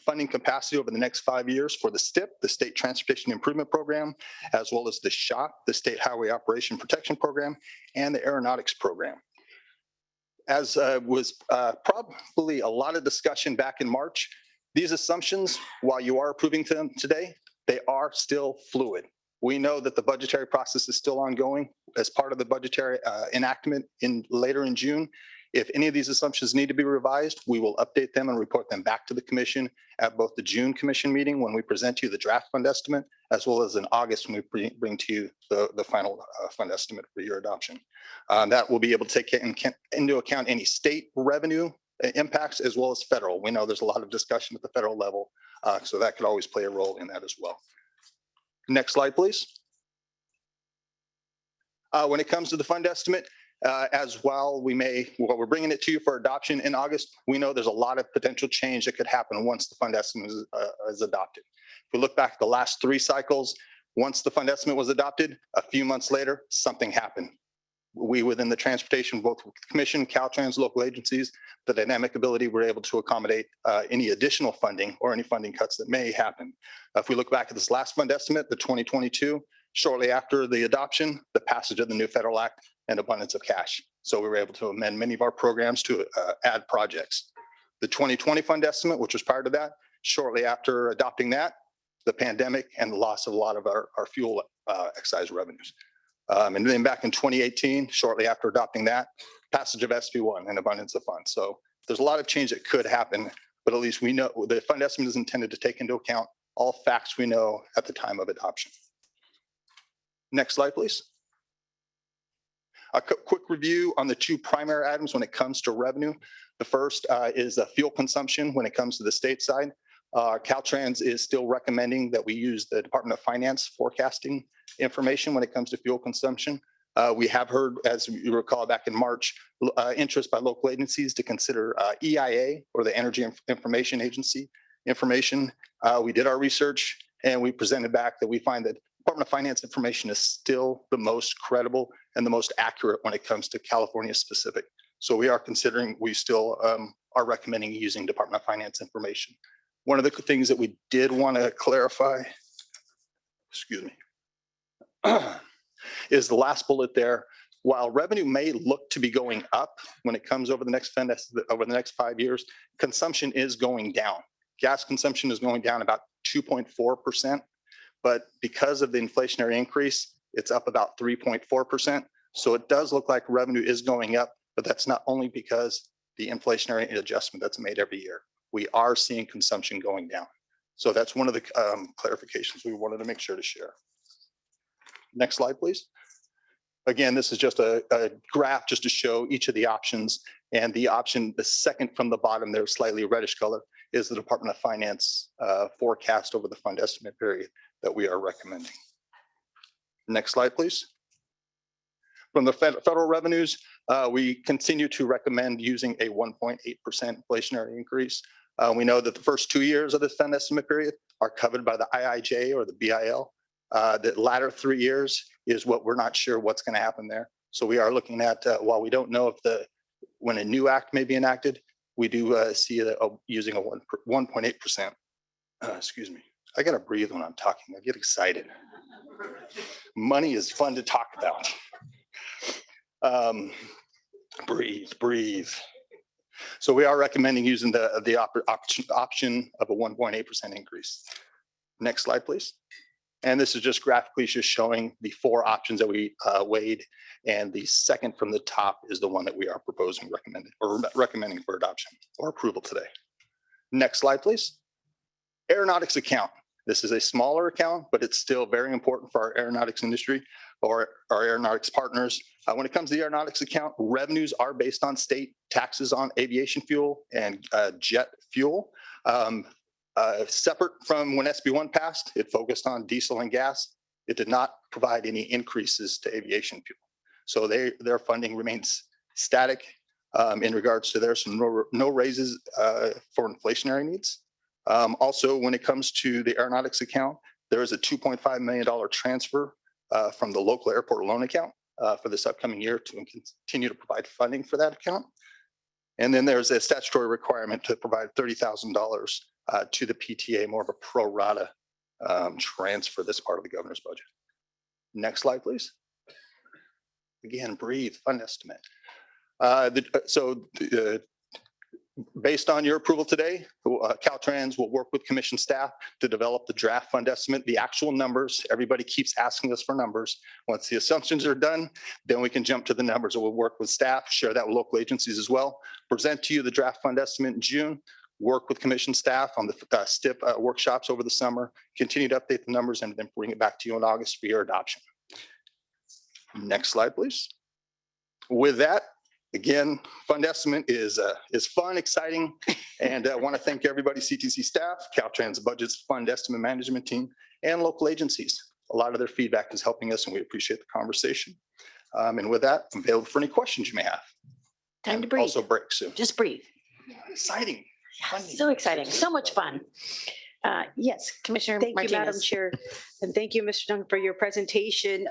funding capacity over the next 5 years for the STIP, the State Transportation Improvement Program, as well as the SHOP, the State Highway Operation Protection Program, and the Aeronautics Program. As was probably a lot of discussion back in March, these assumptions, while you are approving them today, they are still fluid. We know that the budgetary process is still ongoing as part of the budgetary enactment later in June. If any of these assumptions need to be revised, we will update them and report them back to the commission at both the June commission meeting when we present to you the draft fund estimate, as well as in August when we bring to you the final fund estimate for your adoption. That will be able to take into account any state revenue impacts as well as federal. We know there's a lot of discussion at the federal level, so that could always play a role in that as well. Next slide, please. When it comes to the fund estimate, as well, we're bringing it to you for adoption in August. We know there's a lot of potential change that could happen once the fund estimate is adopted. If we look back at the last 3 cycles, once the fund estimate was adopted, a few months later, something happened. We within the transportation, both commission, Caltrans, local agencies, the dynamic ability, we're able to accommodate any additional funding or any funding cuts that may happen. If we look back at this last fund estimate, the 2022, shortly after the adoption, the passage of the new federal act and abundance of cash. So we were able to amend many of our programs to add projects. The 2020 fund estimate, which was prior to that, shortly after adopting that, the pandemic and the loss of a lot of our fuel excise revenues. And then back in 2018, shortly after adopting that, passage of SB1 and abundance of funds. So there's a lot of change that could happen, but at least we know the fund estimate is intended to take into account all facts we know at the time of adoption. Next slide, please. A quick review on the 2 primary items when it comes to revenue. The first is fuel consumption when it comes to the state side. Caltrans is still recommending that we use the Department of Finance forecasting information when it comes to fuel consumption. We have heard, as you recall back in March, interest by local agencies to consider EIA or the Energy Information Agency information. We did our research and we presented back that we find that Department of Finance information is still the most credible and the most accurate when it comes to California specific. So we are considering, we still are recommending using Department of Finance information. One of the things that we did want to clarify, excuse me, is the last bullet there. While revenue may look to be going up when it comes over the next 5 years, consumption is going down. Gas consumption is going down about 2.4%, but because of the inflationary increase, it's up about 3.4%. So it does look like revenue is going up, but that's not only because the inflationary adjustment that's made every year. we are seeing consumption going down. So that's one of the clarifications we wanted to make sure to share. Next slide, please. Again, this is just a graph just to show each of the options. And the option, the second from the bottom there, slightly reddish color, is the Department of Finance forecast over the fund estimate period that we are recommending. Next slide, please. From the federal revenues, we continue to recommend using a 1.8% inflationary increase. We know that the first 2 years of the fund estimate period are covered by the IIJ or the BIL. The latter 3 years is what we're not sure what's going to happen there. So we are looking at, while we don't know if when a new act may be enacted, we do see using a 1.8%. Excuse me. I got to breathe when I'm talking. I get excited. Money is fun to talk about. Breathe. So we are recommending using the option of a 1.8% increase. Next slide, please. And this is just graphically just showing the 4 options that we weighed, and the second from the top is the one that we are recommending for adoption or approval today. Next slide, please. Aeronautics account. This is a smaller account, but it's still very important for our aeronautics industry or our aeronautics partners. When it comes to the aeronautics account, revenues are based on state taxes on aviation fuel and jet fuel. Separate from when SB1 passed, it focused on diesel and gas. It did not provide any increases to aviation fuel. So their funding remains static in regards to there's no raises for inflationary needs. Also, when it comes to the aeronautics account, there is a $2.5 million transfer from the local airport loan account for this upcoming year to continue to provide funding for that account. And then there's a statutory requirement to provide $30,000 to the PTA, more of a pro rata transfer this part of the governor's budget. Next slide, please. Again, breathe, fund estimate. Based on your approval today, Caltrans will work with commission staff to develop the draft fund estimate, the actual numbers. Everybody keeps asking us for numbers. Once the assumptions are done, then we can jump to the numbers. We'll work with staff, share that with local agencies as well, present to you the draft fund estimate in June, work with commission staff on the STIP workshops over the summer, continue to update the numbers, and then bring it back to you in August for your adoption. Next slide, please. With that, again, fund estimate is fun, exciting, and I want to thank everybody, CTC staff, Caltrans Budget's fund estimate management team, and local agencies. A lot of their feedback is helping us, and we appreciate the conversation. And with that, I'm available for any questions you may have. Time to breathe. Also break soon. Just breathe. Exciting. Yeah, so exciting. So much fun. Yes, Commissioner Thank you, Madam Martinez. Chair, and thank you, Mr. Duncan, for your presentation.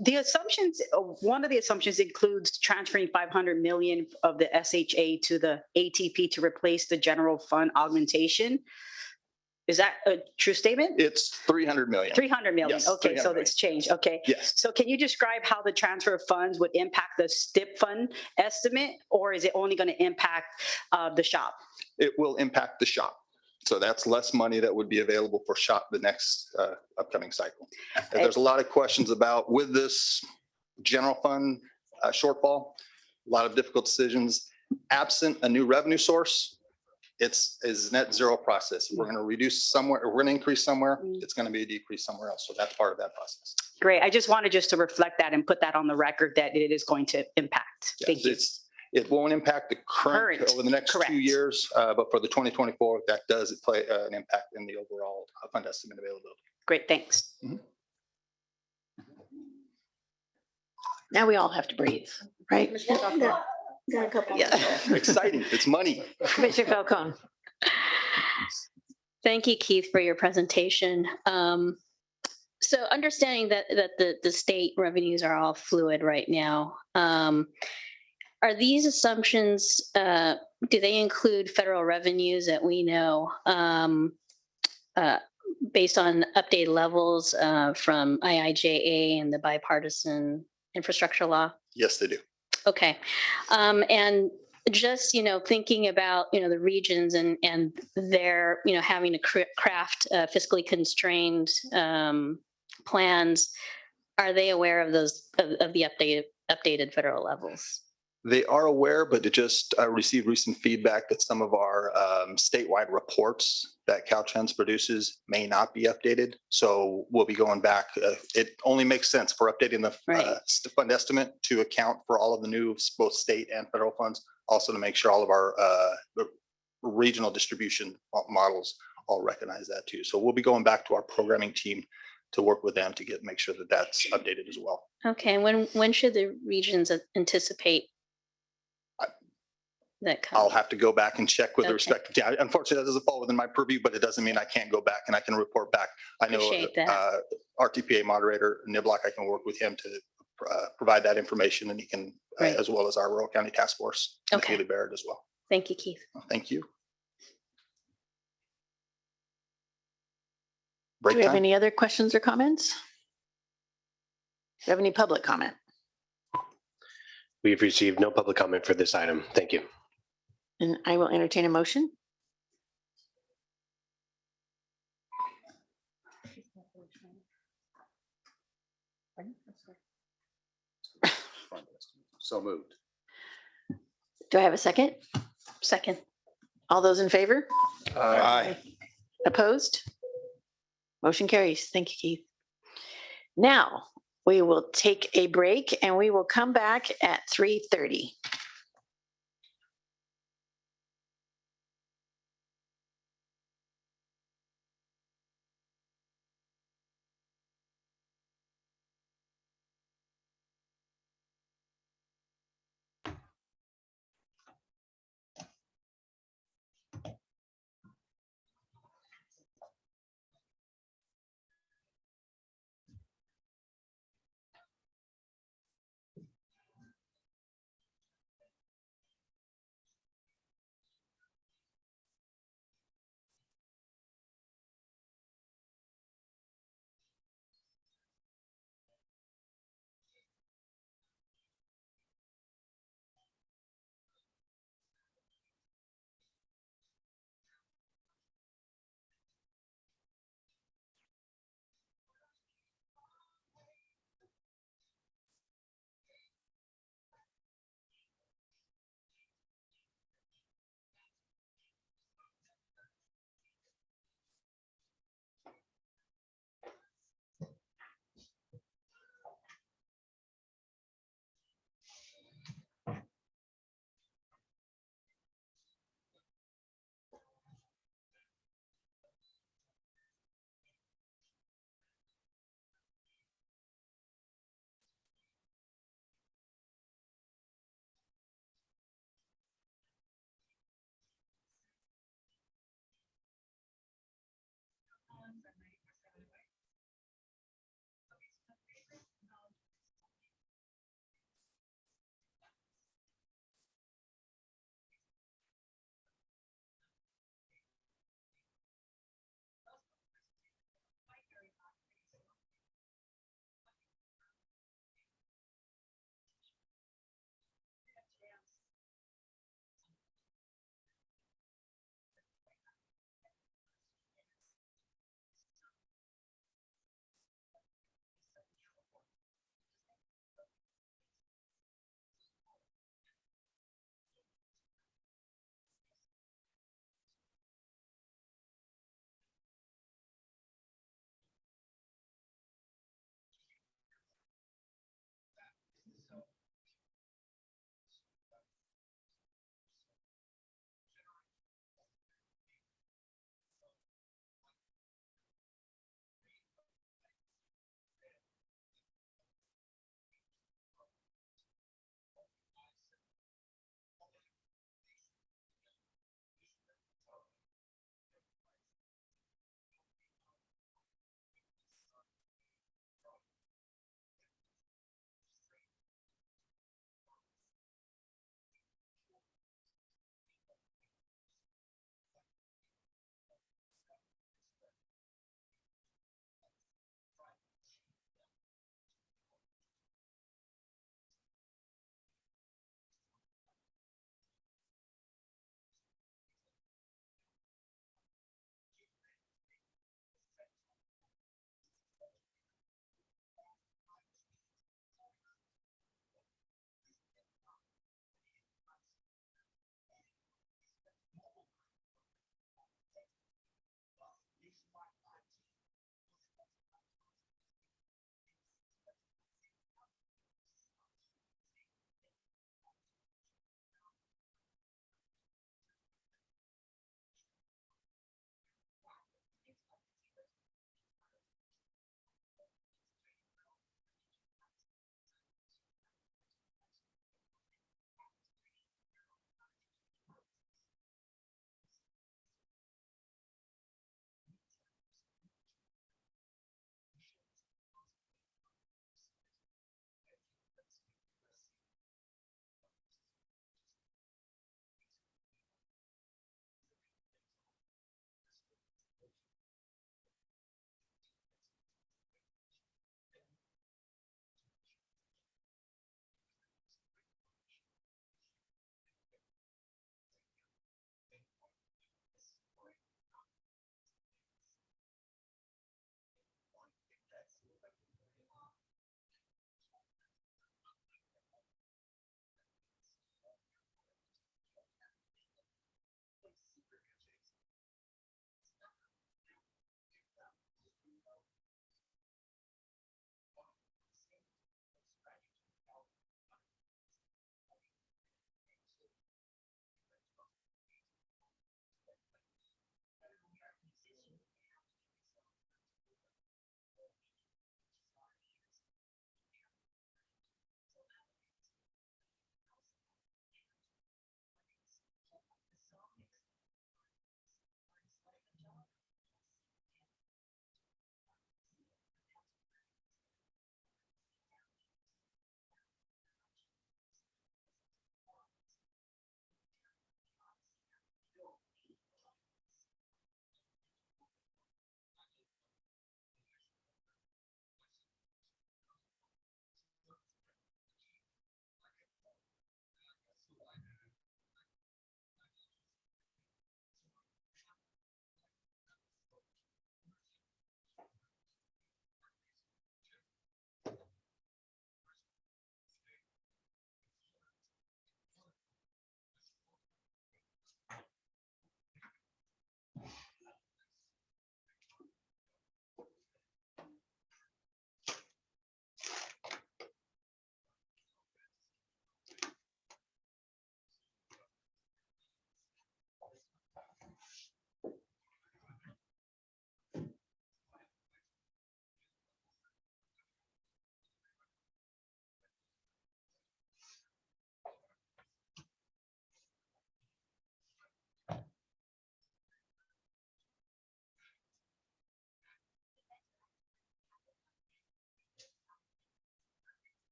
The assumptions, one of the assumptions includes transferring 500 million of the SHA to the ATP to replace the general fund augmentation. Is that a true statement? It's 300 million. 300 million. Yes, Okay, 300 so million. that's changed. Okay. Yes. So can you describe how the transfer of funds would impact the STIP fund estimate, or is it only going to impact the shop? It will impact the shop. So that's less money that would be available for shop the next upcoming cycle. And there's a lot of questions about with this general fund shortfall, a lot of difficult decisions. Absent a new revenue source, it's net zero process. We're going to reduce somewhere, or we're going to increase somewhere, it's going to be a decrease somewhere else. So that's part of that process. Great. I just wanted to reflect that and put that on the record that it is going to impact. Thank you. It won't impact the current over the next correct. 2 years, but for the 2024, that does play an impact in the overall fund estimate availability. Great, thanks. Now we all have to breathe, right? Got a couple. Yeah. Exciting. It's money. Commissioner Falcone. Thank you, Keith, for your presentation. So understanding that the state revenues are all fluid right now, are these assumptions, do they include federal revenues that we know based on updated levels from IIJA and the bipartisan infrastructure law? Yes, they do. Okay. And just, thinking about, the regions and their, having to craft fiscally constrained plans, are they aware of those, of the updated federal levels? They are aware, but it just received recent feedback that some of our statewide reports that Caltrans produces may not be updated. So we'll be going back. It only makes sense for updating the fund estimate to account for all of the new both state and federal funds. Also to make sure all of our regional distribution models all recognize that too. So we'll be going back to our programming team to work with them to make sure that that's updated as well. Okay, and when should the regions anticipate that? I'll have to go back and check with the respective. Yeah, unfortunately, that doesn't fall within my purview, but it doesn't mean I can't go back and I can report back. I know Appreciate that. RTPA moderator Niblock, I can work with him to provide that information, and he can, as well as our rural county task force, Okay. Natalie Barrett as well. Thank you, Keith. Thank you. Do Break we have time? any other questions or comments? Do you have any public comment? We've received no public comment for this item. Thank you. And I will entertain a motion. So moved. Do I have a second? Second. All those in favor? Aye. Opposed? Motion carries. Thank you, Keith. Now, we will take a break and we will come back at 3:30.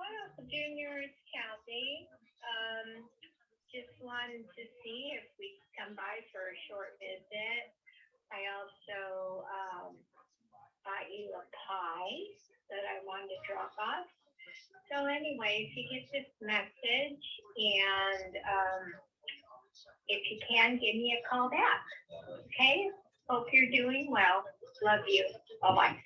Well, Junior, it's Kathy. Just wanted to see if we could come by for a short visit. I also bought you a pie that I wanted to drop off. So anyways, you get this message, and if you can, give me a call back. Okay? Hope you're doing well. Love you. Bye-bye.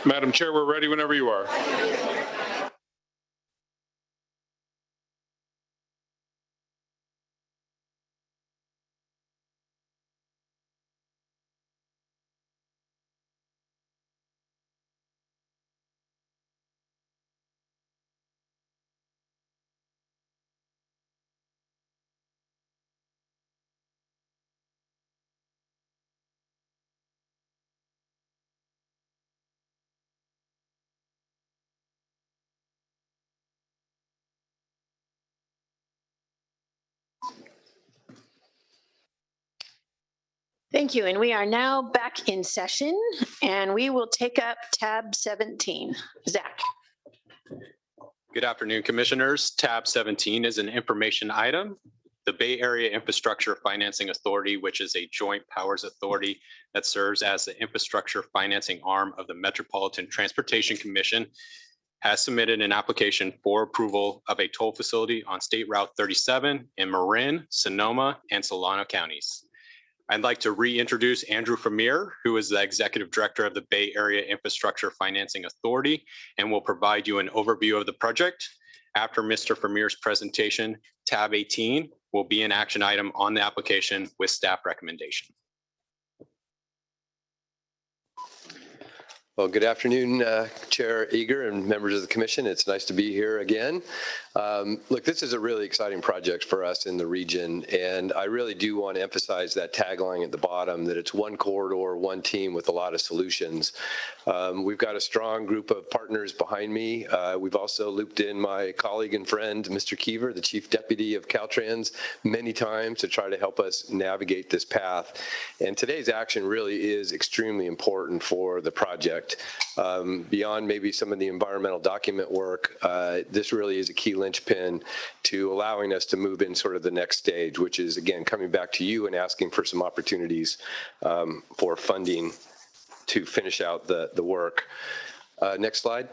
Madam Chair, we're ready whenever you are. Thank you. And we are now back in session and we will take up tab 17. Zach. Good afternoon, Commissioners. Tab 17 is an information item. The Bay Area Infrastructure Financing Authority, which is a joint powers authority that serves as the infrastructure financing arm of the Metropolitan Transportation Commission, has submitted an application for approval of a toll facility on State Route 37 in Marin, Sonoma, and Solano counties. I'd like to reintroduce Andrew Vermeer, who is the Executive Director of the Bay Area Infrastructure Financing Authority, and will provide you an overview of the project. After Mr. Vermeer's presentation, tab 18 will be an action item on the application with staff recommendation. Well, good afternoon, Chair Eager and members of the commission. It's nice to be here again. Look, this is a really exciting project for us in the region, and I really do want to emphasize that tagline at the bottom, that it's one corridor, one team with a lot of solutions. We've got a strong group of partners behind me. We've also looped in my colleague and friend, Mr. Keever, the Chief Deputy of Caltrans, many times to try to help us navigate this path. And today's action really is extremely important for the project. Beyond maybe some of the environmental document work, this really is a key linchpin to allowing us to move in sort of the next stage, which is, again, coming back to you and asking for some opportunities for funding to finish out the work. Next slide.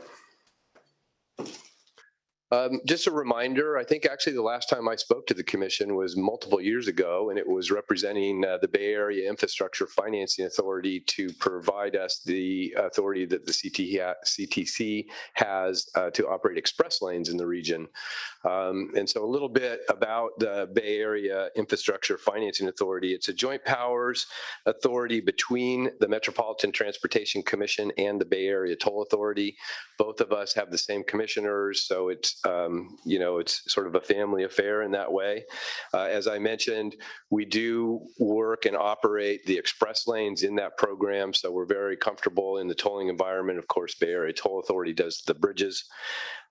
Just a reminder, I think actually the last time I spoke to the commission was multiple years ago, and it was representing the Bay Area Infrastructure Financing Authority to provide us the authority that the CTC has to operate express lanes in the region. And so a little bit about the Bay Area Infrastructure Financing Authority. It's a joint powers authority between the Metropolitan Transportation Commission and the Bay Area Toll Authority. Both of us have the same commissioners, so it's it's sort of a family affair in that way. As I mentioned, we do work and operate the express lanes in that program, so we're very comfortable in the tolling environment. Of course, Bay Area Toll Authority does the bridges.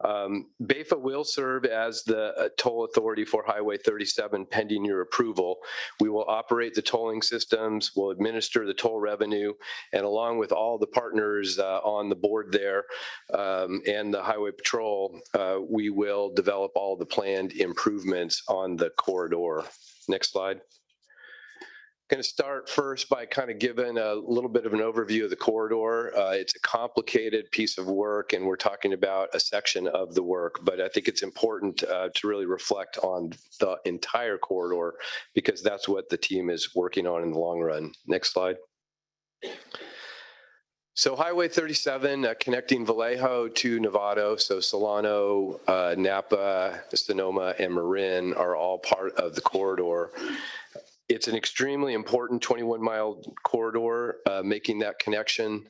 BAFA will serve as the toll authority for Highway 37 pending your approval. We will operate the tolling systems, we'll administer the toll revenue, and along with all the partners on the board there and the Highway Patrol, we will develop all the planned improvements on the corridor. Next slide. Going to start first by kind of giving a little bit of an overview of the corridor. It's a complicated piece of work, and we're talking about a section of the work, but I think it's important to really reflect on the entire corridor because that's what the team is working on in the long run. Next slide. So Highway 37 connecting Vallejo to Novato, so Solano, Napa, Sonoma, and Marin are all part of the corridor. It's an extremely important 21-mile corridor, making that connection.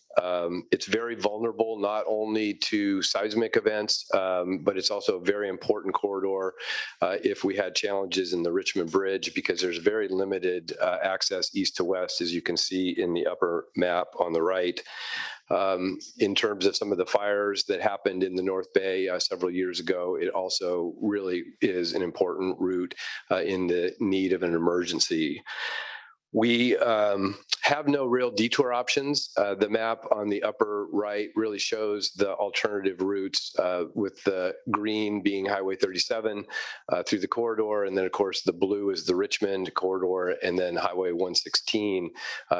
It's very vulnerable not only to seismic events, but it's also a very important corridor if we had challenges in the Richmond Bridge because there's very limited access east to west, as you can see in the upper map on the right. In terms of some of the fires that happened in the North Bay several years ago, it also really is an important route in the need of an emergency. We have no real detour options. The map on the upper right really shows the alternative routes with the green being Highway 37 through the corridor. And then, of course, the blue is the Richmond corridor. And then Highway 116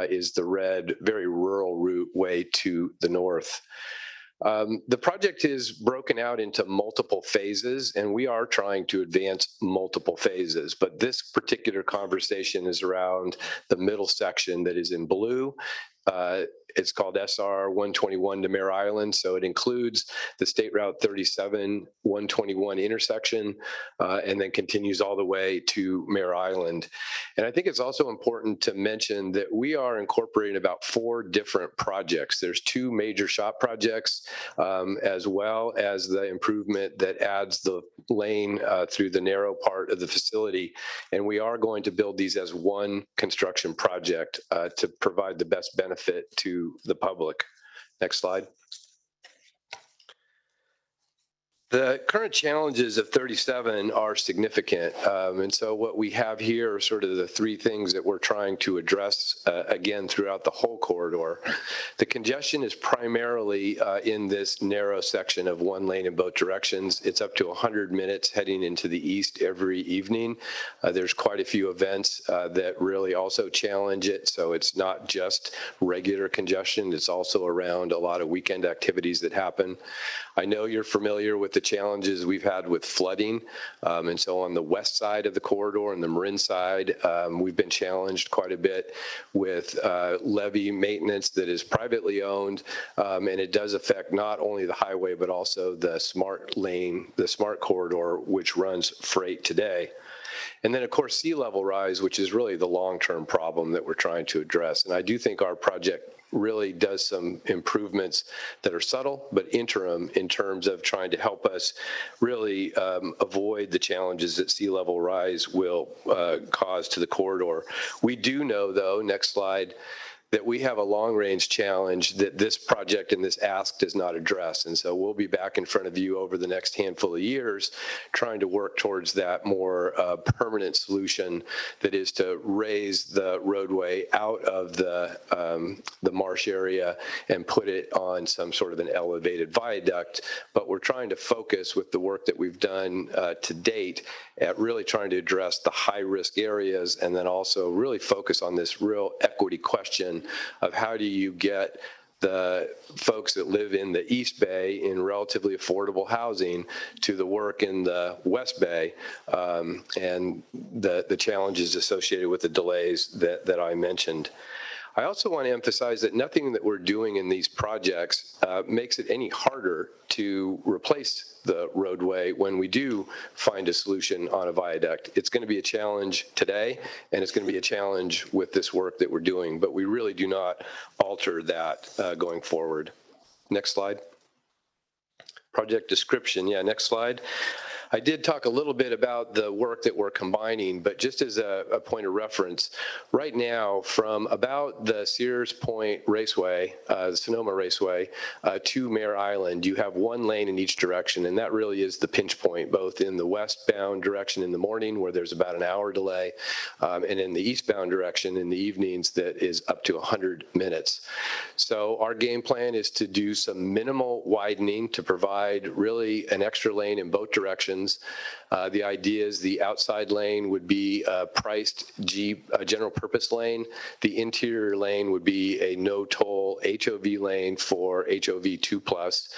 is the red, very rural route way to the north. The project is broken out into multiple phases, and we are trying to advance multiple phases. But this particular conversation is around the middle section that is in blue. It's called SR 121 to Mare Island. So it includes the State Route 37 121 intersection and then continues all the way to Mare Island. And I think it's also important to mention that we are incorporating about 4 different projects. There's 2 major shop projects, as well as the improvement that adds the lane through the narrow part of the facility. And we are going to build these as one construction project to provide the best benefit to the public. Next slide. The current challenges of 37 are significant. And so what we have here are sort of the 3 things that we're trying to address again throughout the whole corridor. The congestion is primarily in this narrow section of 1 lane in both directions. It's up to 100 minutes heading into the east every evening. There's quite a few events that really also challenge it. So it's not just regular congestion. It's also around a lot of weekend activities that happen. I know you're familiar with the challenges we've had with flooding. And so on the west side of the corridor and the Marin side, we've been challenged quite a bit with levee maintenance that is privately owned. And it does affect not only the highway, but also the smart lane, the smart corridor, which runs freight today. And then, of course, sea level rise, which is really the long-term problem that we're trying to address. And I do think our project really does some improvements that are subtle but interim in terms of trying to help us really avoid the challenges that sea level rise will cause to the corridor. We do know, though, next slide, that we have a long-range challenge that this project and this ask does not address. And so we'll be back in front of you over the next handful of years trying to work towards that more permanent solution that is to raise the roadway out of the marsh area and put it on some sort of an elevated viaduct. But we're trying to focus with the work that we've done to date at really trying to address the high-risk areas and then also really focus on this real equity question of how do you get the folks that live in the East Bay in relatively affordable housing to the work in the West Bay and the challenges associated with the delays that I mentioned. I also want to emphasize that nothing that we're doing in these projects makes it any harder to replace the roadway when we do find a solution on a viaduct. It's going to be a challenge today, and it's going to be a challenge with this work that we're doing, but we really do not alter that going forward. Next slide. Project description. Yeah, next slide. I did talk a little bit about the work that we're combining, but just as a point of reference, right now from about the Sears Point Raceway, the Sonoma Raceway, to Mare Island, you have 1 lane in each direction, and that really is the pinch point, both in the westbound direction in the morning, where there's about an hour delay, and in the eastbound direction in the evenings, that is up to 100 minutes. So our game plan is to do some minimal widening to provide really an extra lane in both directions. The idea is the outside lane would be a priced general purpose lane. The interior lane would be a no toll HOV lane for HOV 2+.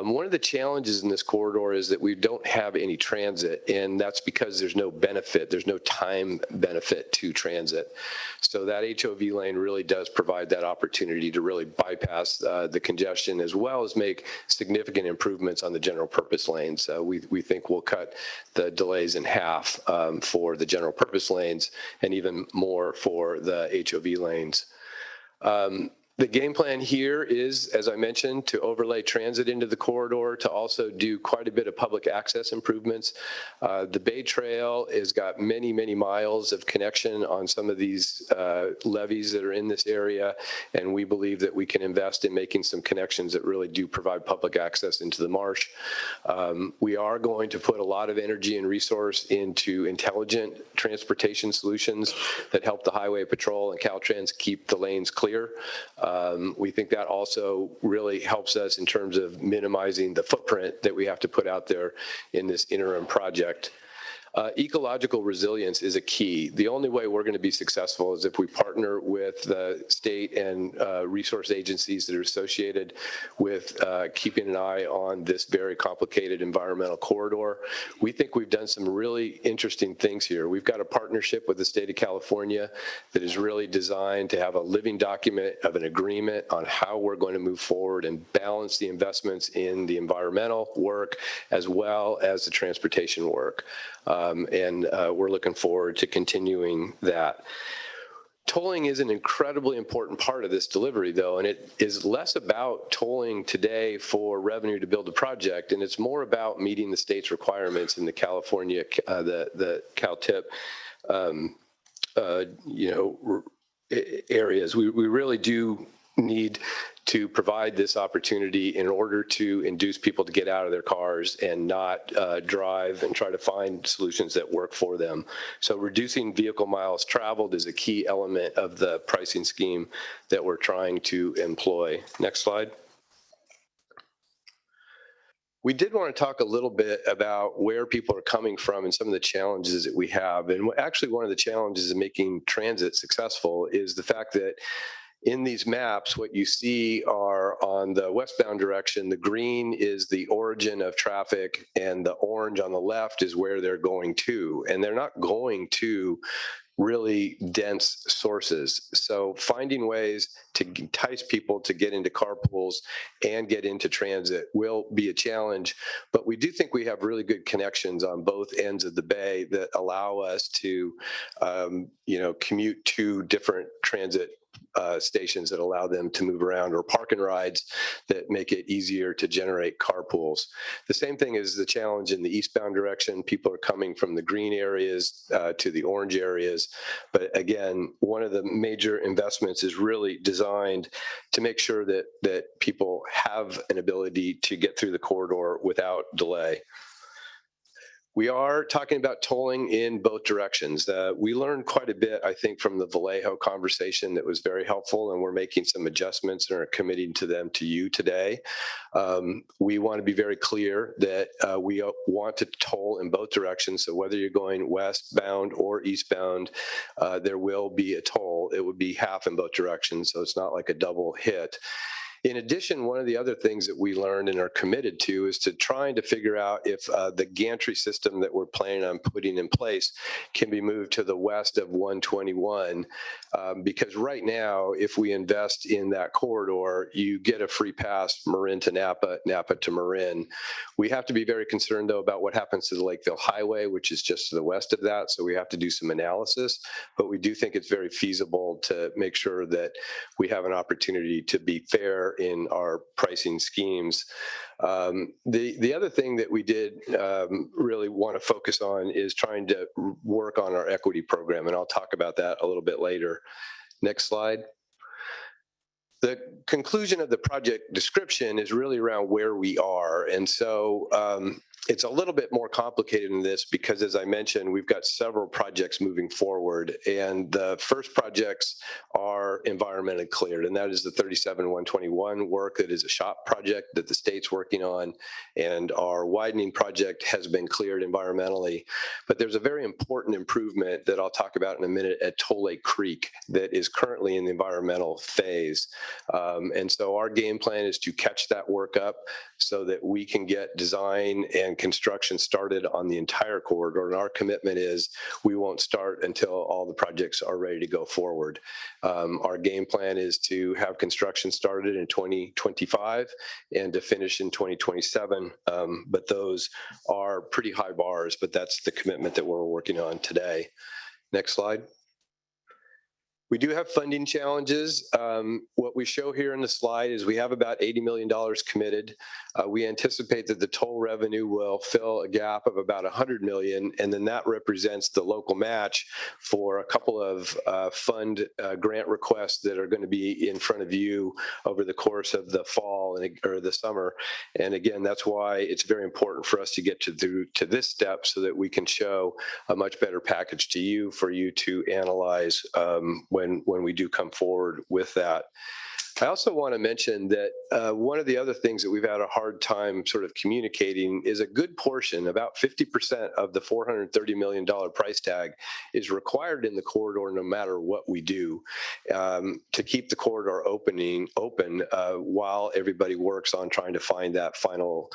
One of the challenges in this corridor is that we don't have any transit, and that's because there's no benefit. There's no time benefit to transit. So that HOV lane really does provide that opportunity to really bypass the congestion as well as make significant improvements on the general purpose lanes. We think we'll cut the delays in half for the general purpose lanes and even more for the HOV lanes. The game plan here is, as I mentioned, to overlay transit into the corridor, to also do quite a bit of public access improvements. The Bay Trail has got many, many miles of connection on some of these levees that are in this area, and we believe that we can invest in making some connections that really do provide public access into the marsh. We are going to put a lot of energy and resource into intelligent transportation solutions that help the Highway Patrol and Caltrans keep the lanes clear. We think that also really helps us in terms of minimizing the footprint that we have to put out there in this interim project. Ecological resilience is a key. The only way we're going to be successful is if we partner with the state and resource agencies that are associated with keeping an eye on this very complicated environmental corridor. We think we've done some really interesting things here. We've got a partnership with the state of California that is really designed to have a living document of an agreement on how we're going to move forward and balance the investments in the environmental work as well as the transportation work. We're looking forward to continuing that. Tolling is an incredibly important part of this delivery, though, and it is less about tolling today for revenue to build a project, and it's more about meeting the state's requirements in the California, the CalTIP, areas. We really do need to provide this opportunity in order to induce people to get out of their cars and not drive and try to find solutions that work for them. So reducing vehicle miles traveled is a key element of the pricing scheme that we're trying to employ. Next slide. We did want to talk a little bit about where people are coming from and some of the challenges that we have. And actually, one of the challenges in making transit successful is the fact that in these maps, what you see are on the westbound direction, the green is the origin of traffic and the orange on the left is where they're going to. And they're not going to really dense sources. So finding ways to entice people to get into carpools and get into transit will be a challenge, but we do think we have really good connections on both ends of the bay that allow us to, commute to different transit stations that allow them to move around, or park and rides that make it easier to generate carpools. The same thing is the challenge in the eastbound direction. People are coming from the green areas to the orange areas. But again, one of the major investments is really designed to make sure that people have an ability to get through the corridor without delay. We are talking about tolling in both directions. We learned quite a bit, I think, from the Vallejo conversation that was very helpful, and we're making some adjustments and are committing to them to you today. We want to be very clear that we want to toll in both directions. So whether you're going westbound or eastbound, there will be a toll. It would be half in both directions, so it's not like a double hit. In addition, one of the other things that we learned and are committed to is to trying to figure out if the gantry system that we're planning on putting in place can be moved to the west of 121. Because right now, if we invest in that corridor, you get a free pass Marin to Napa, Napa to Marin. We have to be very concerned, though, about what happens to the Lakeville Highway, which is just to the west of that. So we have to do some analysis. But we do think it's very feasible to make sure that we have an opportunity to be fair in our pricing schemes. The other thing that we did really want to focus on is trying to work on our equity program, and I'll talk about that a little bit later. Next slide. The conclusion of the project description is really around where we are. And so it's a little bit more complicated than this because, as I mentioned, we've got several projects moving forward. And the first projects are environmentally cleared, and that is the 37-121 work that is a SHOP project that the state's working on. And our widening project has been cleared environmentally. But there's a very important improvement that I'll talk about in a minute at Toll Lake Creek that is currently in the environmental phase. And so our game plan is to catch that work up so that we can get design and construction started on the entire corridor. And our commitment is we won't start until all the projects are ready to go forward. Our game plan is to have construction started in 2025 and to finish in 2027. But those are pretty high bars, but that's the commitment that we're working on today. Next slide. We do have funding challenges. What we show here in the slide is we have about $80 million committed. We anticipate that the toll revenue will fill a gap of about $100 million, and then that represents the local match for a couple of fund grant requests that are going to be in front of you over the course of the fall or the summer. And again, that's why it's very important for us to get to this step so that we can show a much better package to you for you to analyze when we do come forward with that. I also want to mention that one of the other things that we've had a hard time sort of communicating is a good portion, about 50% of the $430 million price tag is required in the corridor no matter what we do to keep the corridor open while everybody works on trying to find that final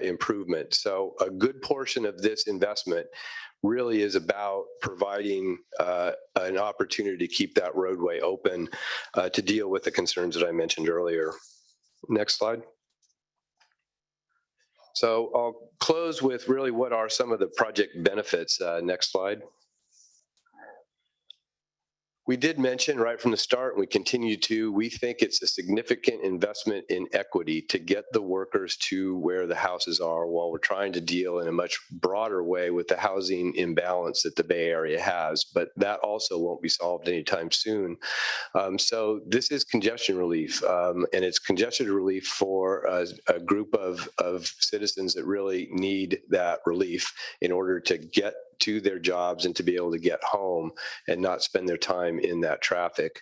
improvement. So a good portion of this investment really is about providing an opportunity to keep that roadway open to deal with the concerns that I mentioned earlier. Next slide. So I'll close with really what are some of the project benefits. Next slide. We did mention right from the start, and we continue to, we think it's a significant investment in equity to get the workers to where the houses are while we're trying to deal in a much broader way with the housing imbalance that the Bay Area has. But that also won't be solved anytime soon. So this is congestion relief, and it's congestion relief for a group of citizens that really need that relief in order to get to their jobs and to be able to get home and not spend their time in that traffic.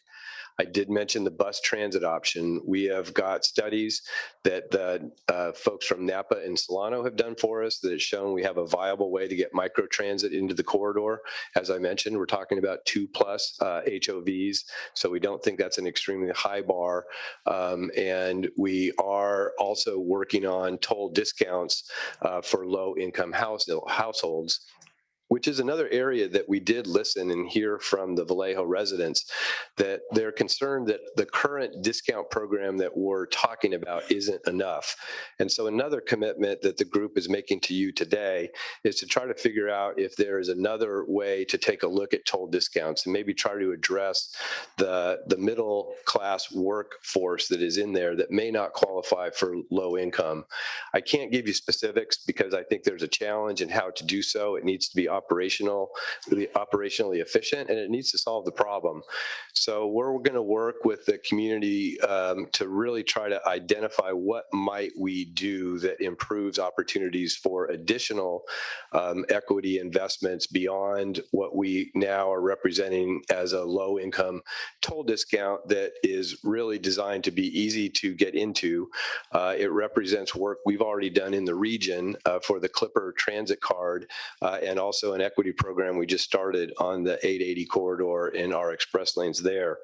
I did mention the bus transit option. We have got studies that the folks from Napa and Solano have done for us that has shown we have a viable way to get microtransit into the corridor. As I mentioned, we're talking about 2+ HOVs, so we don't think that's an extremely high bar. And we are also working on toll discounts for low-income households, which is another area that we did listen and hear from the Vallejo residents, that they're concerned that the current discount program that we're talking about isn't enough. And so another commitment that the group is making to you today is to try to figure out if there is another way to take a look at toll discounts and maybe try to address the middle class workforce that is in there that may not qualify for low income. I can't give you specifics because I think there's a challenge in how to do so. It needs to be operationally efficient, and it needs to solve the problem. So we're going to work with the community to really try to identify what might we do that improves opportunities for additional equity investments beyond what we now are representing as a low-income toll discount that is really designed to be easy to get into. It represents work we've already done in the region for the Clipper Transit Card and also an equity program we just started on the 880 corridor in our express lanes there.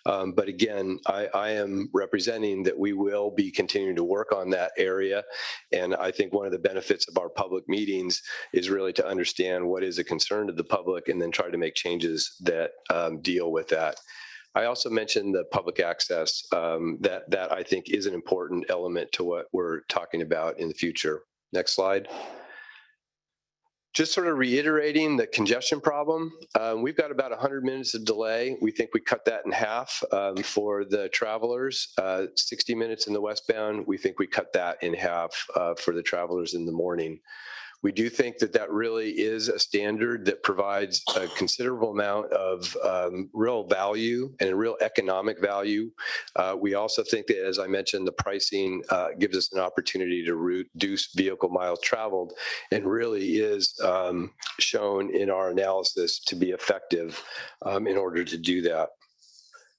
But again, I am representing that we will be continuing to work on that area. And I think one of the benefits of our public meetings is really to understand what is a concern to the public and then try to make changes that deal with that. I also mentioned the public access, that I think is an important element to what we're talking about in the future. Next slide. Just sort of reiterating the congestion problem, we've got about 100 minutes of delay. We think we cut that in half for the travelers. 60 minutes in the westbound, we think we cut that in half for the travelers in the morning. We do think that that really is a standard that provides a considerable amount of real value and a real economic value. We also think that, as I mentioned, the pricing gives us an opportunity to reduce vehicle miles traveled and really is shown in our analysis to be effective in order to do that.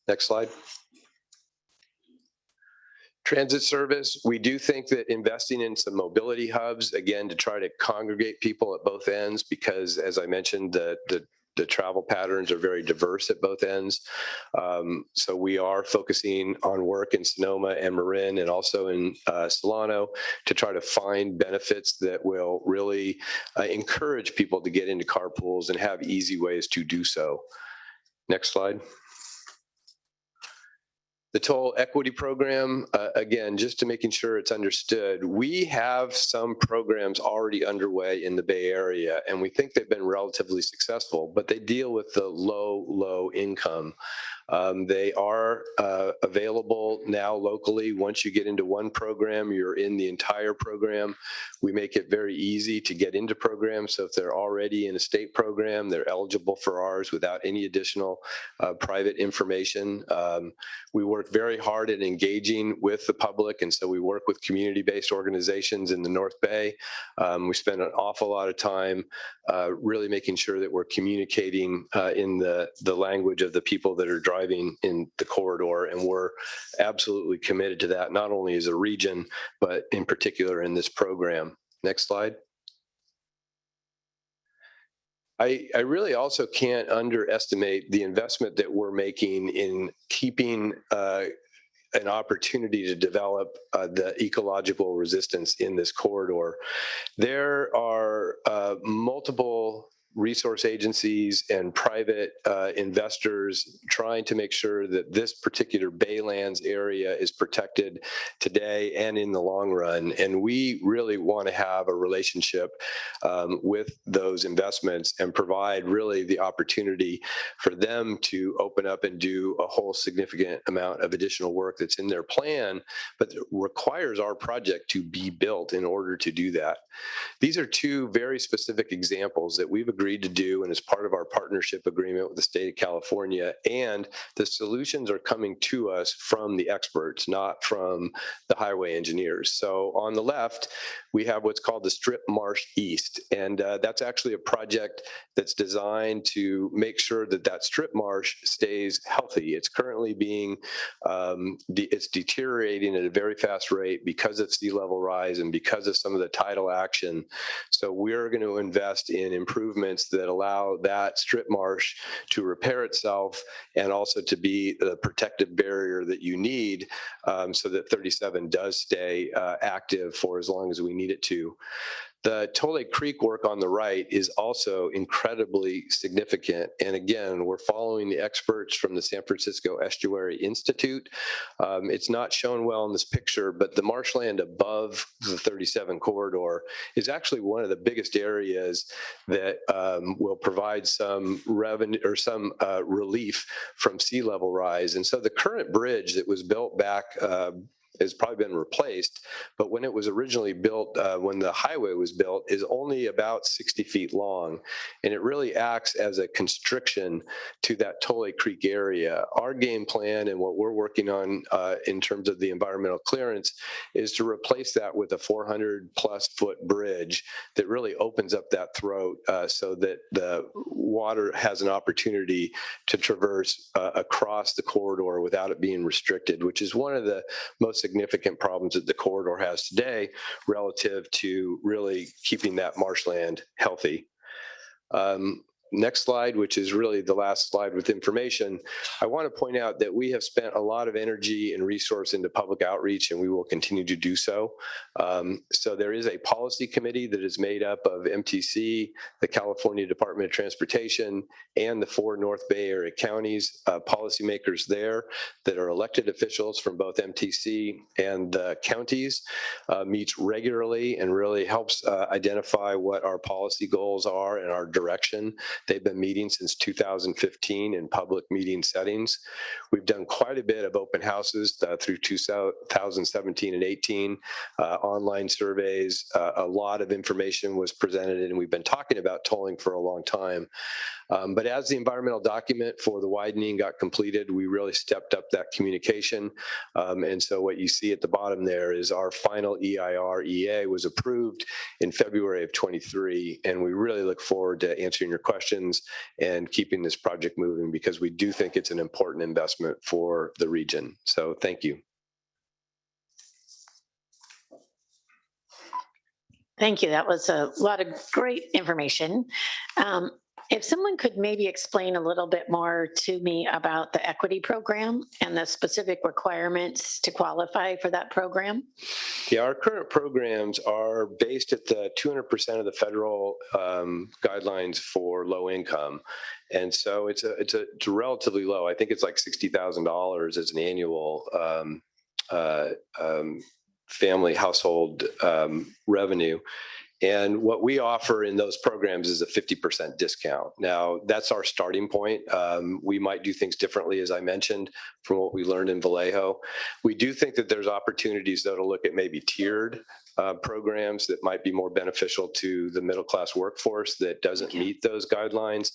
Next slide. Transit service, we do think that investing in some mobility hubs, again, to try to congregate people at both ends, because as I mentioned, the travel patterns are very diverse at both ends. So we are focusing on work in Sonoma and Marin and also in Solano to try to find benefits that will really encourage people to get into carpools and have easy ways to do so. Next slide. The toll equity program, again, just to making sure it's understood, we have some programs already underway in the Bay Area, and we think they've been relatively successful, but they deal with the low income. They are available now locally. Once you get into one program, you're in the entire program. We make it very easy to get into programs. So if they're already in a state program, they're eligible for ours without any additional private information. We work very hard at engaging with the public, and so we work with community-based organizations in the North Bay. We spend an awful lot of time really making sure that we're communicating in the language of the people that are driving driving in the corridor. And we're absolutely committed to that, not only as a region, but in particular in this program. Next slide. I really also can't underestimate the investment that we're making in keeping an opportunity to develop the ecological resistance in this corridor. There are multiple resource agencies and private investors trying to make sure that this particular Baylands area is protected today and in the long run. And we really want to have a relationship with those investments and provide really the opportunity for them to open up and do a whole significant amount of additional work that's in their plan, but requires our project to be built in order to do that. These are two very specific examples that we've agreed to do and as part of our partnership agreement with the state of California. And the solutions are coming to us from the experts, not from the highway engineers. So on the left, we have what's called the Strip Marsh East. And that's actually a project that's designed to make sure that that strip marsh stays healthy. It's currently being, it's deteriorating at a very fast rate because of sea level rise and because of some of the tidal action. So we're going to invest in improvements that allow that strip marsh to repair itself and also to be the protective barrier that you need so that 37 does stay active for as long as we need it to. The Tole Creek work on the right is also incredibly significant. And again, we're following the experts from the San Francisco Estuary Institute. It's not shown well in this picture, but the marshland above the 37 corridor is actually one of the biggest areas that will provide some revenue or some relief from sea level rise. And so the current bridge that was built back has probably been replaced, but when it was originally built, when the highway was built, is only about 60 feet long, and it really acts as a constriction to that Tole Creek area. Our game plan and what we're working on in terms of the environmental clearance is to replace that with a 400+ foot bridge that really opens up that throat so that the water has an opportunity to traverse across the corridor without it being restricted, which is one of the most significant problems that the corridor has today relative to really keeping that marshland healthy. Next slide, which is really the last slide with information. I want to point out that we have spent a lot of energy and resource into public outreach, and we will continue to do so. So there is a policy committee that is made up of MTC, the California Department of Transportation, and the 4 North Bay Area counties, policymakers there that are elected officials from both MTC and the counties, meets regularly and really helps identify what our policy goals are and our direction. They've been meeting since 2015 in public meeting settings. We've done quite a bit of open houses through 2017 and 18, online surveys. A lot of information was presented, and we've been talking about tolling for a long time. But as the environmental document for the widening got completed, we really stepped up that communication. And so what you see at the bottom there is our final EIR-EA was approved in February of 23. And we really look forward to answering your questions and keeping this project moving because we do think it's an important investment for the region. So thank you. Thank you. That was a lot of great information. If someone could maybe explain a little bit more to me about the equity program and the specific requirements to qualify for that program. Yeah, our current programs are based at the 200% of the federal guidelines for low income. And so it's relatively low. I think it's like $60,000 as an annual family household revenue. And what we offer in those programs is a 50% discount. Now, that's our starting point. We might do things differently, as I mentioned, from what we learned in Vallejo. We do think that there's opportunities, though, to look at maybe tiered programs that might be more beneficial to the middle-class workforce that doesn't meet those guidelines.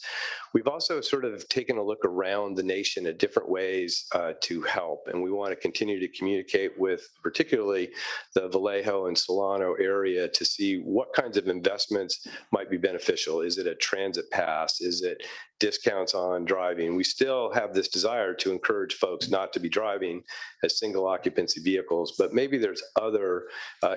We've also sort of taken a look around the nation at different ways to help, and we want to continue to communicate with particularly the Vallejo and Solano area to see what kinds of investments might be beneficial. Is it a transit pass? Is it discounts on driving? We still have this desire to encourage folks not to be driving as single occupancy vehicles, but maybe there's other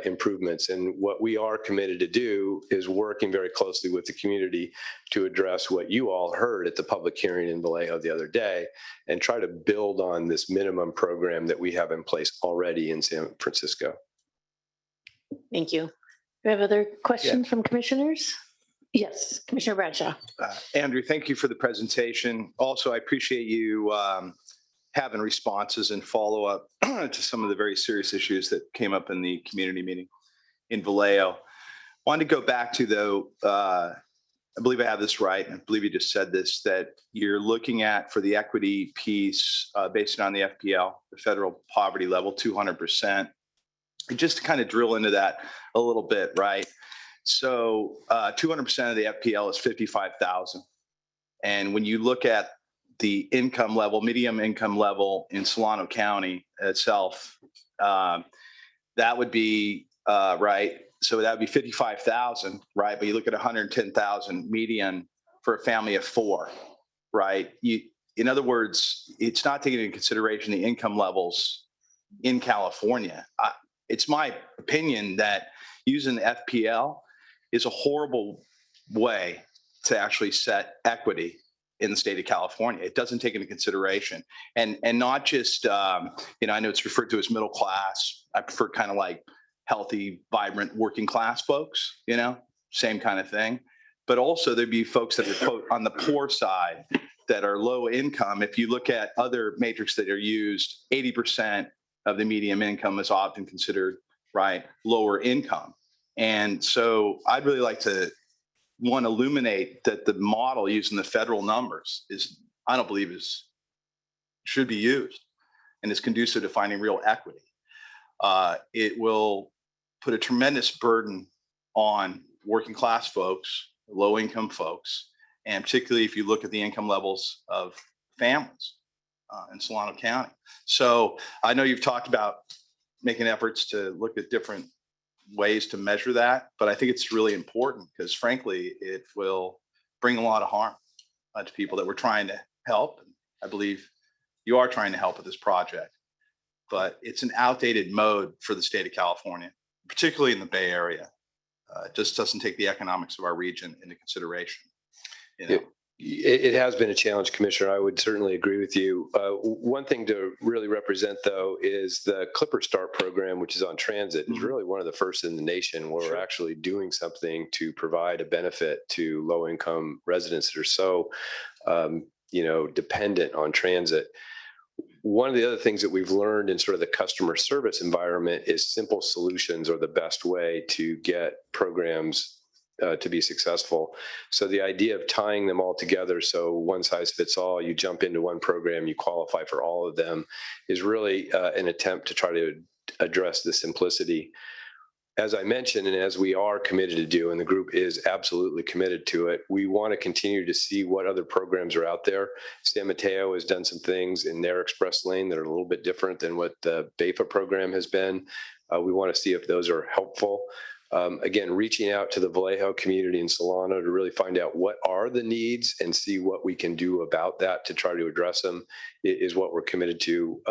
improvements. And what we are committed to do is working very closely with the community to address what you all heard at the public hearing in Vallejo the other day and try to build on this minimum program that we have in place already in San Francisco. Thank you. Do we have other questions from commissioners? Yes, Commissioner Bradshaw. Andrew, thank you for the presentation. Also, I appreciate you having responses and follow up to some of the very serious issues that came up in the community meeting in Vallejo. Wanted to go back to, though, I believe I have this right, and I believe you just said this, that you're looking at for the equity piece based on the FPL, the federal poverty level, 200%. And just to kind of drill into that a little bit, right? So 200% of the FPL is 55,000. And when you look at the income level, medium income level in Solano County itself, that would be, right? So that would be 55,000, right? But you look at 110,000 median for a family of four, right? In other words, it's not taking into consideration the income levels in California. It's my opinion that using the FPL is a horrible way to actually set equity in the state of California. It doesn't take into consideration, and not just I know it's referred to as middle class. I prefer kind of like healthy, vibrant, working class folks. Same kind of thing. But also there'd be folks that are quote on the poor side that are low income. If you look at other matrices that are used, 80% of the median income is often considered lower income. And so I'd really like to illuminate that the model using the federal numbers I don't believe should be used and is conducive to finding real equity. It will put a tremendous burden on working class folks, low income folks, and particularly if you look at the income levels of families in Solano County. So I know you've talked about making efforts to look at different ways to measure that, but I think it's really important because frankly, it will bring a lot of harm to people that we're trying to help. I believe you are trying to help with this project, but it's an outdated mode for the state of California, particularly in the Bay Area. It just doesn't take the economics of our region into consideration. It has been a challenge, Commissioner. I would certainly agree with you. One thing to really represent, though, is the Clipper Start program, which is on transit, is really one of the first in the nation where we're actually doing something to provide a benefit to low-income residents that are so, dependent on transit. One of the other things that we've learned in sort of the customer service environment is simple solutions are the best way to get programs to be successful. So the idea of tying them all together, so one size fits all, you jump into one program, you qualify for all of them, is really an attempt to try to address the simplicity. As I mentioned, and as we are committed to do, and the group is absolutely committed to it, we want to continue to see what other programs are out there. San Mateo has done some things in their express lane that are a little bit different than what the BAFA program has been. We want to see if those are helpful. Again, reaching out to the Vallejo community in Solano to really find out what are the needs and see what we can do about that to try to address them is what we're committed to.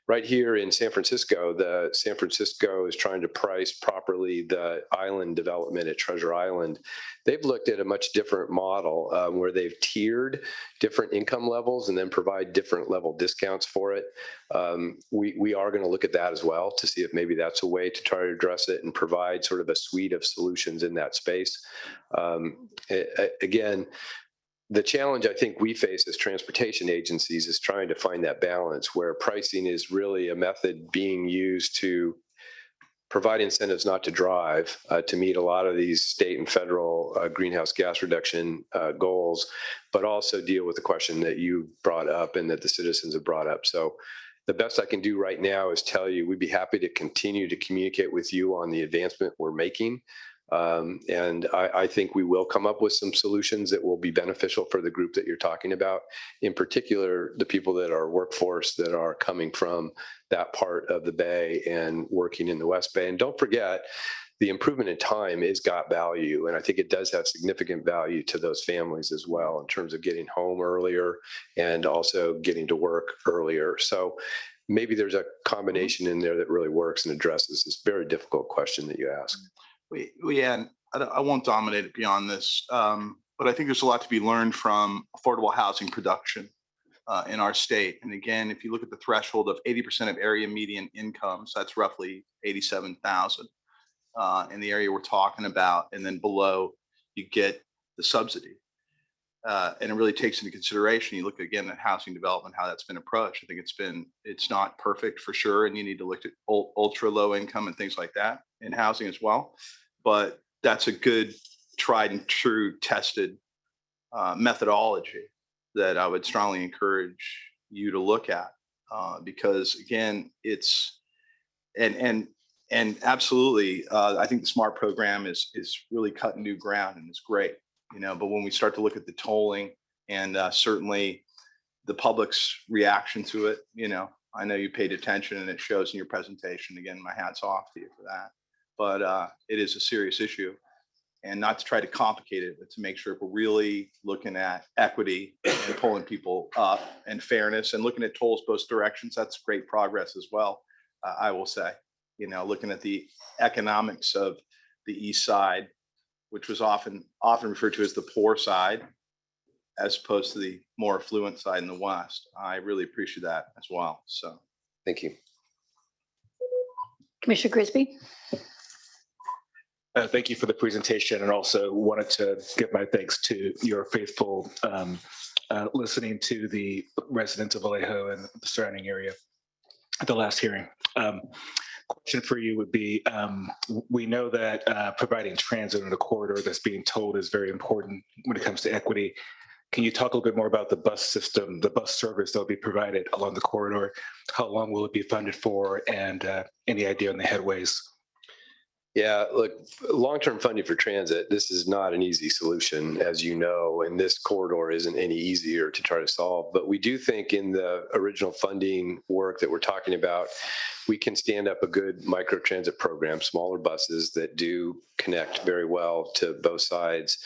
Right here in San Francisco, San Francisco is trying to price properly the island development at Treasure Island. They've looked at a much different model where they've tiered different income levels and then provide different level discounts for it. We are going to look at that as well to see if maybe that's a way to try to address it and provide sort of a suite of solutions in that space. Again, the challenge I think we face as transportation agencies is trying to find that balance where pricing is really a method being used to provide incentives not to drive to meet a lot of these state and federal greenhouse gas reduction goals, but also deal with the question that you brought up and that the citizens have brought up. So the best I can do right now is tell you we'd be happy to continue to communicate with you on the advancement we're making. And I think we will come up with some solutions that will be beneficial for the group that you're talking about, in particular, the people that are workforce that are coming from that part of the Bay and working in the West Bay. And don't forget, the improvement in time is got value. And I think it does have significant value to those families as well in terms of getting home earlier and also getting to work earlier. So maybe there's a combination in there that really works and addresses this very difficult question that you asked. And I won't dominate it beyond this, but I think there's a lot to be learned from affordable housing production in our state. And again, if you look at the threshold of 80% of area median incomes, that's roughly 87,000 in the area we're talking about. And then below, you get the subsidy. And it really takes into consideration, you look again at housing development, how that's been approached. I think it's not perfect for sure. And you need to look at ultra low income and things like that in housing as well. But that's a good tried and true tested methodology that I would strongly encourage you to look at because again, it's and absolutely, I think the SMART program is really cutting new ground and it's great, but when we start to look at the tolling and certainly the public's reaction to it, I know you paid attention and it shows in your presentation. Again, my hat's off to you for that. But it is a serious issue, and not to try to complicate it, but to make sure if we're really looking at equity and pulling people up and fairness and looking at tolls both directions, that's great progress as well. I will say, looking at the economics of the east side, which was often referred to as the poor side, as opposed to the more affluent side in the west. I really appreciate that as well. So, thank you. Commissioner Grigsby. Thank you for the presentation, and also wanted to give my thanks to your faithful listening to the residents of Vallejo and the surrounding area at the last hearing. Question for you would be, we know that providing transit in a corridor that's being tolled is very important when it comes to equity. Can you talk a little bit more about the bus system, the bus service that will be provided along the corridor? How long will it be funded for, and any idea on the headways? Yeah, look, long-term funding for transit, this is not an easy solution, as you know, and this corridor isn't any easier to try to solve. But we do think in the original funding work that we're talking about, we can stand up a good microtransit program, smaller buses that do connect very well to both sides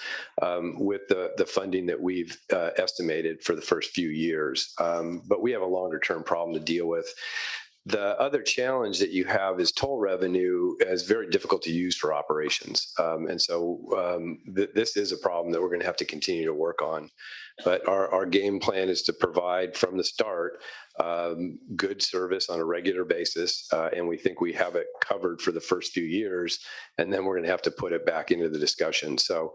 with the funding that we've estimated for the first few years. But we have a longer-term problem to deal with. The other challenge that you have is toll revenue is very difficult to use for operations. And so this is a problem that we're going to have to continue to work on. But our game plan is to provide from the start good service on a regular basis. And we think we have it covered for the first few years. And then we're going to have to put it back into the discussion. So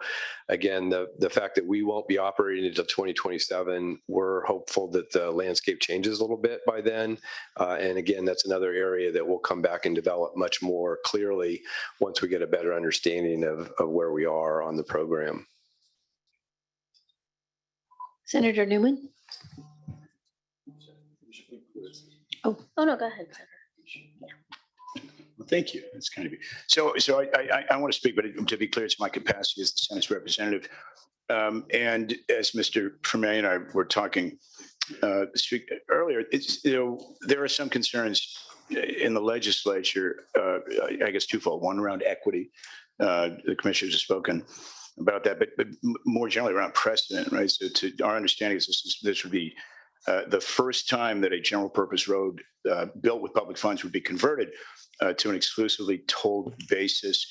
again, the fact that we won't be operating until 2027, we're hopeful that the landscape changes a little bit by then. And again, that's another area that we'll come back and develop much more clearly once we get a better understanding of where we are on the program. Senator Newman. Oh, no, go ahead. Well, thank you. That's kind of you. So I want to speak, but to be clear, it's my capacity as the Senate's representative. And as Mr. Tremaine and I were talking earlier, there are some concerns in the legislature, I guess twofold. One around equity. The commissioners have spoken about that, but more generally around precedent, right? So to our understanding is this would be the first time that a general purpose road built with public funds would be converted to an exclusively tolled basis.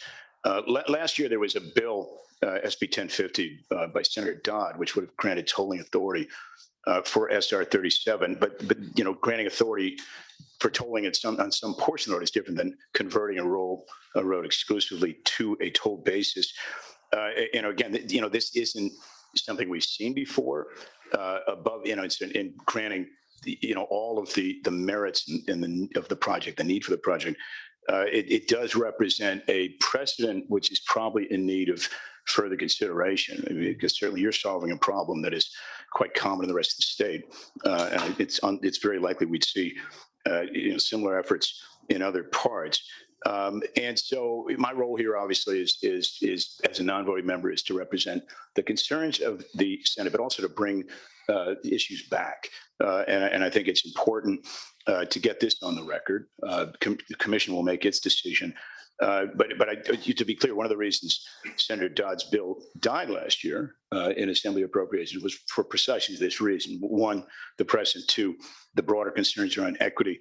Last year, there was a bill, SB 1050 by Senator Dodd, which would have granted tolling authority for SR 37, but granting authority for tolling on some portion of the road is different than converting a road exclusively to a toll basis. Again, this isn't something we've seen before. Above, it's in granting, all of the merits of the project, the need for the project. It does represent a precedent which is probably in need of further consideration, because certainly you're solving a problem that is quite common in the rest of the state, and it's very likely we'd see similar efforts in other parts. And so my role here obviously is as a non-voting member is to represent the concerns of the Senate, but also to bring issues back. And I think it's important to get this on the record. The commission will make its decision. But to be clear, one of the reasons Senator Dodd's bill died last year in Assembly appropriations was for precisely this reason. One, the precedent. Two, the broader concerns around equity.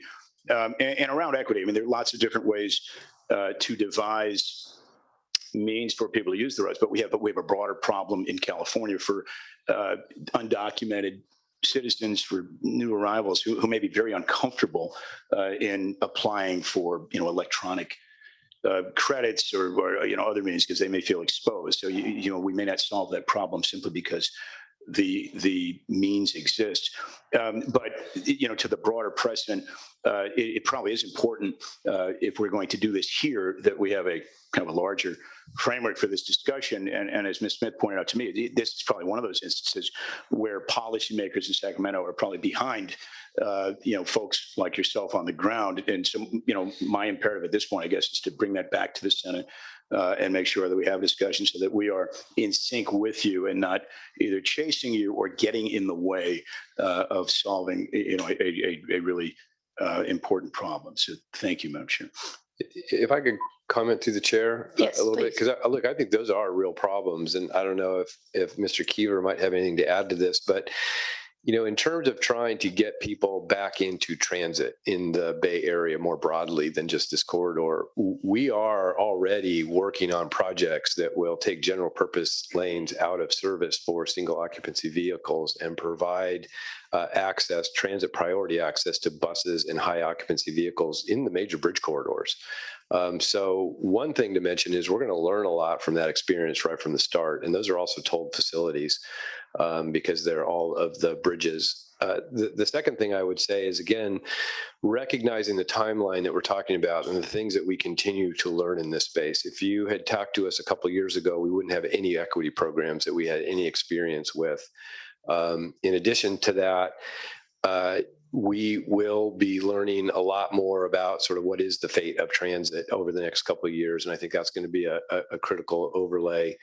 And around equity, I mean, there are lots of different ways to devise means for people to use the roads, but we have a broader problem in California for undocumented citizens, for new arrivals who may be very uncomfortable in applying for electronic credits or other means because they may feel exposed. So we may not solve that problem simply because the means exist. But to the broader precedent, it probably is important if we're going to do this here that we have a kind of a larger framework for this discussion. And as Ms. Smith pointed out to me, this is probably one of those instances where policymakers in Sacramento are probably behind, folks like yourself on the ground. And so, my imperative at this point, I guess, is to bring that back to the Senate and make sure that we have discussions so that we are in sync with you and not either chasing you or getting in the way of solving, a really important problem. So thank you, Madam Chair. If I could comment through the chair Yes, a little please. bit, because I think those are real problems. And I don't know if Mr. Keever might have anything to add to this, but in terms of trying to get people back into transit in the Bay Area more broadly than just this corridor, we are already working on projects that will take general purpose lanes out of service for single occupancy vehicles and provide transit priority access to buses and high occupancy vehicles in the major bridge corridors. So one thing to mention is we're going to learn a lot from that experience right from the start. And those are also tolled facilities because they're all of the bridges. The second thing I would say is, again, recognizing the timeline that we're talking about and the things that we continue to learn in this space. If you had talked to us a couple of years ago, we wouldn't have any equity programs that we had any experience with. In addition to that, we will be learning a lot more about sort of what is the fate of transit over the next couple of years. And I think that's going to be a critical overlay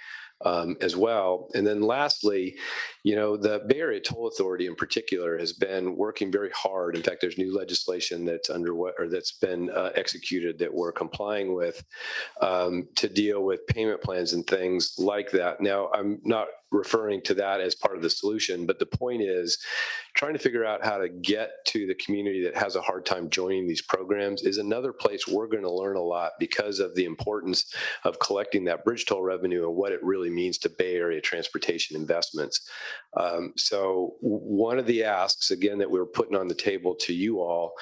as well. And then lastly, the Bay Area Toll Authority in particular has been working very hard. In fact, there's new legislation that's underway or that's been executed that we're complying with to deal with payment plans and things like that. Now, I'm not referring to that as part of the solution, but the point is trying to figure out how to get to the community that has a hard time joining these programs is another place we're going to learn a lot because of the importance of collecting that bridge toll revenue and what it really means to Bay Area transportation investments. So one of the asks, again, that we're putting on the table to you all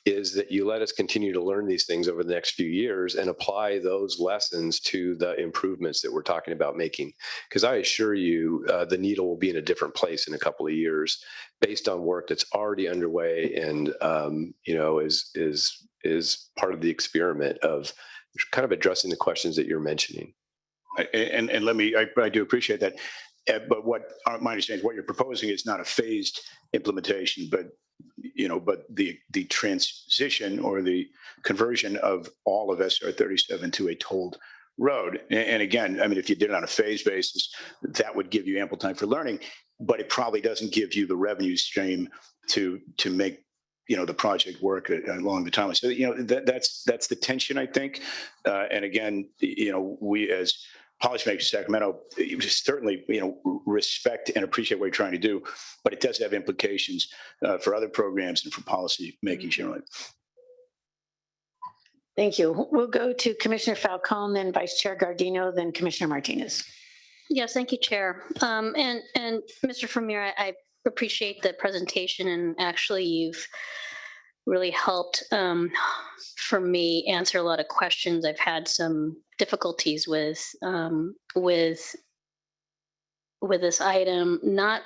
is that you let us continue to learn these things over the next few years and apply those lessons to the improvements that we're talking about making. Because I assure you, the needle will be in a different place in a couple of years based on work that's already underway and, is part of the experiment of kind of addressing the questions that you're mentioning. And I do appreciate that. But my understanding is what you're proposing is not a phased implementation, but the transition or the conversion of all of SR 37 to a tolled road. And again, I mean, if you did it on a phase basis, that would give you ample time for learning, but it probably doesn't give you the revenue stream to make the project work along the timeline. So that's the tension, I think. And again, we as policymakers in Sacramento certainly respect and appreciate what you're trying to do, but it does have implications for other programs and for policy making generally. Thank you. We'll go to Commissioner Falcone, then Vice Chair Gardino, then Commissioner Martinez. Yes, thank you, Chair. And Mr. Vermeer, I appreciate the presentation, and actually you've really helped for me answer a lot of questions I've had some difficulties with this item. Not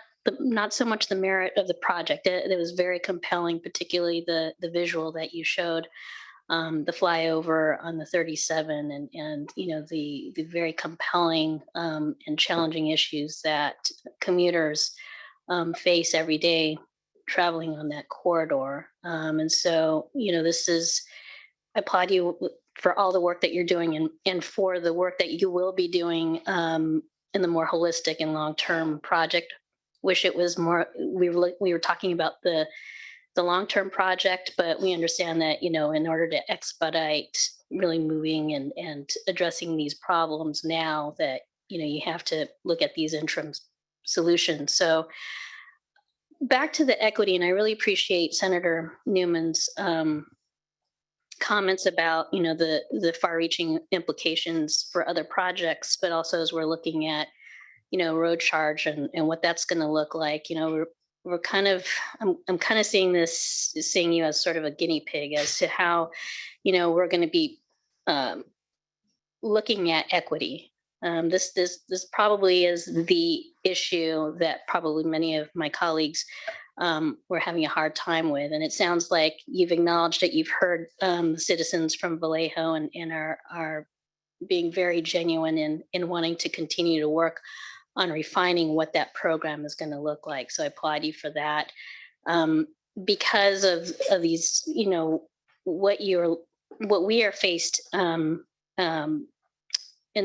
so much the merit of the project. It was very compelling, particularly the visual that you showed, the flyover on the 37 and the very compelling and challenging issues that commuters face every day traveling on that corridor. And so, I applaud you for all the work that you're doing and for the work that you will be doing in the more holistic and long-term project. Wish it was more, we were talking about the long-term project, but we understand that, in order to expedite really moving and addressing these problems now, that, you have to look at these interim solutions. So back to the equity, and I really appreciate Senator Newman's comments about, the far-reaching implications for other projects, but also as we're looking at, road charge and what that's going to look like. We're kind of, I'm kind of seeing you as sort of a guinea pig as to how, we're going to be looking at equity. This probably is the issue that probably many of my colleagues were having a hard time with. And it sounds like you've acknowledged that you've heard citizens from Vallejo and are being very genuine in wanting to continue to work on refining what that program is going to look like. So I applaud you for that. Because of these, what we are faced in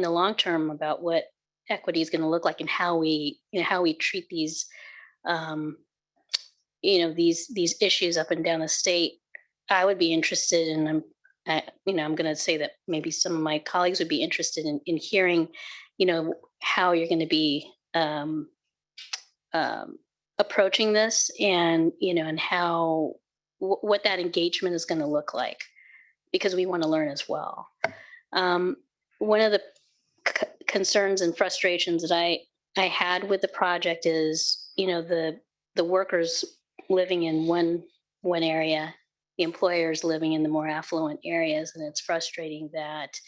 the long term about what equity is going to look like and how we treat these, these issues up and down the state. I would be interested in, I'm going to say that maybe some of my colleagues would be interested in hearing, how you're going to be approaching this and, and how, what that engagement is going to look like, because we want to learn as well. One of the concerns and frustrations that I had with the project is, the workers living in one area, the employers living in the more affluent areas, and it's frustrating that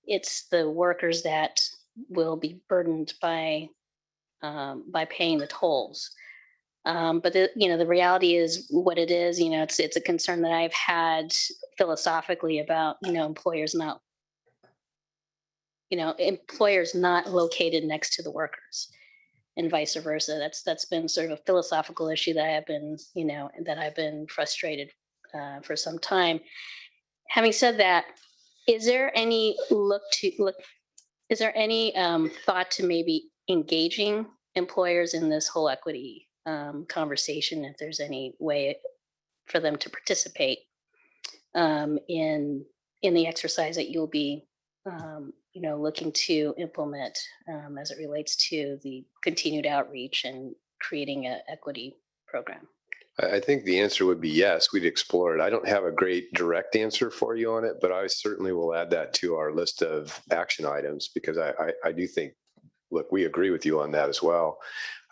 it's the workers that will be burdened by paying the tolls. But the reality is what it is. It's a concern that I've had philosophically about employers not located next to the workers, and vice versa. That's been sort of a philosophical issue that I've been frustrated for some time. Having said that, is there any thought to maybe engaging employers in this whole equity conversation, if there's any way for them to participate in the exercise that you'll be looking to implement as it relates to the continued outreach and creating an equity program? I think the answer would be yes, we'd explore it. I don't have a great direct answer for you on it, but I certainly will add that to our list of action items, because I do think, look, we agree with you on that as well.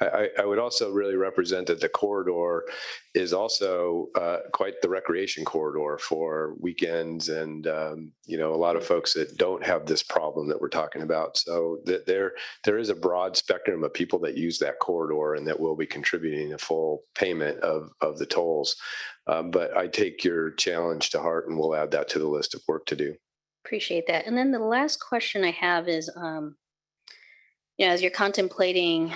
I would also really represent that the corridor is also quite the recreation corridor for weekends and, a lot of folks that don't have this problem that we're talking about. So that there is a broad spectrum of people that use that corridor and that will be contributing a full payment of the tolls. But I take your challenge to heart, and we'll add that to the list of work to do. Appreciate that. And then the last question I have is, as you're contemplating,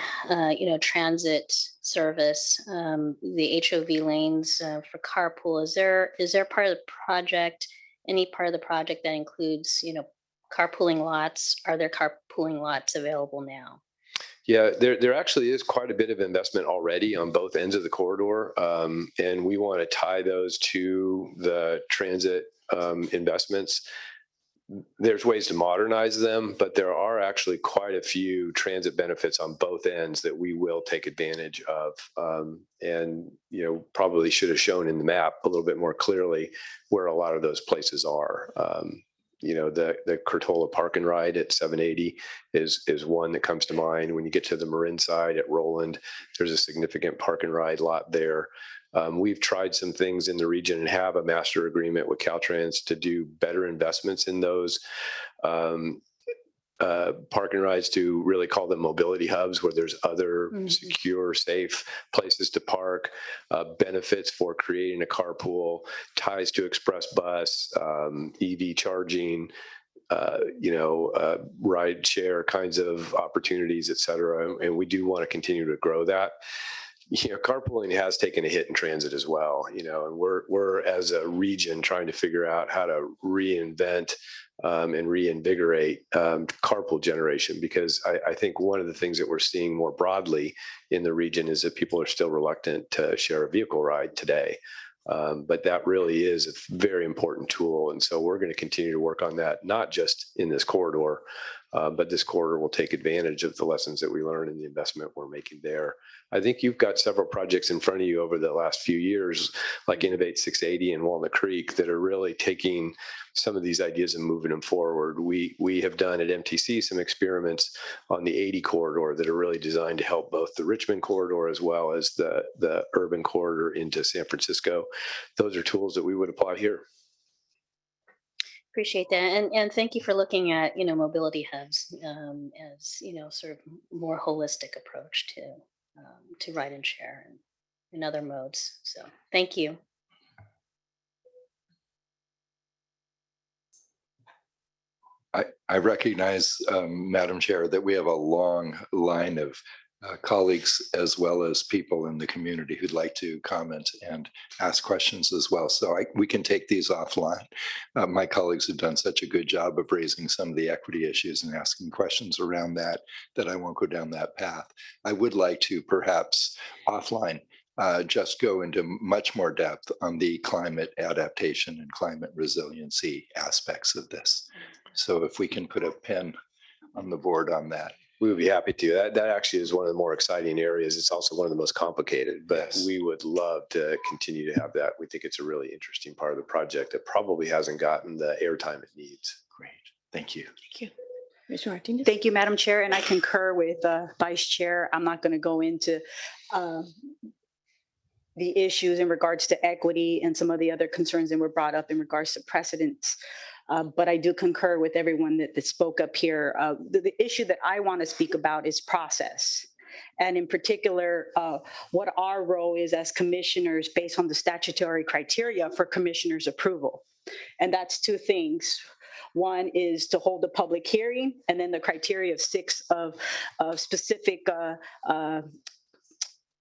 transit service, the HOV lanes for carpool, is there part of the project, any part of the project that includes, carpooling lots? Are there carpooling lots available now? Yeah, there actually is quite a bit of investment already on both ends of the corridor, and we want to tie those to the transit investments. There's ways to modernize them, but there are actually quite a few transit benefits on both ends that we will take advantage of. And, probably should have shown in the map a little bit more clearly where a lot of those places are. The Curtola Park and Ride at 780 is one that comes to mind. When you get to the Marin side at Roland, there's a significant park and ride lot there. We've tried some things in the region and have a master agreement with Caltrans to do better investments in those park and rides, to really call them mobility hubs, where there's other secure, safe places to park, benefits for creating a carpool, ties to express bus, EV charging, ride share kinds of opportunities, et cetera. And we do want to continue to grow that. carpooling has taken a hit in transit as well, and we're as a region trying to figure out how to reinvent and reinvigorate carpool generation, because I think one of the things that we're seeing more broadly in the region is that people are still reluctant to share a vehicle ride today. But that really is a very important tool. And so we're going to continue to work on that, not just in this corridor, but this corridor will take advantage of the lessons that we learned and the investment we're making there. I think you've got several projects in front of you over the last few years, like Innovate 680 and Walnut Creek, that are really taking some of these ideas and moving them forward. We have done at MTC some experiments on the 80 corridor that are really designed to help both the Richmond corridor as well as the urban corridor into San Francisco. Those are tools that we would apply here. Appreciate that. And thank you for looking at, mobility hubs as, sort of more holistic approach to ride and share and other modes. So thank you. I recognize, Madam Chair, that we have a long line of colleagues as well as people in the community who'd like to comment and ask questions as well. So we can take these offline. My colleagues have done such a good job of raising some of the equity issues and asking questions around that I won't go down that path. I would like to perhaps offline just go into much more depth on the climate adaptation and climate resiliency aspects of this. So if we can put a pin on the board on that. We would be happy to. That actually is one of the more exciting areas. It's also one of the most complicated, but yes, we would love to continue to have that. We think it's a really interesting part of the project that probably hasn't gotten the airtime it needs. Great. Thank you. Thank you. Mr. Martinez. Thank you, Madam Chair. And I concur with Vice Chair. I'm not going to go into the issues in regards to equity and some of the other concerns that were brought up in regards to precedents. But I do concur with everyone that spoke up here. The issue that I want to speak about is process. And in particular, what our role is as commissioners based on the statutory criteria for commissioners' approval. And that's two things. One is to hold a public hearing, and then the criteria of 6 of specific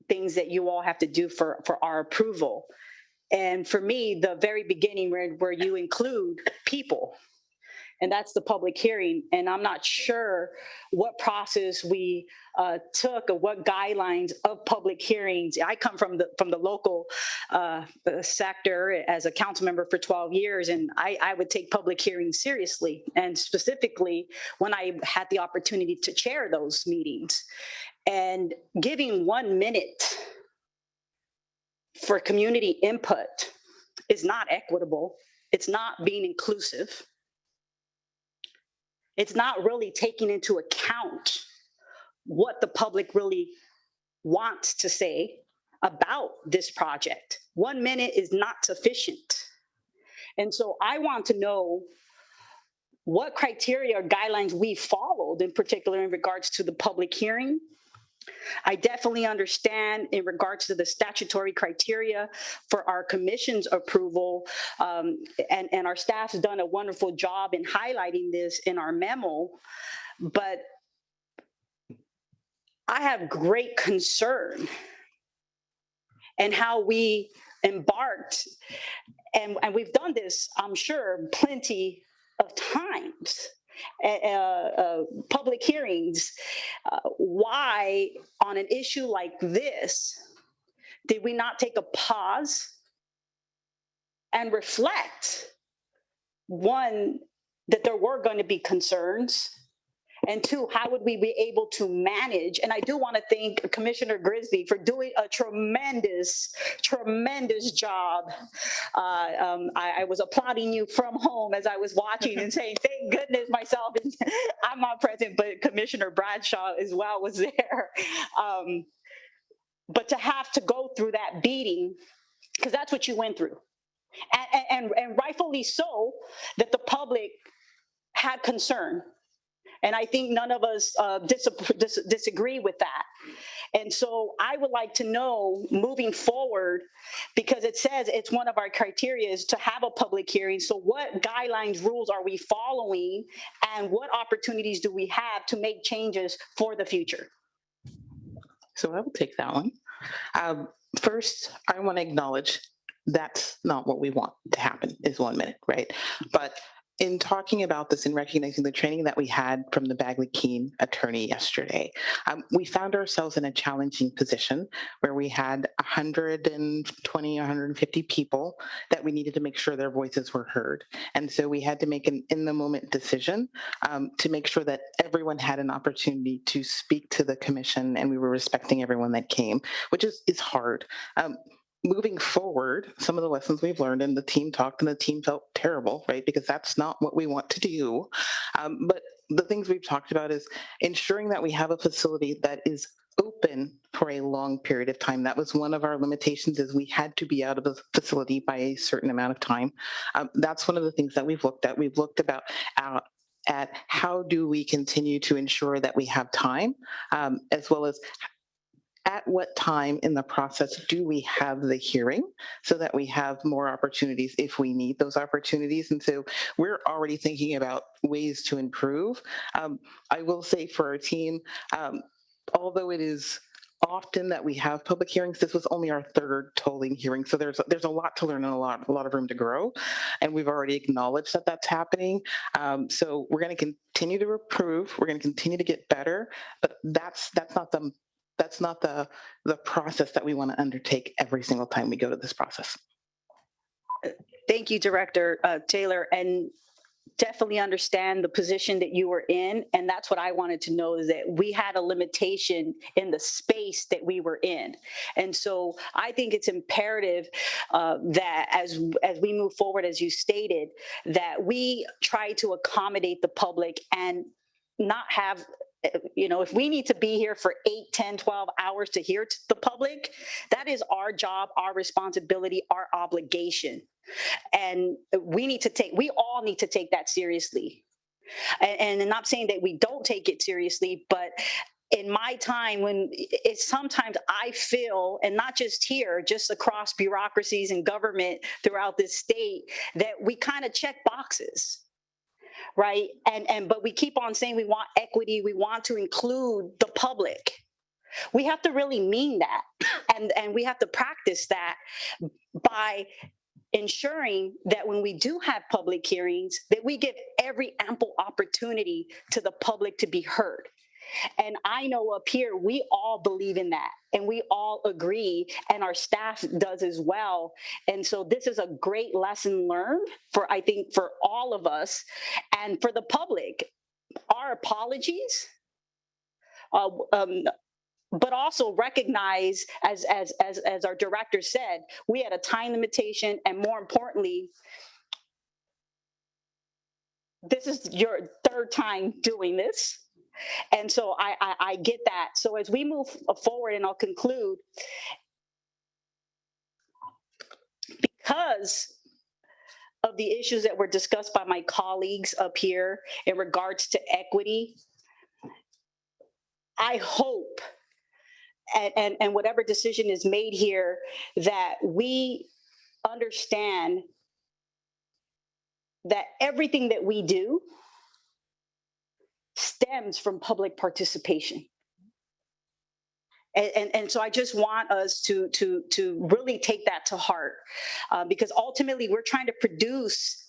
things that you all have to do for our approval. And for me, the very beginning where you include people, and that's the public hearing. And I'm not sure what process we took or what guidelines of public hearings. I come from the local sector as a council member for 12 years, and I would take public hearings seriously. And specifically when I had the opportunity to chair those meetings, and giving 1 minute for community input is not equitable. It's not being inclusive. It's not really taking into account what the public really wants to say about this project. 1 minute is not sufficient. And so I want to know what criteria or guidelines we followed, in particular in regards to the public hearing. I definitely understand in regards to the statutory criteria for our commission's approval, and our staff's done a wonderful job in highlighting this in our memo, but I have great concern in how we embarked, and we've done this, I'm sure, plenty of times. Public hearings, why on an issue like this did we not take a pause and reflect? One, that there were going to be concerns, and two, how would we be able to manage? And I do want to thank Commissioner Grisby for doing a tremendous job. I was applauding you from home as I was watching and saying, thank goodness myself, and I'm not present, but Commissioner Bradshaw as well was there. But to have to go through that beating, because that's what you went through. And rightfully so, that the public had concern. And I think none of us disagree with that. And so I would like to know moving forward, because it says it's one of our criteria is to have a public hearing. So what guidelines, rules are we following, and what opportunities do we have to make changes for the future? So I will take that one. First, I want to acknowledge that's not what we want to happen is 1 minute, right? But in talking about this and recognizing the training that we had from the Bagley Keene attorney yesterday, we found ourselves in a challenging position where we had 120, 150 people that we needed to make sure their voices were heard. And so we had to make an in-the-moment decision to make sure that everyone had an opportunity to speak to the commission, and we were respecting everyone that came, which is hard. Moving forward, some of the lessons we've learned, and the team talked and the team felt terrible, right? Because that's not what we want to do. But the things we've talked about is ensuring that we have a facility that is open for a long period of time. That was one of our limitations, is we had to be out of the facility by a certain amount of time. That's one of the things that we've looked at. We've looked about at how do we continue to ensure that we have time, as well as at what time in the process do we have the hearing so that we have more opportunities if we need those opportunities. And so we're already thinking about ways to improve. I will say for our team, although it is often that we have public hearings, this was only our third tolling hearing. So there's a lot to learn and a lot of room to grow. And we've already acknowledged that that's happening. So we're going to continue to improve. We're going to continue to get better, but that's not the process that we want to undertake every single time we go to this process. Thank you, Director Taylor, and definitely understand the position that you were in. And that's what I wanted to know, is that we had a limitation in the space that we were in. And so I think it's imperative that as we move forward, as you stated, that we try to accommodate the public and not have, if we need to be here for 8, 10, 12 hours to hear to the public, that is our job, our responsibility, our obligation. And we all need to take that seriously. And I'm not saying that we don't take it seriously, but in my time, when it's sometimes I feel, and not just here, just across bureaucracies and government throughout this state, that we kind of check boxes. Right. But we keep on saying we want equity. We want to include the public. We have to really mean that. And we have to practice that by ensuring that when we do have public hearings, that we give every ample opportunity to the public to be heard. And I know up here, we all believe in that, and we all agree, and our staff does as well. And so this is a great lesson learned I think, for all of us and for the public. Our apologies, but also recognize, as our director said, we had a time limitation, and more importantly, this is your third time doing this. And so I get that. So as we move forward, and I'll conclude, because of the issues that were discussed by my colleagues up here in regards to equity, I hope, and whatever decision is made here, that we understand that everything that we do stems from public participation. And so I just want us to really take that to heart, because ultimately we're trying to produce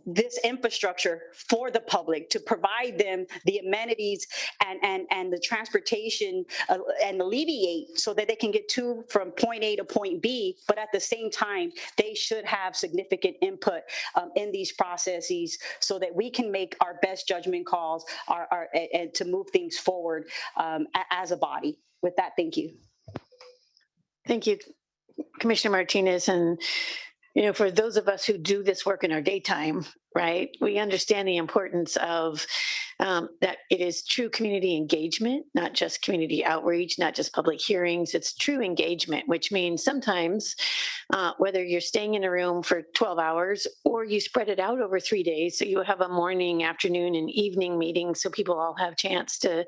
this infrastructure for the public, to provide them the amenities and the transportation and alleviate so that they can get from point A to point B. But at the same time, they should have significant input in these processes so that we can make our best judgment calls and to move things forward as a body. With that, thank you. Thank you, Commissioner Martinez. And for those of us who do this work in our daytime, right, we understand the importance of that it is true community engagement, not just community outreach, not just public hearings. It's true engagement, which means sometimes whether you're staying in a room for 12 hours or you spread it out over 3 days, so you have a morning, afternoon, and evening meeting, so people all have chance to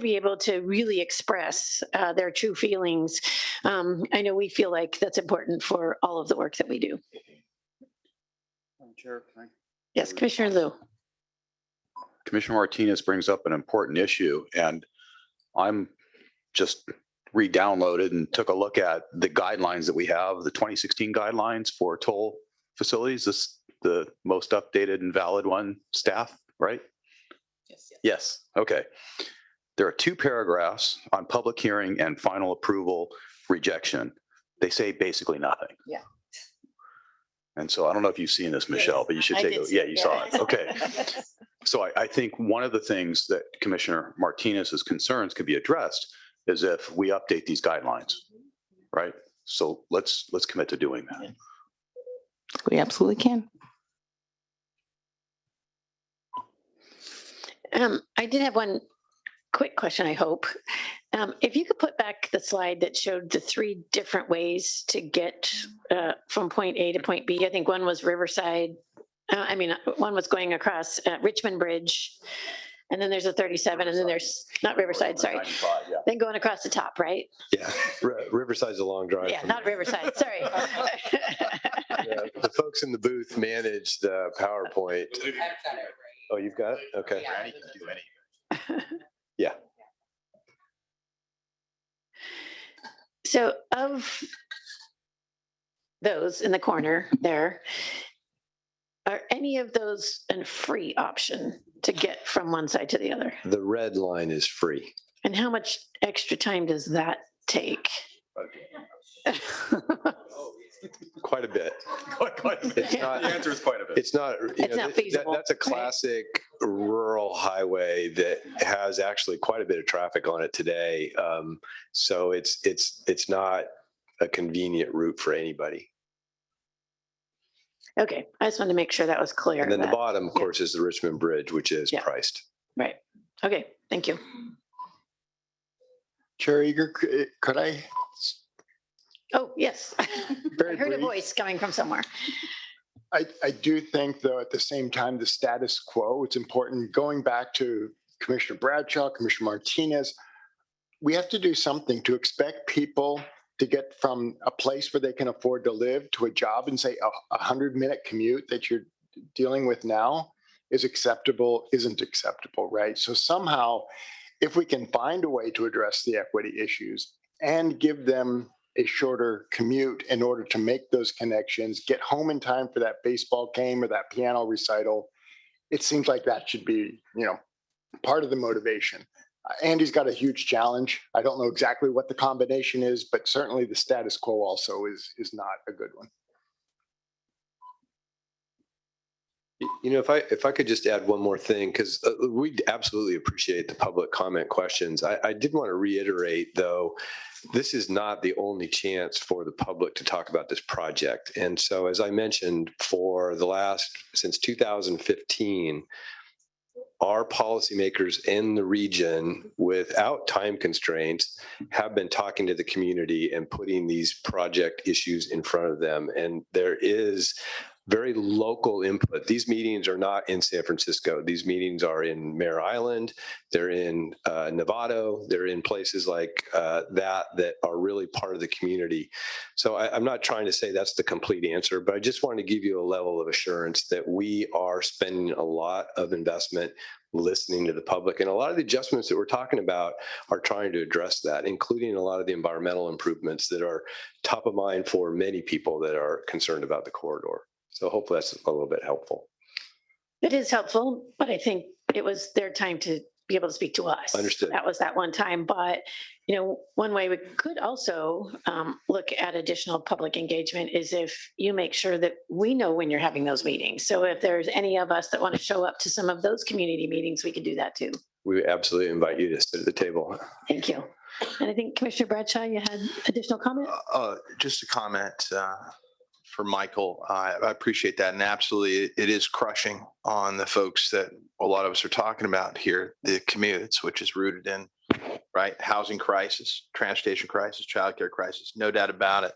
be able to really express their true feelings. I know we feel like that's important for all of the work that we do. Chair, yes, Commissioner Liu. Commissioner Martinez brings up an important issue, and I'm just re-downloaded and took a look at the guidelines that we have, the 2016 guidelines for toll facilities. This the most updated and valid one, staff, right? Yes. Okay. There are 2 paragraphs on public hearing and final approval rejection. They say basically nothing. Yeah. And so I don't know if you've seen this, Michelle, but you should I take did a, see yeah, it, you saw yeah. it. Okay. So I think one of the things that Commissioner Martinez's concerns could be addressed is if we update these guidelines, right? So let's commit to doing that. We absolutely can. I did have one quick question, I hope. If you could put back the slide that showed the 3 different ways to get from point A to point B. I think one was Riverside. One was going across Richmond Bridge. And then there's a 37, and then there's, not Riverside, sorry. Yeah. Then going across the top, right? Yeah, Riverside's a long drive. Yeah, from not Riverside, sorry. Yeah, the folks in the booth manage the PowerPoint. Oh, you've got it? Okay. Yeah. So of those in the corner there, are any of those a free option to get from one side to the other? The red line is free. And how much extra time does that take? Quite a bit. Quite a bit. It's not, The answer is quite a bit. It's not, It's not feasible, that's a classic rural highway that has actually quite a bit of traffic on it today. So it's not a convenient route for anybody. Okay, I just wanted to make sure that was clear. And then the that- bottom, of course, is the Richmond Bridge, which is Yeah. priced. Right, okay, thank you. Chair Eager, could I? Oh, yes. I Very heard a brief. voice coming from somewhere. I do think, though, at the same time, the status quo, it's important, going back to Commissioner Bradshaw, Commissioner Martinez, we have to do something to expect people to get from a place where they can afford to live to a job and say a 100-minute commute that you're dealing with now is acceptable, isn't acceptable, right? So somehow, if we can find a way to address the equity issues and give them a shorter commute in order to make those connections, get home in time for that baseball game or that piano recital, it seems like that should be, part of the motivation. Andy's got a huge challenge. I don't know exactly what the combination is, but certainly the status quo also is not a good one. If I could just add one more thing, because we absolutely appreciate the public comment questions. I did want to reiterate, though, this is not the only chance for the public to talk about this project. And so, as I mentioned, since 2015, our policymakers in the region, without time constraints, have been talking to the community and putting these project issues in front of them. And there is very local input. These meetings are not in San Francisco. These meetings are in Mare Island. They're in Novato. They're in places like that are really part of the community. So I'm not trying to say that's the complete answer, but I just wanted to give you a level of assurance that we are spending a lot of investment listening to the public. And a lot of the adjustments that we're talking about are trying to address that, including a lot of the environmental improvements that are top of mind for many people that are concerned about the corridor. So hopefully that's a little bit helpful. It is helpful, but I think it was their time to be able to speak to us. Understood. That was that one time. But, one way we could also look at additional public engagement is if you make sure that we know when you're having those meetings. So if there's any of us that want to show up to some of those community meetings, we can do that too. We absolutely invite you to sit at the table. Thank you. And I think Commissioner Bradshaw, you had additional comment? Just a comment for Michael. I appreciate that. And absolutely, it is crushing on the folks that a lot of us are talking about here, the commutes, which is rooted in, right, housing crisis, transportation crisis, childcare crisis, no doubt about it.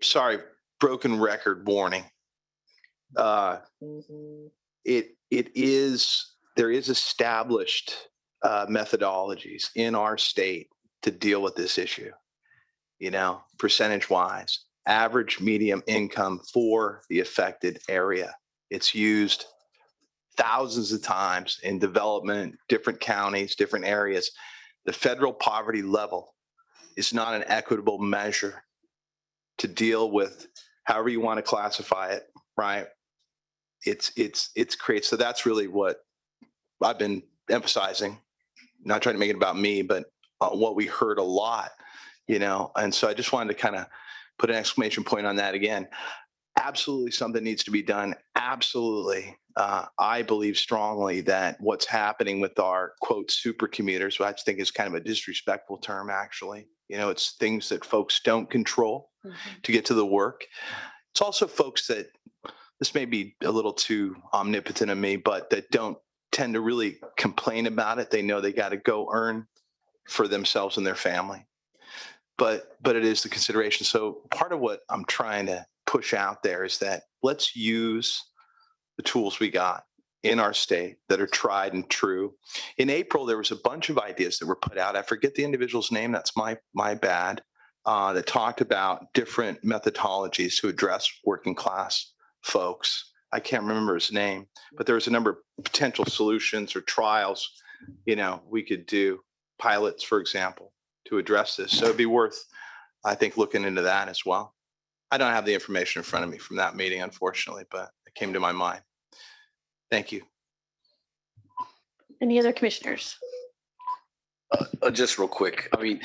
Sorry, broken record warning. There is established methodologies in our state to deal with this issue, percentage wise. Average medium income for the affected area. It's used thousands of times in development, different counties, different areas. The federal poverty level is not an equitable measure to deal with however you want to classify it, right? It's creates, so that's really what I've been emphasizing, not trying to make it about me, but what we heard a lot, and so I just wanted to kind of put an exclamation point on that again. Absolutely something needs to be done. Absolutely. I believe strongly that what's happening with our quote super commuters, which I think is kind of a disrespectful term, actually, it's things that folks don't control to get to the work. It's also folks that, this may be a little too omnipotent of me, but that don't tend to really complain about it. They know they got to go earn for themselves and their family. But it is the consideration. So part of what I'm trying to push out there is that let's use the tools we got in our state that are tried and true. In April, there was a bunch of ideas that were put out. I forget the individual's name. That's my bad. That talked about different methodologies to address working class folks. I can't remember his name, but there was a number of potential solutions or trials, we could do, pilots, for example, to address this. So it'd be worth, I think, looking into that as well. I don't have the information in front of me from that meeting, unfortunately, but it came to my mind. Thank you. Any other commissioners? Just real quick. I mean,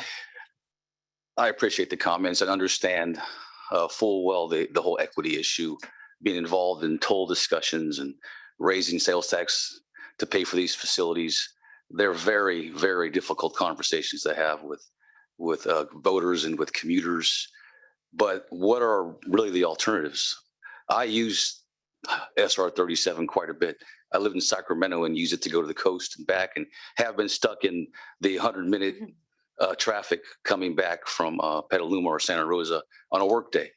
I appreciate the comments and understand full well the whole equity issue, being involved in toll discussions and raising sales tax to pay for these facilities. They're very, very difficult conversations to have with voters and with commuters. But what are really the alternatives? I use SR 37 quite a bit. I live in Sacramento and use it to go to the coast and back, and have been stuck in the 100-minute traffic coming back from Petaluma or Santa Rosa on a work day.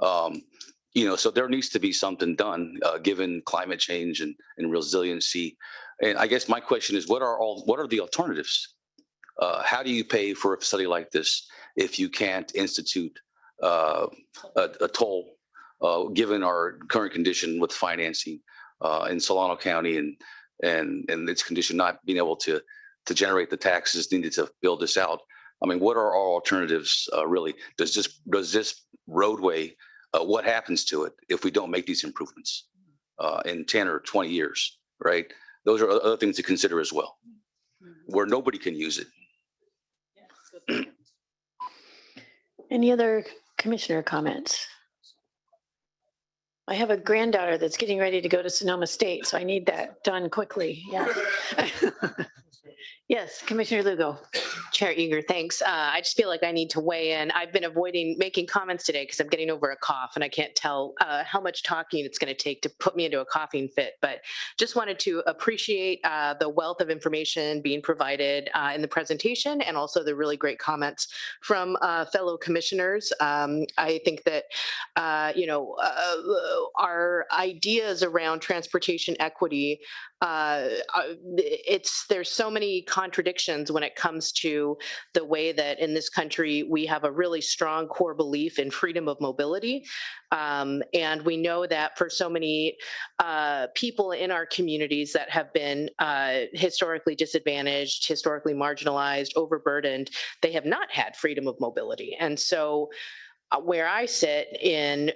So there needs to be something done given climate change and resiliency. And I guess my question is, what are the alternatives? How do you pay for a facility like this if you can't institute a toll, given our current condition with financing in Solano County and its condition not being able to generate the taxes needed to build this out? I mean, what are our alternatives really? Does this roadway, what happens to it if we don't make these improvements in 10 or 20 years, right? Those are other things to consider as well, where nobody can use it. Any other commissioner comments? I have a granddaughter that's getting ready to go to Sonoma State, so I need that done quickly. Yeah. Yes, Commissioner Lugo. Chair Eager, thanks. I just feel like I need to weigh in. I've been avoiding making comments today because I'm getting over a cough and I can't tell how much talking it's going to take to put me into a coughing fit. But just wanted to appreciate the wealth of information being provided in the presentation, and also the really great comments from fellow commissioners. I think that, our ideas around transportation equity, there's so many contradictions when it comes to the way that in this country we have a really strong core belief in freedom of mobility. And we know that for so many people in our communities that have been historically disadvantaged, historically marginalized, overburdened, they have not had freedom of mobility. And so where I sit in,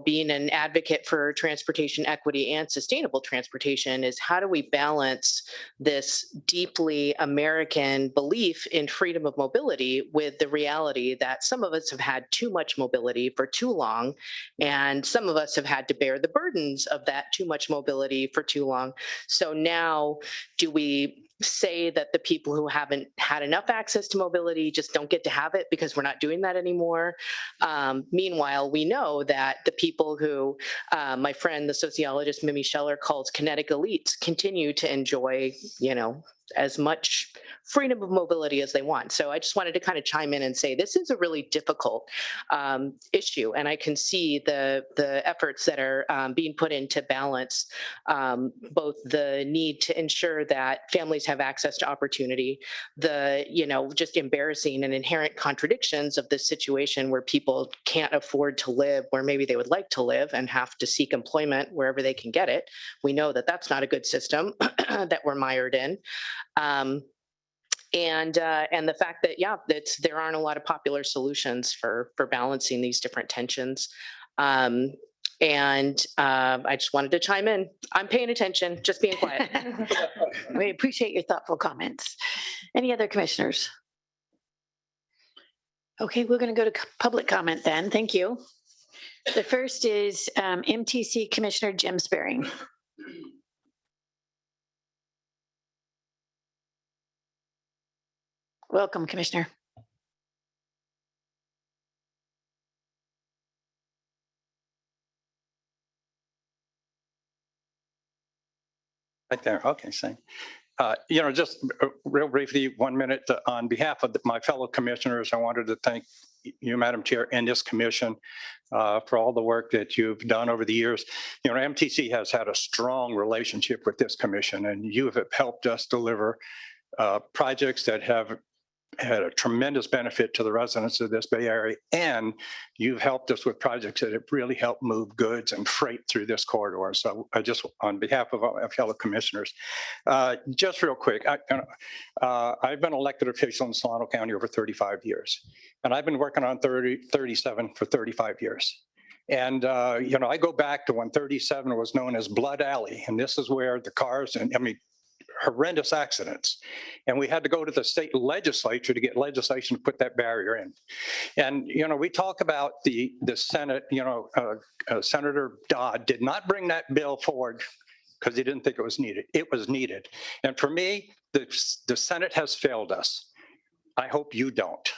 being an advocate for transportation equity and sustainable transportation is, how do we balance this deeply American belief in freedom of mobility with the reality that some of us have had too much mobility for too long, and some of us have had to bear the burdens of that too much mobility for too long. So now, do we say that the people who haven't had enough access to mobility just don't get to have it because we're not doing that anymore? Meanwhile, we know that the people who my friend, the sociologist Mimi Scheller, calls kinetic elites continue to enjoy, as much freedom of mobility as they want. So I just wanted to kind of chime in and say this is a really difficult issue, and I can see the efforts that are being put in to balance both the need to ensure that families have access to opportunity, the just embarrassing and inherent contradictions of this situation where people can't afford to live where maybe they would like to live and have to seek employment wherever they can get it. We know that that's not a good system that we're mired in. And the fact that, yeah, there aren't a lot of popular solutions for balancing these different tensions. I just wanted to chime in. I'm paying attention, just being quiet. We appreciate your thoughtful comments. Any other commissioners? Okay, we're going to go to public comment then. Thank you. The first is MTC Commissioner Jim Sparing. Welcome, Commissioner. Right there. Okay, same. Just real briefly, 1 minute. On behalf of my fellow commissioners, I wanted to thank you, Madam Chair, and this commission for all the work that you've done over the years. MTC has had a strong relationship with this commission, and you have helped us deliver projects that have had a tremendous benefit to the residents of this Bay Area, and you've helped us with projects that have really helped move goods and freight through this corridor. So I just, on behalf of our fellow commissioners, just real quick, I've been elected official in Solano County over 35 years, and I've been working on 37 for 35 years. And, I go back to when 37 was known as Blood Alley, and this is where the cars horrendous accidents. And we had to go to the state legislature to get legislation to put that barrier in. And, we talk about the Senate, Senator Dodd did not bring that bill forward because he didn't think it was needed. It was needed. And for me, the Senate has failed us. I hope you don't.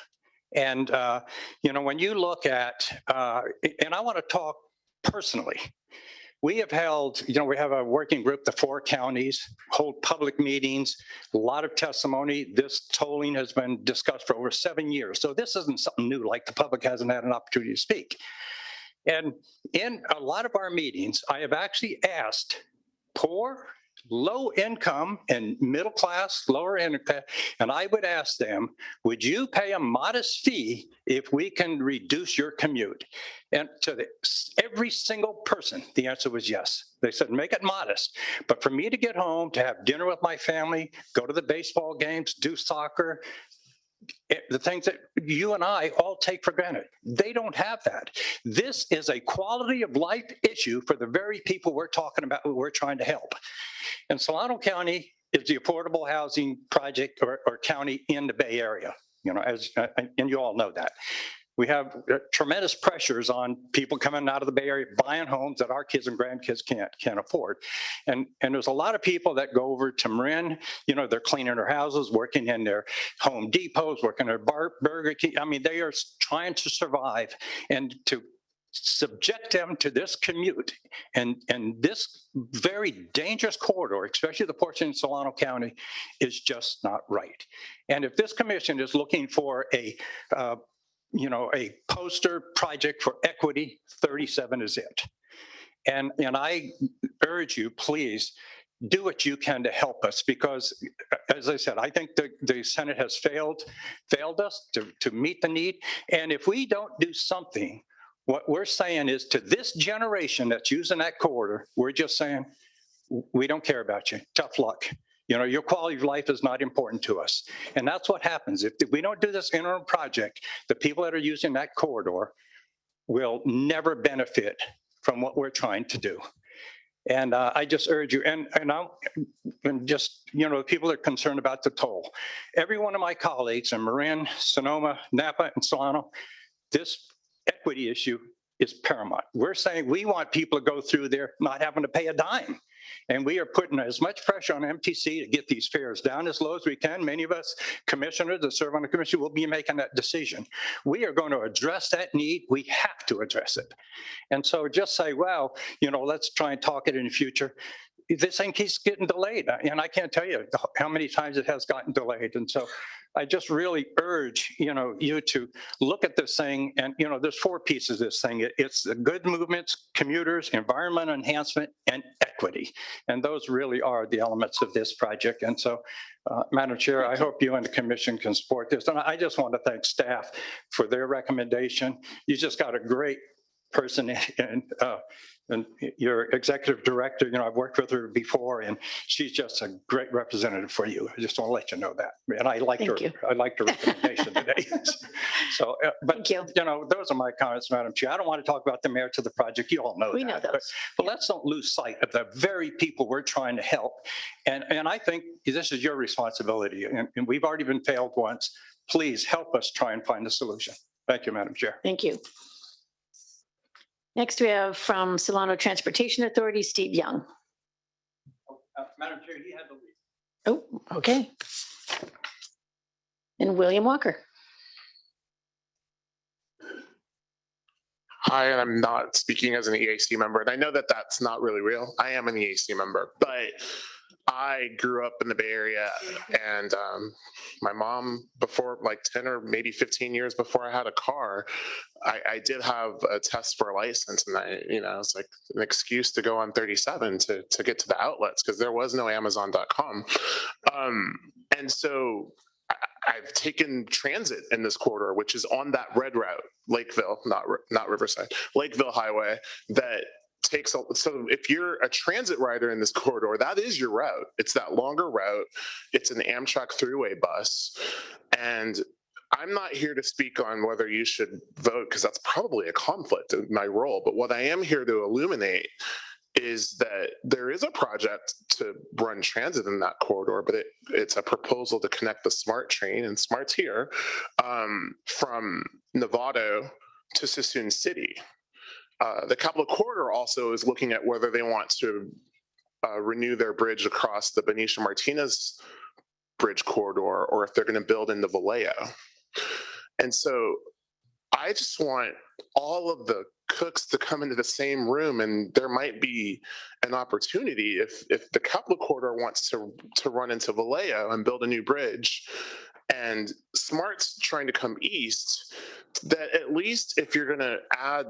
And, when you look at, and I want to talk personally, we have held, we have a working group, the 4 counties, hold public meetings, a lot of testimony. This tolling has been discussed for over 7 years. So this isn't something new, like the public hasn't had an opportunity to speak. And in a lot of our meetings, I have actually asked poor, low income and middle class, lower income, and I would ask them, would you pay a modest fee if we can reduce your commute? And to every single person, the answer was yes. They said, make it modest. But for me to get home, to have dinner with my family, go to the baseball games, do soccer, the things that you and I all take for granted, they don't have that. This is a quality of life issue for the very people we're talking about, who we're trying to help. And Solano County is the affordable housing project or county in the Bay Area, and you all know that. We have tremendous pressures on people coming out of the Bay Area, buying homes that our kids and grandkids can't afford. And there's a lot of people that go over to Marin, they're cleaning their houses, working in their Home Depots, working at Burger King. They are trying to survive, and to subject them to this commute and this very dangerous corridor, especially the portion in Solano County, is just not right. And if this commission is looking for a poster project for equity, 37 is it. And I urge you, please do what you can to help us, because as I said, I think the Senate has failed us to meet the need. And if we don't do something, what we're saying is, to this generation that's using that corridor, we're just saying, we don't care about you. Tough luck. Your quality of life is not important to us. And that's what happens. If we don't do this interim project, the people that are using that corridor will never benefit from what we're trying to do. And I just urge you, and just, people are concerned about the toll. Every one of my colleagues in Marin, Sonoma, Napa, and Solano, this equity issue is paramount. We're saying we want people to go through there not having to pay a dime. And we are putting as much pressure on MTC to get these fares down as low as we can. Many of us commissioners that serve on the commission will be making that decision. We are going to address that need. We have to address it. And so just say, well, let's try and talk it in the future. This thing keeps getting delayed. And I can't tell you how many times it has gotten delayed. And so I just really urge, you to look at this thing. And, there's 4 pieces of this thing. It's the good movements, commuters, environmental enhancement, and equity. And those really are the elements of this project. And so, Madam Chair, I hope you and the commission can support this. And I just want to thank staff for their recommendation. You just got a great person and your executive director, I've worked with her before, and she's just a great representative for you. I just want to let you know that. And I liked her. Thank you. I liked her recommendation today. So, but those are my comments, Madam Chair. I don't want to talk about the merits of the project. You all know We that. know those. But let's don't lose sight of the very people we're trying to help. And I think this is your responsibility. And we've already been failed once. Please help us try and find a solution. Thank you, Madam Chair. Thank you. Next, we have from Solano Transportation Authority, Steve Young. Madam Chair, he had the lead. Oh, okay. And William Walker. Hi, and I'm not speaking as an EAC member, and I know that that's not really real. I am an EAC member, but I grew up in the Bay Area, and my mom, before like 10 or maybe 15 years before I had a car, I did have a test for a license, and it's like an excuse to go on 37 to get to the outlets because there was no Amazon.com. And so I've taken transit in this corridor, which is on that red route, Lakeville, not Riverside, Lakeville Highway, that takes so if you're a transit rider in this corridor, that is your route. It's that longer route. It's an Amtrak throughway bus. And I'm not here to speak on whether you should vote because that's probably a conflict in my role. But what I am here to illuminate is that there is a project to run transit in that corridor, but it's a proposal to connect the SMART train, and SMART's here, from Novato to Suisun City. The Capital Corridor also is looking at whether they want to renew their bridge across the Benicia Martinez bridge corridor, or if they're going to build into Vallejo. And so I just want all of the cooks to come into the same room, and there might be an opportunity if the Capital Corridor wants to run into Vallejo and build a new bridge, and SMART's trying to come east, that at least if you're going to add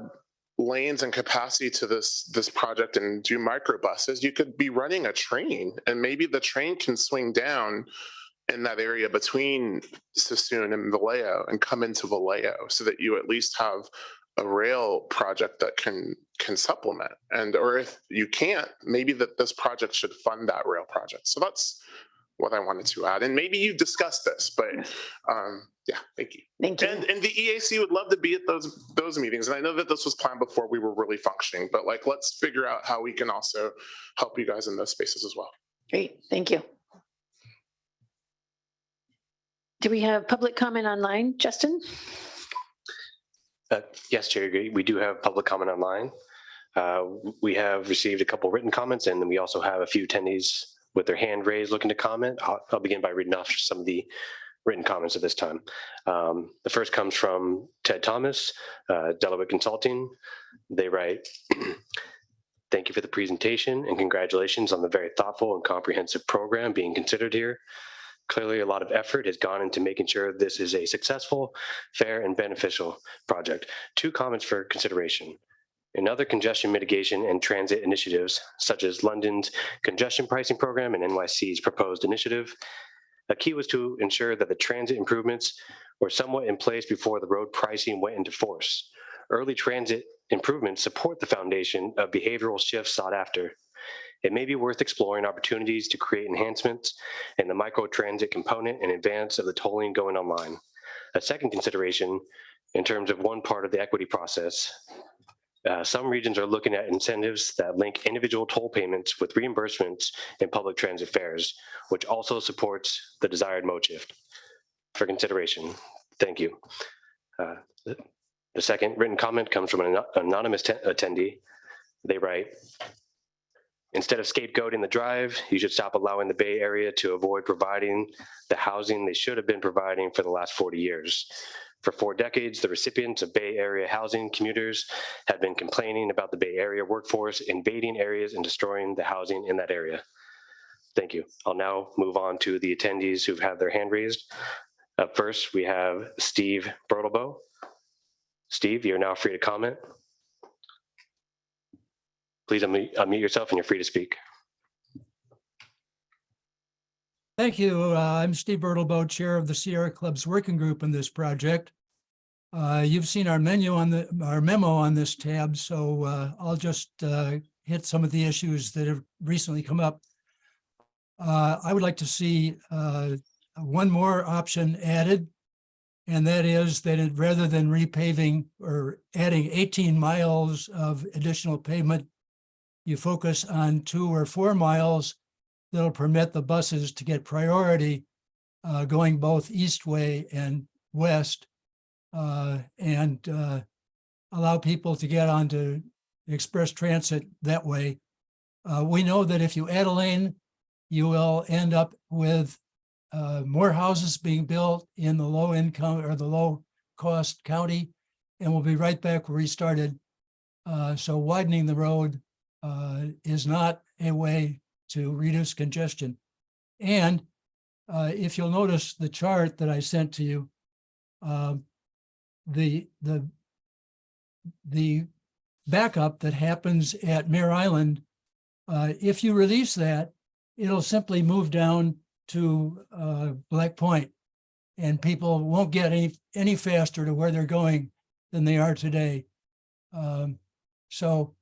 lanes and capacity to this project and do microbuses, you could be running a train, and maybe the train can swing down in that area between Suisun and Vallejo and come into Vallejo, so that you at least have a rail project that can supplement. And or if you can't, maybe that this project should fund that rail project. So that's what I wanted to add. And maybe you discussed this, but yeah, thank you. Thank you. And the EAC would love to be at those meetings. And I know that this was planned before we were really functioning, but like, let's figure out how we can also help you guys in those spaces as well. Great, thank you. Do we have public comment online, Justin? Yes, Chair, we do have public comment online. We have received a couple written comments, and then we also have a few attendees with their hand raised looking to comment. I'll begin by reading off some of the written comments at this time. The first comes from Ted Thomas, Delaware Consulting. They write, "Thank you for the presentation and congratulations on the very thoughtful and comprehensive program being considered here. Clearly, a lot of effort has gone into making sure this is a successful, fair, and beneficial project. Two comments for consideration. In other congestion mitigation and transit initiatives, such as London's congestion pricing program and NYC's proposed initiative, a key was to ensure that the transit improvements were somewhat in place before the road pricing went into force. Early transit improvements support the foundation of behavioral shifts sought after. It may be worth exploring opportunities to create enhancements in the microtransit component in advance of the tolling going online. A second consideration, in terms of one part of the equity process, some regions are looking at incentives that link individual toll payments with reimbursements in public transit fares, which also supports the desired mode shift. For consideration, thank you." The second written comment comes from an anonymous attendee. They write, "Instead of scapegoating the drive, you should stop allowing the Bay Area to avoid providing the housing they should have been providing for the last 40 years. For 4 decades, the recipients of Bay Area housing commuters have been complaining about the Bay Area workforce invading areas and destroying the housing in that area. Thank you." I'll now move on to the attendees who've had their hand raised. Up first, we have Steve Bertlebow. Steve, you're now free to comment. Please unmute yourself and you're free to speak. Thank you. I'm Steve Bertlebow, Chair of the Sierra Club's working group on this project. You've seen our menu on our memo on this tab, so I'll just hit some of the issues that have recently come up. I would like to see one more option added, and that is that rather than repaving or adding 18 miles of additional pavement, you focus on 2 or 4 miles that'll permit the buses to get priority going both east way and west, and allow people to get onto express transit that way. We know that if you add a lane, you will end up with more houses being built in the low income or the low cost county, and we'll be right back where we started. So widening the road is not a way to reduce congestion. And if you'll notice the chart that I sent to you, the backup that happens at Mare Island, if you release that, it'll simply move down to Black Point, and people won't get any faster to where they're going than they are today. So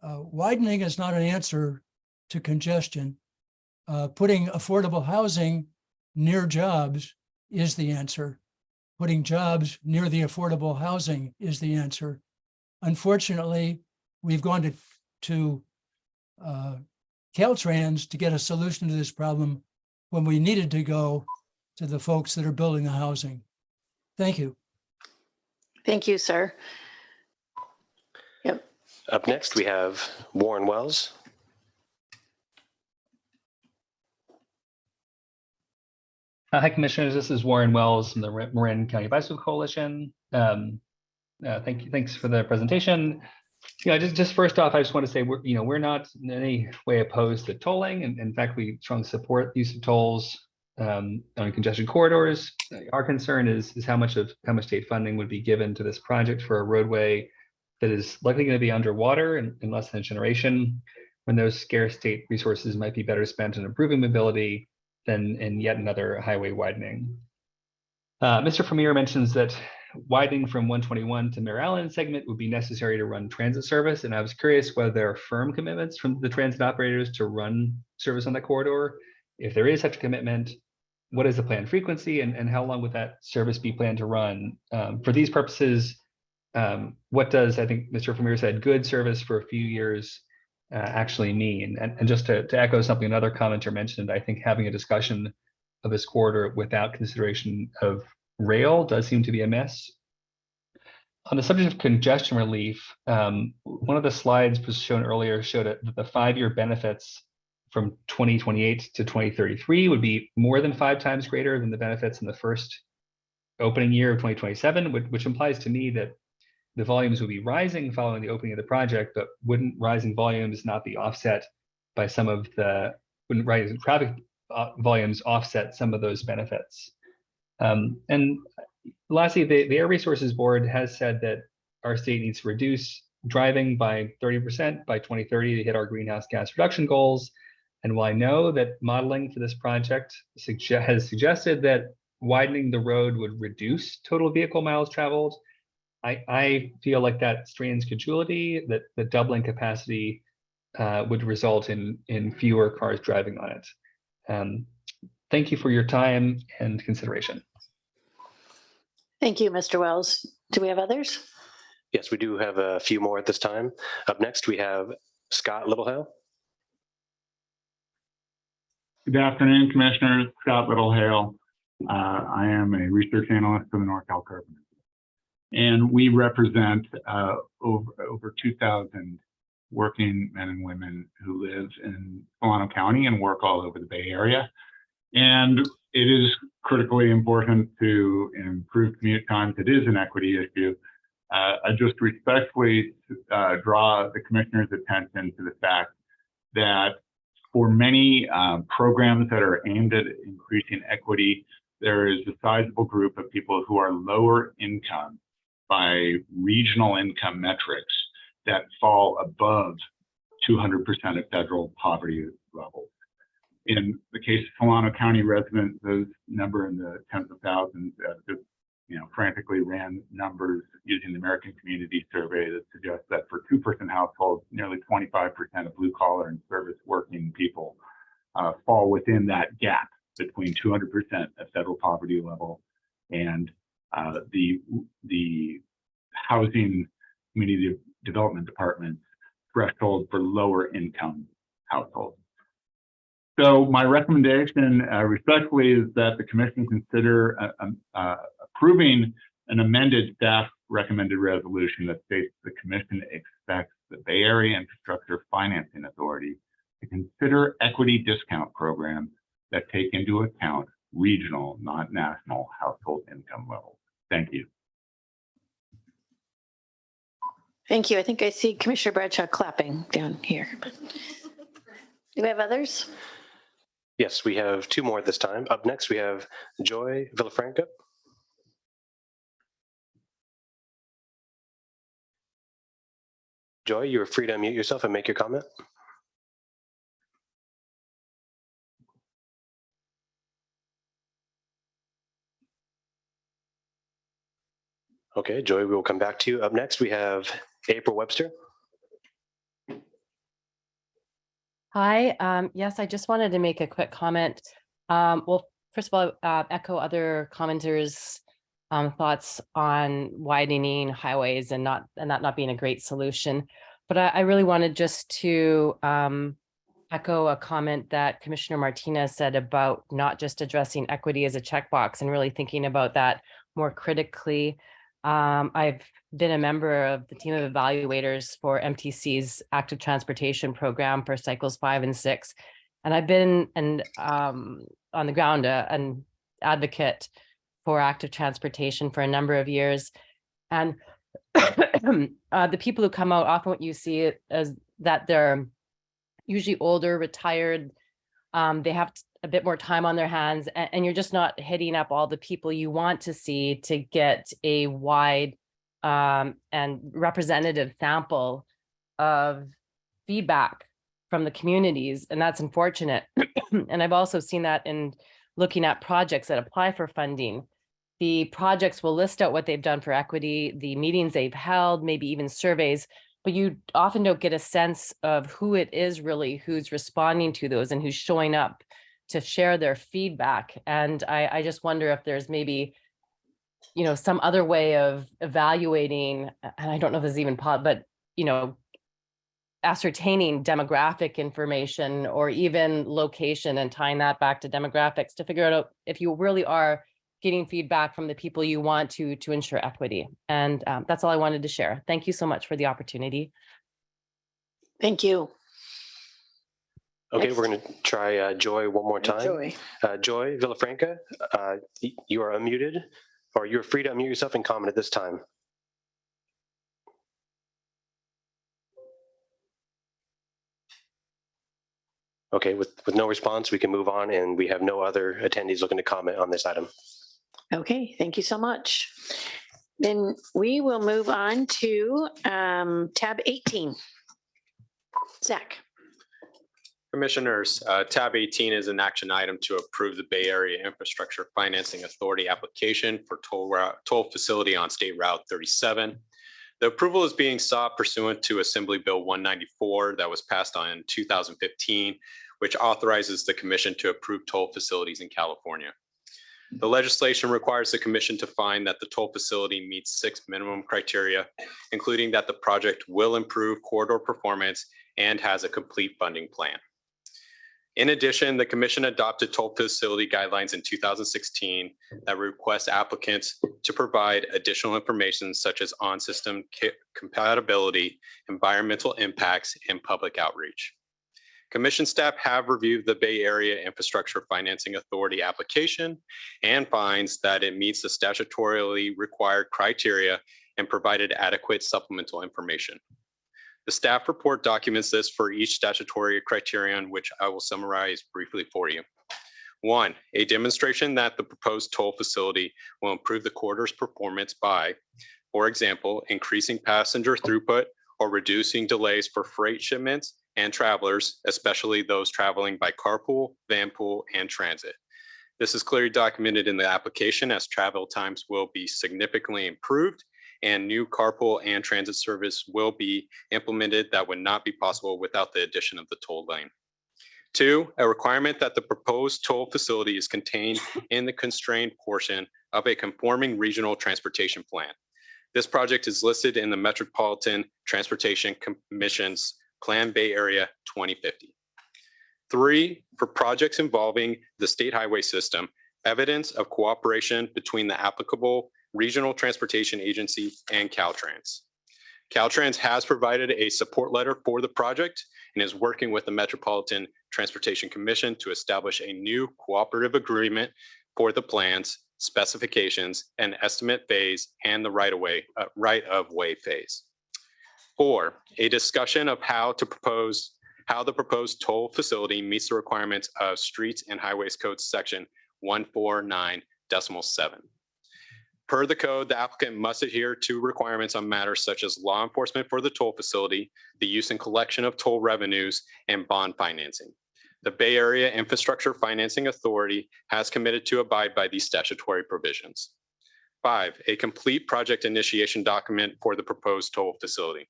widening is not an answer to congestion. Putting affordable housing near jobs is the answer. Putting jobs near the affordable housing is the answer. Unfortunately, we've gone to Caltrans to get a solution to this problem when we needed to go to the folks that are building the housing. Thank you. Thank you, sir. Yep. Up next, we have Warren Wells. Hi, Commissioners. This is Warren Wells from the Marin County Bicycle Coalition. Thanks for the presentation. Just first off, I just want to say we're not in any way opposed to tolling, and in fact, we strongly support the use of tolls on congestion corridors. Our concern is how much state funding would be given to this project for a roadway that is likely going to be underwater in less than a generation, when those scarce state resources might be better spent on improving mobility than in yet another highway widening. Mr. Vermeer mentions that widening from 121 to Mare Island segment would be necessary to run transit service, and I was curious whether there are firm commitments from the transit operators to run service on that corridor. If there is such a commitment, what is the planned frequency, and how long would that service be planned to run? For these purposes, what does, I think Mr. Vermeer said, good service for a few years actually mean? And just to echo something another commenter mentioned, I think having a discussion of this corridor without consideration of rail does seem to be a mess. On the subject of congestion relief, one of the slides was shown earlier showed that the 5-year benefits from 2028 to 2033 would be more than 5 times greater than the benefits in the first opening year of 2027, which implies to me that the volumes would be rising following the opening of the project, but wouldn't rising volumes not be offset by wouldn't rising traffic volumes offset some of those benefits? And lastly, the Air Resources Board has said that our state needs to reduce driving by 30% by 2030 to hit our greenhouse gas reduction goals. And while I know that modeling for this project has suggested that widening the road would reduce total vehicle miles traveled, I feel like that strains credulity, that the doubling capacity would result in fewer cars driving on it. Thank you for your time and consideration. Thank you, Mr. Wells. Do we have others? Yes, we do have a few more at this time. Up next, we have Scott Littlehale. Good afternoon, Commissioners. Scott Littlehale. I am a research analyst for the NorCal Carbon. And we represent over 2,000 working men and women who live in Solano County and work all over the Bay Area. And it is critically important to improve commute times. It is an equity issue. I just respectfully draw the Commissioner's attention to the fact that for many programs that are aimed at increasing equity, there is a sizable group of people who are lower income by regional income metrics that fall above 200% of federal poverty levels. In the case of Solano County residents, those number in the tens of thousands, just frantically ran numbers using the American Community Survey that suggests that for two-person households, nearly 25% of blue collar and service working people fall within that gap between 200% of federal poverty level and the housing community development department's threshold for lower income households. So my recommendation respectfully is that the commission consider approving an amended staff recommended resolution that states the commission expects the Bay Area Infrastructure Financing Authority to consider equity discount programs that take into account regional, not national household income levels. Thank you. Thank you. I think I see Commissioner Bradshaw clapping down here. Do we have others? Yes, we have two more this time. Up next, we have Joy Villafranca. Joy, you are free to unmute yourself and make your comment. Okay, Joy, we will come back to you. Up next, we have April Webster. Hi, yes, I just wanted to make a quick comment. Well, first of all, echo other commenters' thoughts on widening highways and that not being a great solution. But I really wanted just to echo a comment that Commissioner Martinez said about not just addressing equity as a checkbox and really thinking about that more critically. I've been a member of the team of evaluators for MTC's active transportation program for cycles 5 and 6. And I've been on the ground an advocate for active transportation for a number of years. And the people who come out, often what you see it as that they're usually older, retired, they have a bit more time on their hands, and you're just not hitting up all the people you want to see to get a wide and representative sample of feedback from the communities, and that's unfortunate. And I've also seen that in looking at projects that apply for funding. The projects will list out what they've done for equity, the meetings they've held, maybe even surveys, but you often don't get a sense of who it is really who's responding to those and who's showing up to share their feedback. And I just wonder if there's maybe, some other way of evaluating, and I don't know if this is even but, ascertaining demographic information or even location and tying that back to demographics to figure out if you really are getting feedback from the people you want to ensure equity. And that's all I wanted to share. Thank you so much for the opportunity. Thank you. Okay, Next. we're going to try Joy one more time. Joy. Joy Villafranca, you are unmuted, or you're free to unmute yourself and comment at this time. Okay, with no response, we can move on, and we have no other attendees looking to comment on this item. Okay, thank you so much. Then we will move on to tab 18. Zach. Commissioners, tab 18 is an action item to approve the Bay Area Infrastructure Financing Authority application for toll facility on State Route 37. The approval is being sought pursuant to Assembly Bill 194 that was passed in 2015, which authorizes the commission to approve toll facilities in California. The legislation requires the commission to find that the toll facility meets 6 minimum criteria, including that the project will improve corridor performance and has a complete funding plan. In addition, the commission adopted toll facility guidelines in 2016 that request applicants to provide additional information such as on-system compatibility, environmental impacts, and public outreach. Commission staff have reviewed the Bay Area Infrastructure Financing Authority application and finds that it meets the statutorily required criteria and provided adequate supplemental information. The staff report documents this for each statutory criterion, which I will summarize briefly for you. 1, a demonstration that the proposed toll facility will improve the corridor's performance by, for example, increasing passenger throughput or reducing delays for freight shipments and travelers, especially those traveling by carpool, vanpool, and transit. This is clearly documented in the application as travel times will be significantly improved and new carpool and transit service will be implemented that would not be possible without the addition of the toll lane. 2, a requirement that the proposed toll facility is contained in the constrained portion of a conforming regional transportation plan. This project is listed in the Metropolitan Transportation Commission's Plan Bay Area 2050. 3, for projects involving the state highway system, evidence of cooperation between the applicable regional transportation agency and Caltrans. Caltrans has provided a support letter for the project and is working with the Metropolitan Transportation Commission to establish a new cooperative agreement for the plans, specifications, and estimate phase and the right-of-way phase. 4, a discussion of how the proposed toll facility meets the requirements of Streets and Highways Code section 149.7. Per the code, the applicant must adhere to requirements on matters such as law enforcement for the toll facility, the use and collection of toll revenues, and bond financing. The Bay Area Infrastructure Financing Authority has committed to abide by these statutory provisions. 5, a complete project initiation document for the proposed toll facility.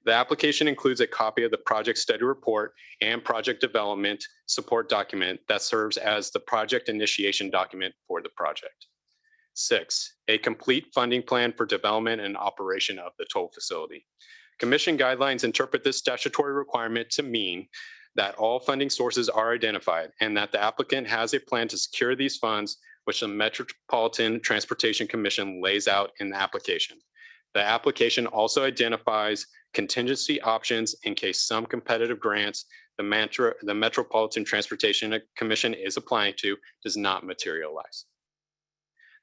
The application includes a copy of the project study report and project development support document that serves as the project initiation document for the project. 6, a complete funding plan for development and operation of the toll facility. Commission guidelines interpret this statutory requirement to mean that all funding sources are identified and that the applicant has a plan to secure these funds, which the Metropolitan Transportation Commission lays out in the application. The application also identifies contingency options in case some competitive grants the Metropolitan Transportation Commission is applying to does not materialize.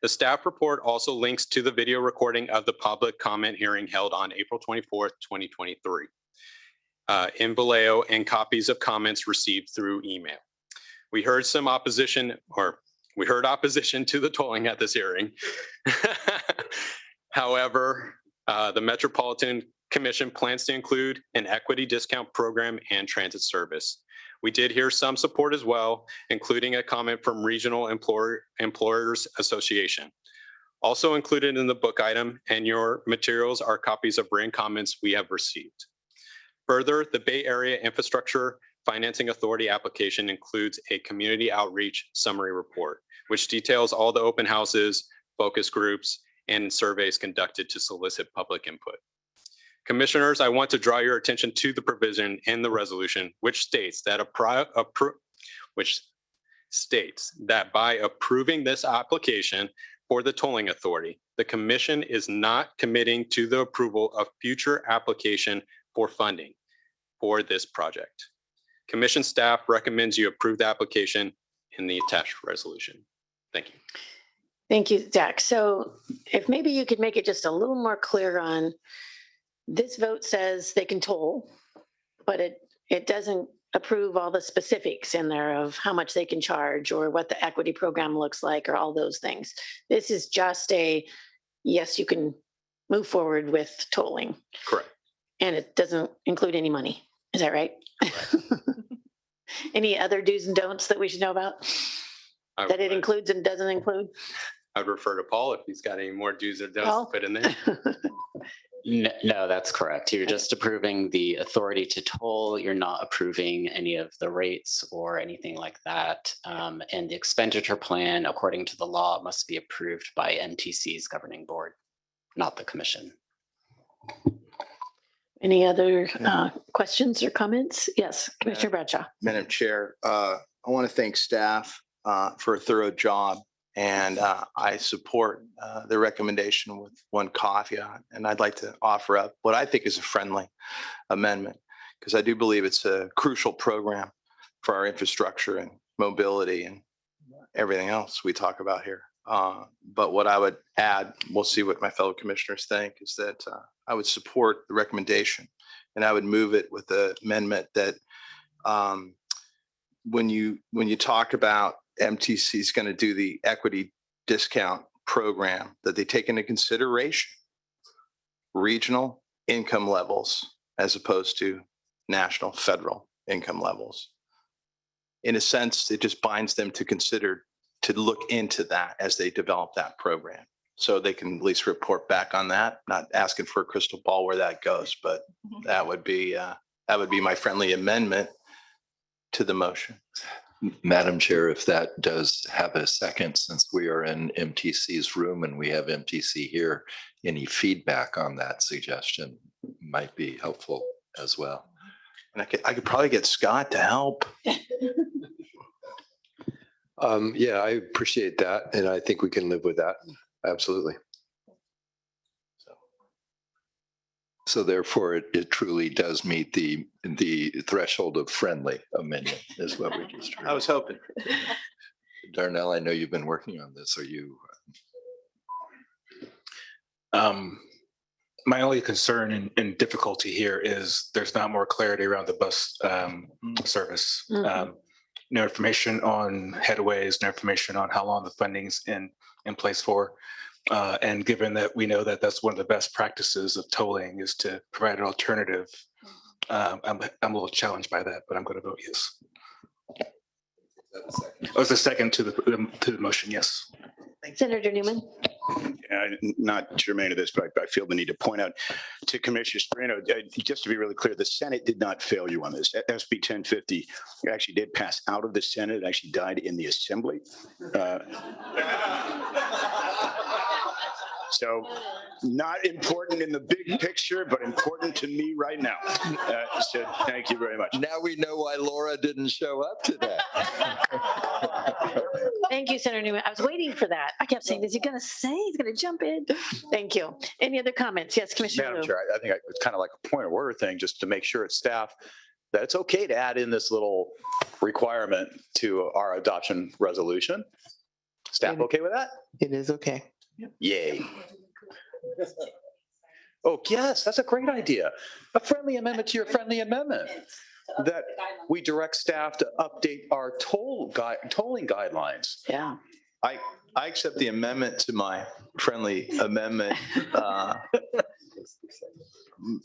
The staff report also links to the video recording of the public comment hearing held on April 24th, 2023 in Vallejo and copies of comments received through email. We heard opposition to the tolling at this hearing. However, the Metropolitan Commission plans to include an equity discount program and transit service. We did hear some support as well, including a comment from Regional Employers Association. Also included in the book item and your materials are copies of written comments we have received. Further, the Bay Area Infrastructure Financing Authority application includes a community outreach summary report, which details all the open houses, focus groups, and surveys conducted to solicit public input. Commissioners, I want to draw your attention to the provision in the resolution, which states that by approving this application for the tolling authority, the commission is not committing to the approval of future application for funding for this project. Commission staff recommends you approve the application in the attached resolution. Thank you. Thank you, Zach. So if maybe you could make it just a little more clear on this vote says they can toll, but it doesn't approve all the specifics in there of how much they can charge or what the equity program looks like or all those things. This is just yes, you can move forward with tolling. Correct. And it doesn't include any money. Is that right? Any other do's and don'ts that we should know about that it includes and doesn't include? I'd refer to Paul if he's got any more do's or don'ts to put in there. No, that's correct. You're just approving the authority to toll. You're not approving any of the rates or anything like that. And the expenditure plan, according to the law, must be approved by MTC's governing board, not the commission. Any other questions or comments? Yes, Commissioner Bradshaw. Madam Chair, I want to thank staff for a thorough job. And I support the recommendation with one caveat. And I'd like to offer up what I think is a friendly amendment, because I do believe it's a crucial program for our infrastructure and mobility and everything else we talk about here. But what I would add, we'll see what my fellow commissioners think, is that I would support the recommendation and I would move it with the amendment that when you talk about MTC is going to do the equity discount program, that they take into consideration regional income levels as opposed to national federal income levels. In a sense, it just binds them to consider to look into that as they develop that program. So they can at least report back on that, not asking for a crystal ball where that goes, but that would be my friendly amendment to the motion. Madam Chair, if that does have a second, since we are in MTC's room and we have MTC here, any feedback on that suggestion might be helpful as well. And I could probably get Scott to help. Yeah, I appreciate that, and I think we can live with that. Absolutely. So therefore, it truly does meet the threshold of friendly amendment is what we just heard. I was hoping. Darnell, I know you've been working on this. Are you? My only concern and difficulty here is there's not more clarity around the bus service. No information on headways, no information on how long the funding's in place for. And given that we know that that's one of the best practices of tolling is to provide an alternative, I'm a little challenged by that, but I'm going to vote yes. Oh, it's a second to the motion, yes. Senator Newman. Not germane to this, but I feel the need to point out to Commissioner Sperino, just to be really clear, the Senate did not fail you on this. SB 1050 actually did pass out of the Senate. It actually died in the Assembly. So not important in the big picture, but important to me right now. So thank you very much. Now we know why Laura didn't show up today. Thank you, Senator Newman. I was waiting for that. I kept saying, is he going to say he's going to jump in? Thank you. Any other comments? Yes, Commissioner Madam Wu. Chair, I think it's kind of like a point of order thing, just to make sure it's staff that it's okay to add in this little requirement to our adoption resolution. Staff okay with that? It is okay. Yay. Oh, yes, that's a great idea. A friendly amendment to your friendly amendment. That we direct staff to update our tolling guidelines. Yeah. I accept the amendment to my friendly amendment.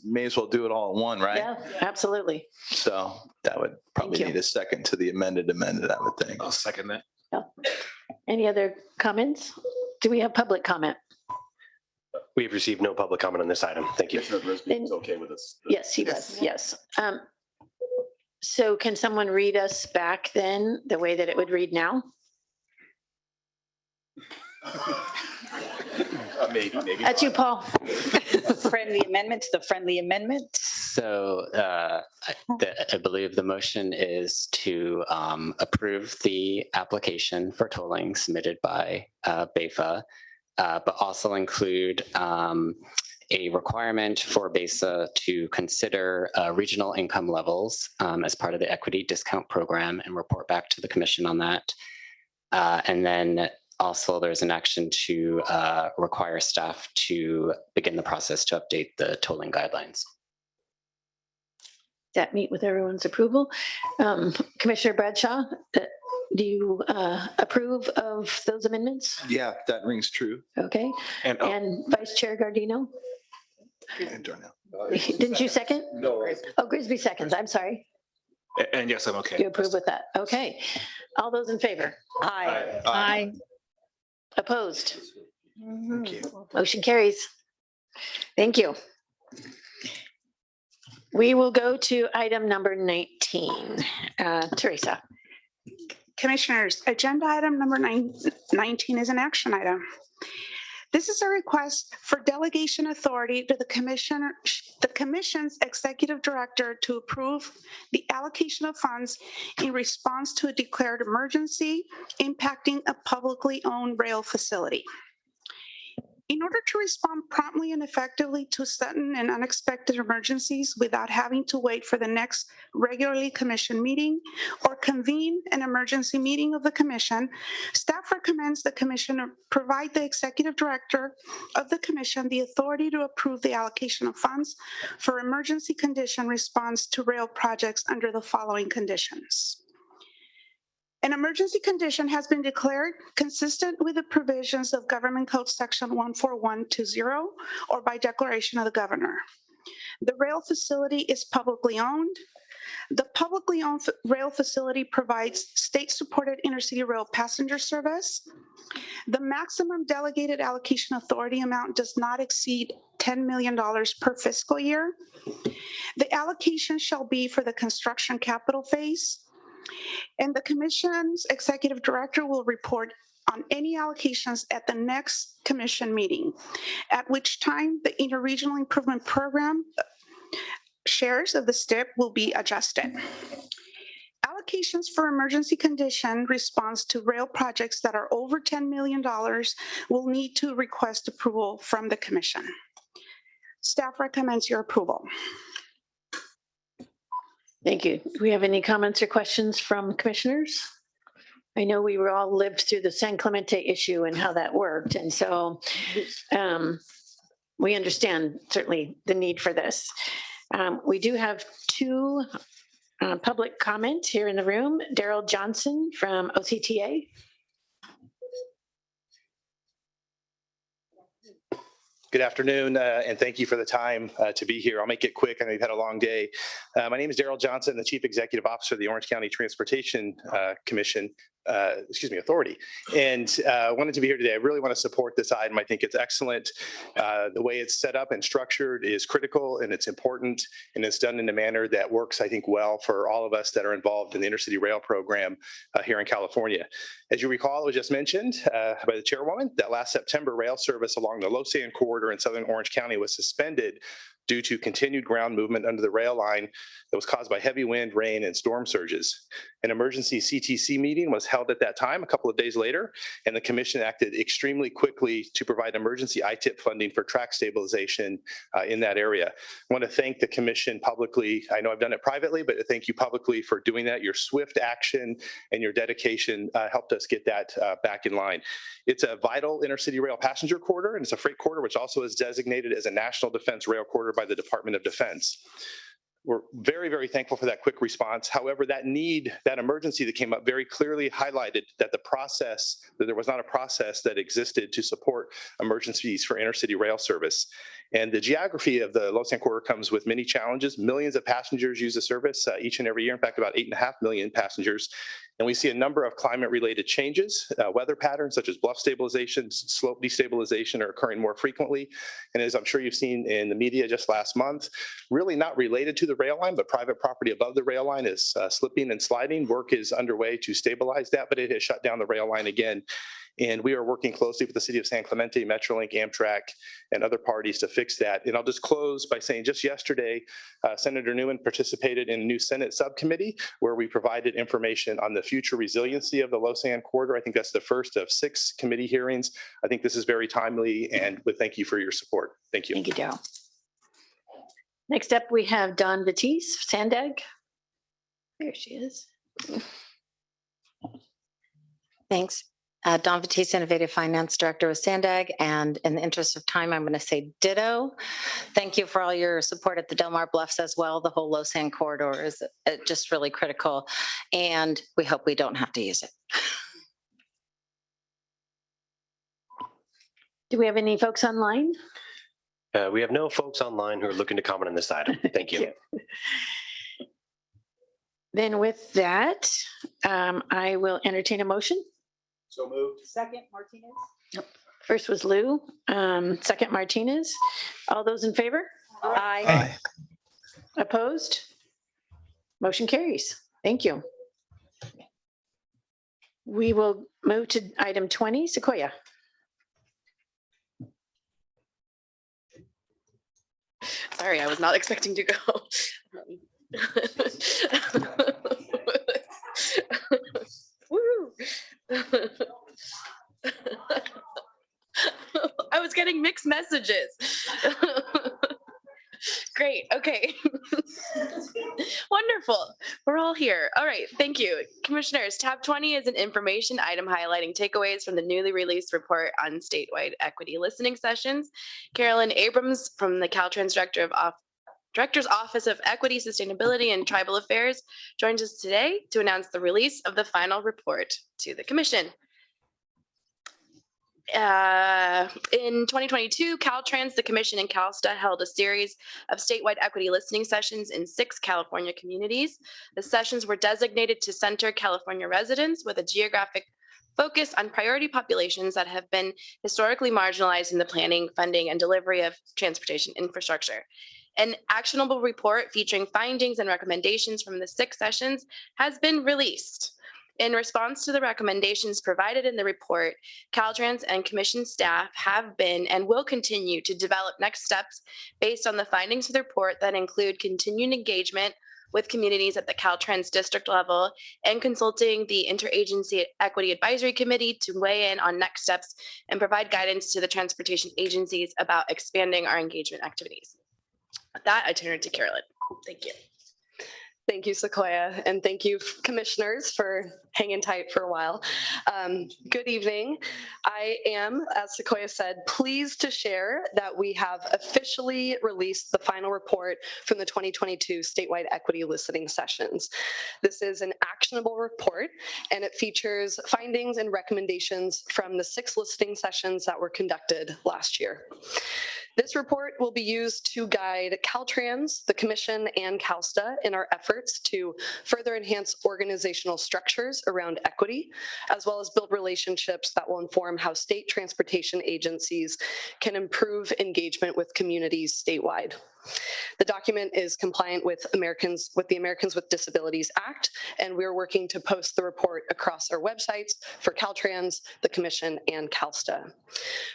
May as well do it all in one, right? Yeah, absolutely. So that would probably need a second to the amended, I would think. I'll second that. Yeah. Any other comments? Do we have public comment? We have received no public comment on this item. Thank you. It's okay with us. Yes, he was. Yes. So can someone read us back then the way that it would read now? Maybe. That's you, Paul. Friendly amendments, the friendly amendment. So I believe the motion is to approve the application for tolling submitted by BEFA, but also include a requirement for BESA to consider regional income levels as part of the equity discount program and report back to the commission on that. And then also there's an action to require staff to begin the process to update the tolling guidelines. That meet with everyone's approval. Commissioner Bradshaw, do you approve of those amendments? Yeah, that rings true. Okay. And Vice Chair Gardino? And Darnell. Didn't you second? No. Oh, Grisby seconds. I'm sorry. And yes, I'm okay. You approve with that? Okay. All those in favor? Aye. Aye. Opposed? Thank you. Motion carries. Thank you. We will go to item number 19. Teresa. Commissioners, agenda item number 19 is an action item. This is a request for delegation authority to the commission's executive director to approve the allocation of funds in response to a declared emergency impacting a publicly owned rail facility. In order to respond promptly and effectively to sudden and unexpected emergencies without having to wait for the next regularly commissioned meeting or convene an emergency meeting of the commission, staff recommends the commission provide the executive director of the commission the authority to approve the allocation of funds for emergency condition response to rail projects under the following conditions. An emergency condition has been declared consistent with the provisions of Government Code Section 14120 or by declaration of the governor. The rail facility is publicly owned. The publicly owned rail facility provides state-supported intercity rail passenger service. The maximum delegated allocation authority amount does not exceed $10 million per fiscal year. The allocation shall be for the construction capital phase, and the commission's executive director will report on any allocations at the next commission meeting, at which time the interregional improvement program shares of the STIP will be adjusted. Allocations for emergency condition response to rail projects that are over $10 million will need to request approval from the commission. Staff recommends your approval. Thank you. Do we have any comments or questions from commissioners? I know we were all lived through the San Clemente issue and how that worked. And so we understand certainly the need for this. We do have two public comments here in the room. Daryl Johnson from OCTA. Good afternoon, and thank you for the time to be here. I'll make it quick. I know you've had a long day. My name is Daryl Johnson, the Chief Executive Officer of the Orange County Transportation Authority. And wanted to be here today. I really want to support this item. I think it's excellent. The way it's set up and structured is critical, and it's important, and it's done in a manner that works, I think, well for all of us that are involved in the intercity rail program here in California. As you recall, it was just mentioned by the chairwoman that last September, rail service along the Los Angeles corridor in southern Orange County was suspended due to continued ground movement under the rail line that was caused by heavy wind, rain, and storm surges. An emergency CTC meeting was held at that time a couple of days later, and the commission acted extremely quickly to provide emergency ITIP funding for track stabilization in that area. I want to thank the commission publicly. I know I've done it privately, but thank you publicly for doing that. Your swift action and your dedication helped us get that back in line. It's a vital intercity rail passenger corridor, and it's a freight corridor, which also is designated as a national defense rail corridor by the Department of Defense. We're very, very thankful for that quick response. However, that emergency that came up very clearly highlighted that there was not a process that existed to support emergencies for intercity rail service. And the geography of the Los Angeles corridor comes with many challenges. Millions of passengers use the service each and every year. In fact, about 8.5 million passengers. And we see a number of climate-related changes. Weather patterns such as bluff stabilization, slope destabilization are occurring more frequently. And as I'm sure you've seen in the media just last month, really not related to the rail line, but private property above the rail line is slipping and sliding. Work is underway to stabilize that, but it has shut down the rail line again. And we are working closely with the city of San Clemente, Metrolink, Amtrak, and other parties to fix that. And I'll just close by saying just yesterday, Senator Newman participated in a new Senate subcommittee where we provided information on the future resiliency of the Los Angeles corridor. I think that's the first of 6 committee hearings. I think this is very timely, and we thank you for your support. Thank you. Thank you, Daryl. Next up, we have Dawn Batiste, Sandag. There she is. Thanks. Dawn Batiste, Innovative Finance Director with Sandag. And in the interest of time, I'm going to say ditto. Thank you for all your support at the Del Mar Bluffs as well. The whole Los Angeles corridor is just really critical. And we hope we don't have to use it. Do we have any folks online? We have no folks online who are looking to comment on this item. Thank you. Then with that, I will entertain a motion. So moved. Second, Martinez. First was Lou, second Martinez. All those in favor? Aye. Opposed? Motion carries. Thank you. We will move to item 20, Sequoia. Sorry, I was not expecting to go. Woo! I was getting mixed messages. Great. Okay. Wonderful. We're all here. All right. Thank you. Commissioners, tab 20 is an information item highlighting takeaways from the newly released report on statewide equity listening sessions. Carolyn Abrams from the Caltrans Director's Office of Equity, Sustainability, and Tribal Affairs joins us today to announce the release of the final report to the Commission. In 2022, Caltrans, the Commission, and CalSTA held a series of statewide equity listening sessions in 6 California communities. The sessions were designated to center California residents with a geographic focus on priority populations that have been historically marginalized in the planning, funding, and delivery of transportation infrastructure. An actionable report featuring findings and recommendations from the 6 sessions has been released. In response to the recommendations provided in the report, Caltrans and Commission staff have been and will continue to develop next steps based on the findings of the report that include continued engagement with communities at the Caltrans district level and consulting the Interagency Equity Advisory Committee to weigh in on next steps and provide guidance to the transportation agencies about expanding our engagement activities. With that, I turn it to Carolyn. Thank you. Thank you, Sequoia, and thank you, commissioners, for hanging tight for a while. Good evening. I am, as Sequoia said, pleased to share that we have officially released the final report from the 2022 statewide equity listening sessions. This is an actionable report, and it features findings and recommendations from the 6 listening sessions that were conducted last year. This report will be used to guide Caltrans, the Commission, and CalSTA in our efforts to further enhance organizational structures around equity, as well as build relationships that will inform how state transportation agencies can improve engagement with communities statewide. The document is compliant with the Americans with Disabilities Act, and we're working to post the report across our websites for Caltrans, the Commission, and CalSTA.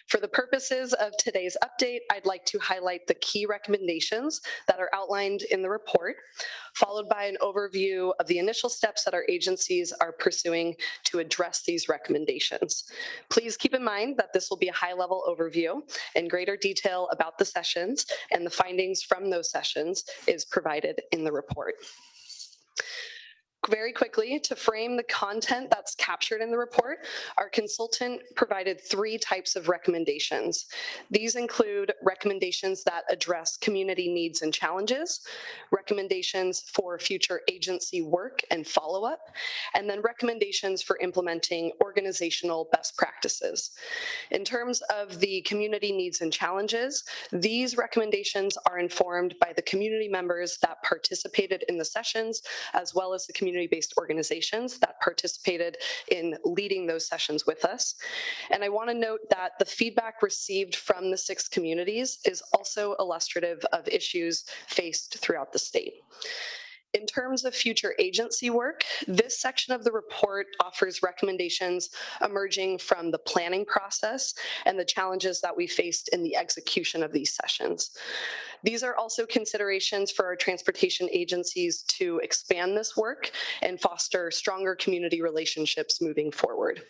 For the purposes of today's update, I'd like to highlight the key recommendations that are outlined in the report, followed by an overview of the initial steps that our agencies are pursuing to address these recommendations. Please keep in mind that this will be a high-level overview, and greater detail about the sessions and the findings from those sessions is provided in the report. Very quickly, to frame the content that's captured in the report, our consultant provided 3 types of recommendations. These include recommendations that address community needs and challenges, recommendations for future agency work and follow-up, and then recommendations for implementing organizational best practices. In terms of the community needs and challenges, these recommendations are informed by the community members that participated in the sessions, as well as the community-based organizations that participated in leading those sessions with us. And I want to note that the feedback received from the 6 communities is also illustrative of issues faced throughout the state. In terms of future agency work, this section of the report offers recommendations emerging from the planning process and the challenges that we faced in the execution of these sessions. These are also considerations for our transportation agencies to expand this work and foster stronger community relationships moving forward.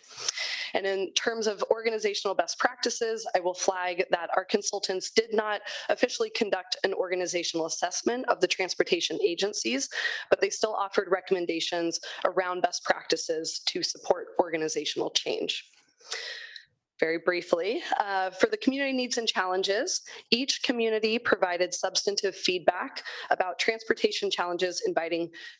And in terms of organizational best practices, I will flag that our consultants did not officially conduct an organizational assessment of the transportation agencies, but they still offered recommendations around best practices to support organizational change. Very briefly, for the community needs and challenges, each community provided substantive feedback about transportation challenges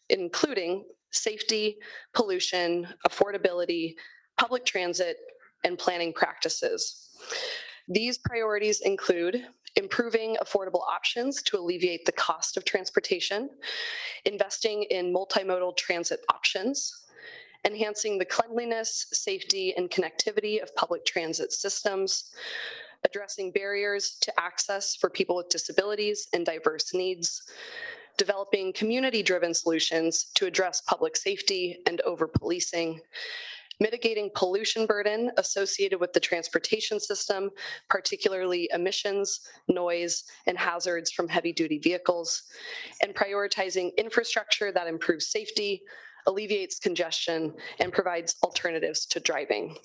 including safety, pollution, affordability, public transit, and planning practices. These priorities include improving affordable options to alleviate the cost of transportation, investing in multimodal transit options, enhancing the cleanliness, safety, and connectivity of public transit systems, addressing barriers to access for people with disabilities and diverse needs, developing community-driven solutions to address public safety and over-policing, mitigating pollution burden associated with the transportation system, particularly emissions, noise, and hazards from heavy-duty vehicles, and prioritizing infrastructure that improves safety, alleviates congestion, and provides alternatives to driving.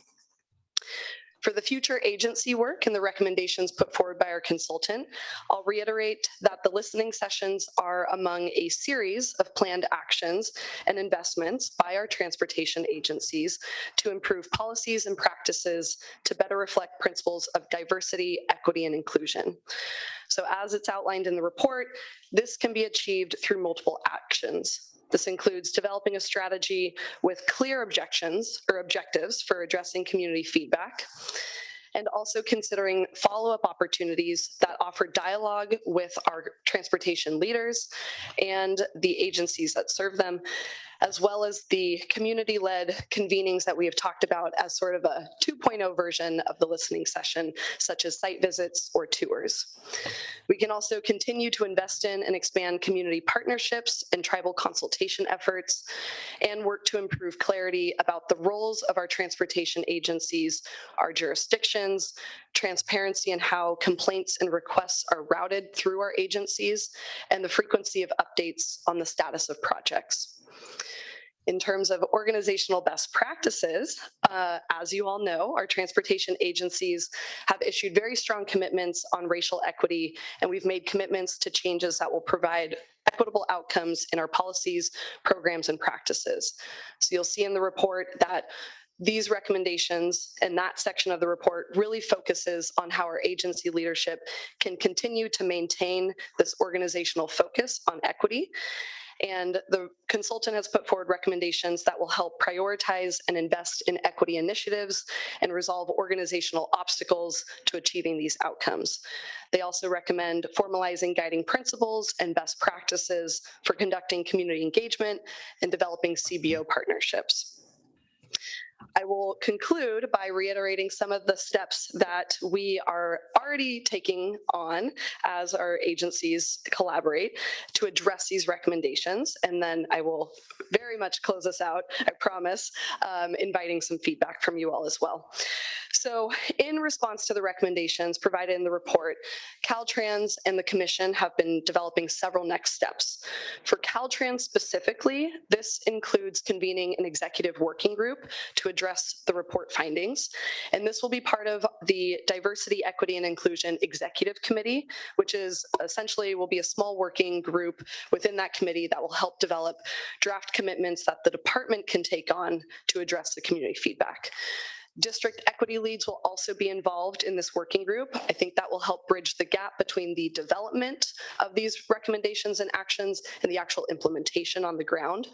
For the future agency work and the recommendations put forward by our consultant, I'll reiterate that the listening sessions are among a series of planned actions and investments by our transportation agencies to improve policies and practices to better reflect principles of diversity, equity, and inclusion. So as it's outlined in the report, this can be achieved through multiple actions. This includes developing a strategy with clear objectives for addressing community feedback, and also considering follow-up opportunities that offer dialogue with our transportation leaders and the agencies that serve them, as well as the community-led convenings that we have talked about as sort of a 2.0 version of the listening session, such as site visits or tours. We can also continue to invest in and expand community partnerships and tribal consultation efforts, and work to improve clarity about the roles of our transportation agencies, our jurisdictions, transparency in how complaints and requests are routed through our agencies, and the frequency of updates on the status of projects. In terms of organizational best practices, as you all know, our transportation agencies have issued very strong commitments on racial equity, and we've made commitments to changes that will provide equitable outcomes in our policies, programs, and practices. So you'll see in the report that these recommendations and that section of the report really focuses on how our agency leadership can continue to maintain this organizational focus on equity. And the consultant has put forward recommendations that will help prioritize and invest in equity initiatives and resolve organizational obstacles to achieving these outcomes. They also recommend formalizing guiding principles and best practices for conducting community engagement and developing CBO partnerships. I will conclude by reiterating some of the steps that we are already taking on as our agencies collaborate to address these recommendations. And then I will very much close us out, I promise, inviting some feedback from you all as well. So in response to the recommendations provided in the report, Caltrans and the Commission have been developing several next steps. For Caltrans specifically, this includes convening an executive working group to address the report findings. And this will be part of the Diversity, Equity, and Inclusion Executive Committee, which is essentially will be a small working group within that committee that will help develop draft commitments that the department can take on to address the community feedback. District equity leads will also be involved in this working group. I think that will help bridge the gap between the development of these recommendations and actions and the actual implementation on the ground.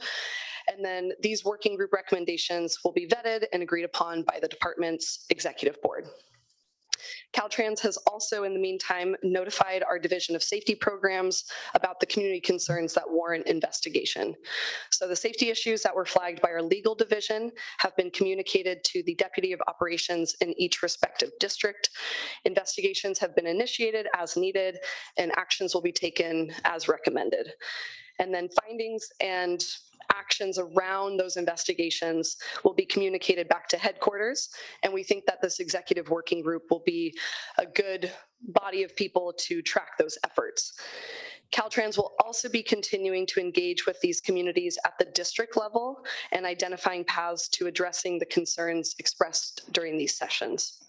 And then these working group recommendations will be vetted and agreed upon by the department's executive board. Caltrans has also, in the meantime, notified our Division of Safety Programs about the community concerns that warrant investigation. So the safety issues that were flagged by our legal division have been communicated to the Deputy of Operations in each respective district. Investigations have been initiated as needed, and actions will be taken as recommended. And then findings and actions around those investigations will be communicated back to headquarters. And we think that this executive working group will be a good body of people to track those efforts. Caltrans will also be continuing to engage with these communities at the district level and identifying paths to addressing the concerns expressed during these sessions.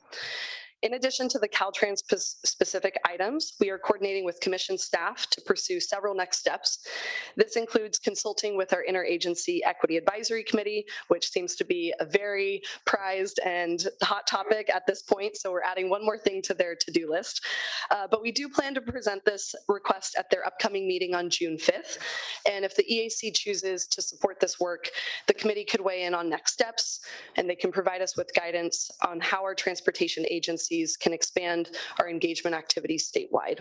In addition to the Caltrans specific items, we are coordinating with Commission staff to pursue several next steps. This includes consulting with our Interagency Equity Advisory Committee, which seems to be a very prized and hot topic at this point. So we're adding one more thing to their to-do list. But we do plan to present this request at their upcoming meeting on June 5th. And if the EAC chooses to support this work, the committee could weigh in on next steps, and they can provide us with guidance on how our transportation agencies can expand our engagement activities statewide.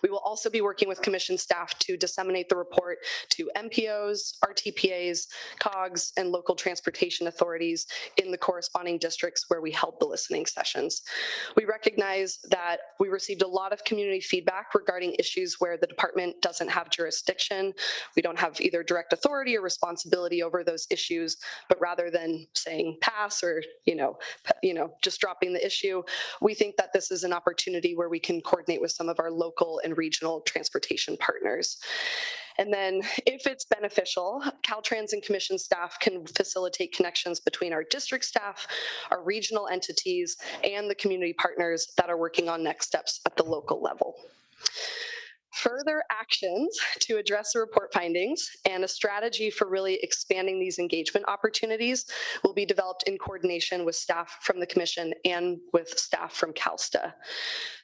We will also be working with Commission staff to disseminate the report to MPOs, RTPAs, COGS, and local transportation authorities in the corresponding districts where we held the listening sessions. We recognize that we received a lot of community feedback regarding issues where the department doesn't have jurisdiction. We don't have either direct authority or responsibility over those issues, but rather than saying pass or just dropping the issue, we think that this is an opportunity where we can coordinate with some of our local and regional transportation partners. And then if it's beneficial, Caltrans and Commission staff can facilitate connections between our district staff, our regional entities, and the community partners that are working on next steps at the local level. Further actions to address the report findings and a strategy for really expanding these engagement opportunities will be developed in coordination with staff from the commission and with staff from CalSTA.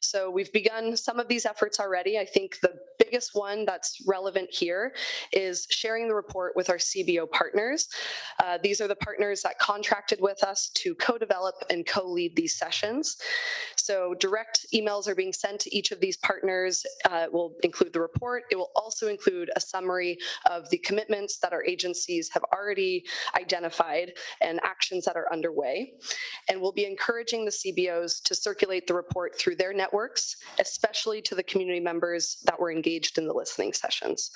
So we've begun some of these efforts already. I think the biggest one that's relevant here is sharing the report with our CBO partners. These are the partners that contracted with us to co-develop and co-lead these sessions. So direct emails are being sent to each of these partners. It will include the report. It will also include a summary of the commitments that our agencies have already identified and actions that are underway. And we'll be encouraging the CBOs to circulate the report through their networks, especially to the community members that were engaged in the listening sessions.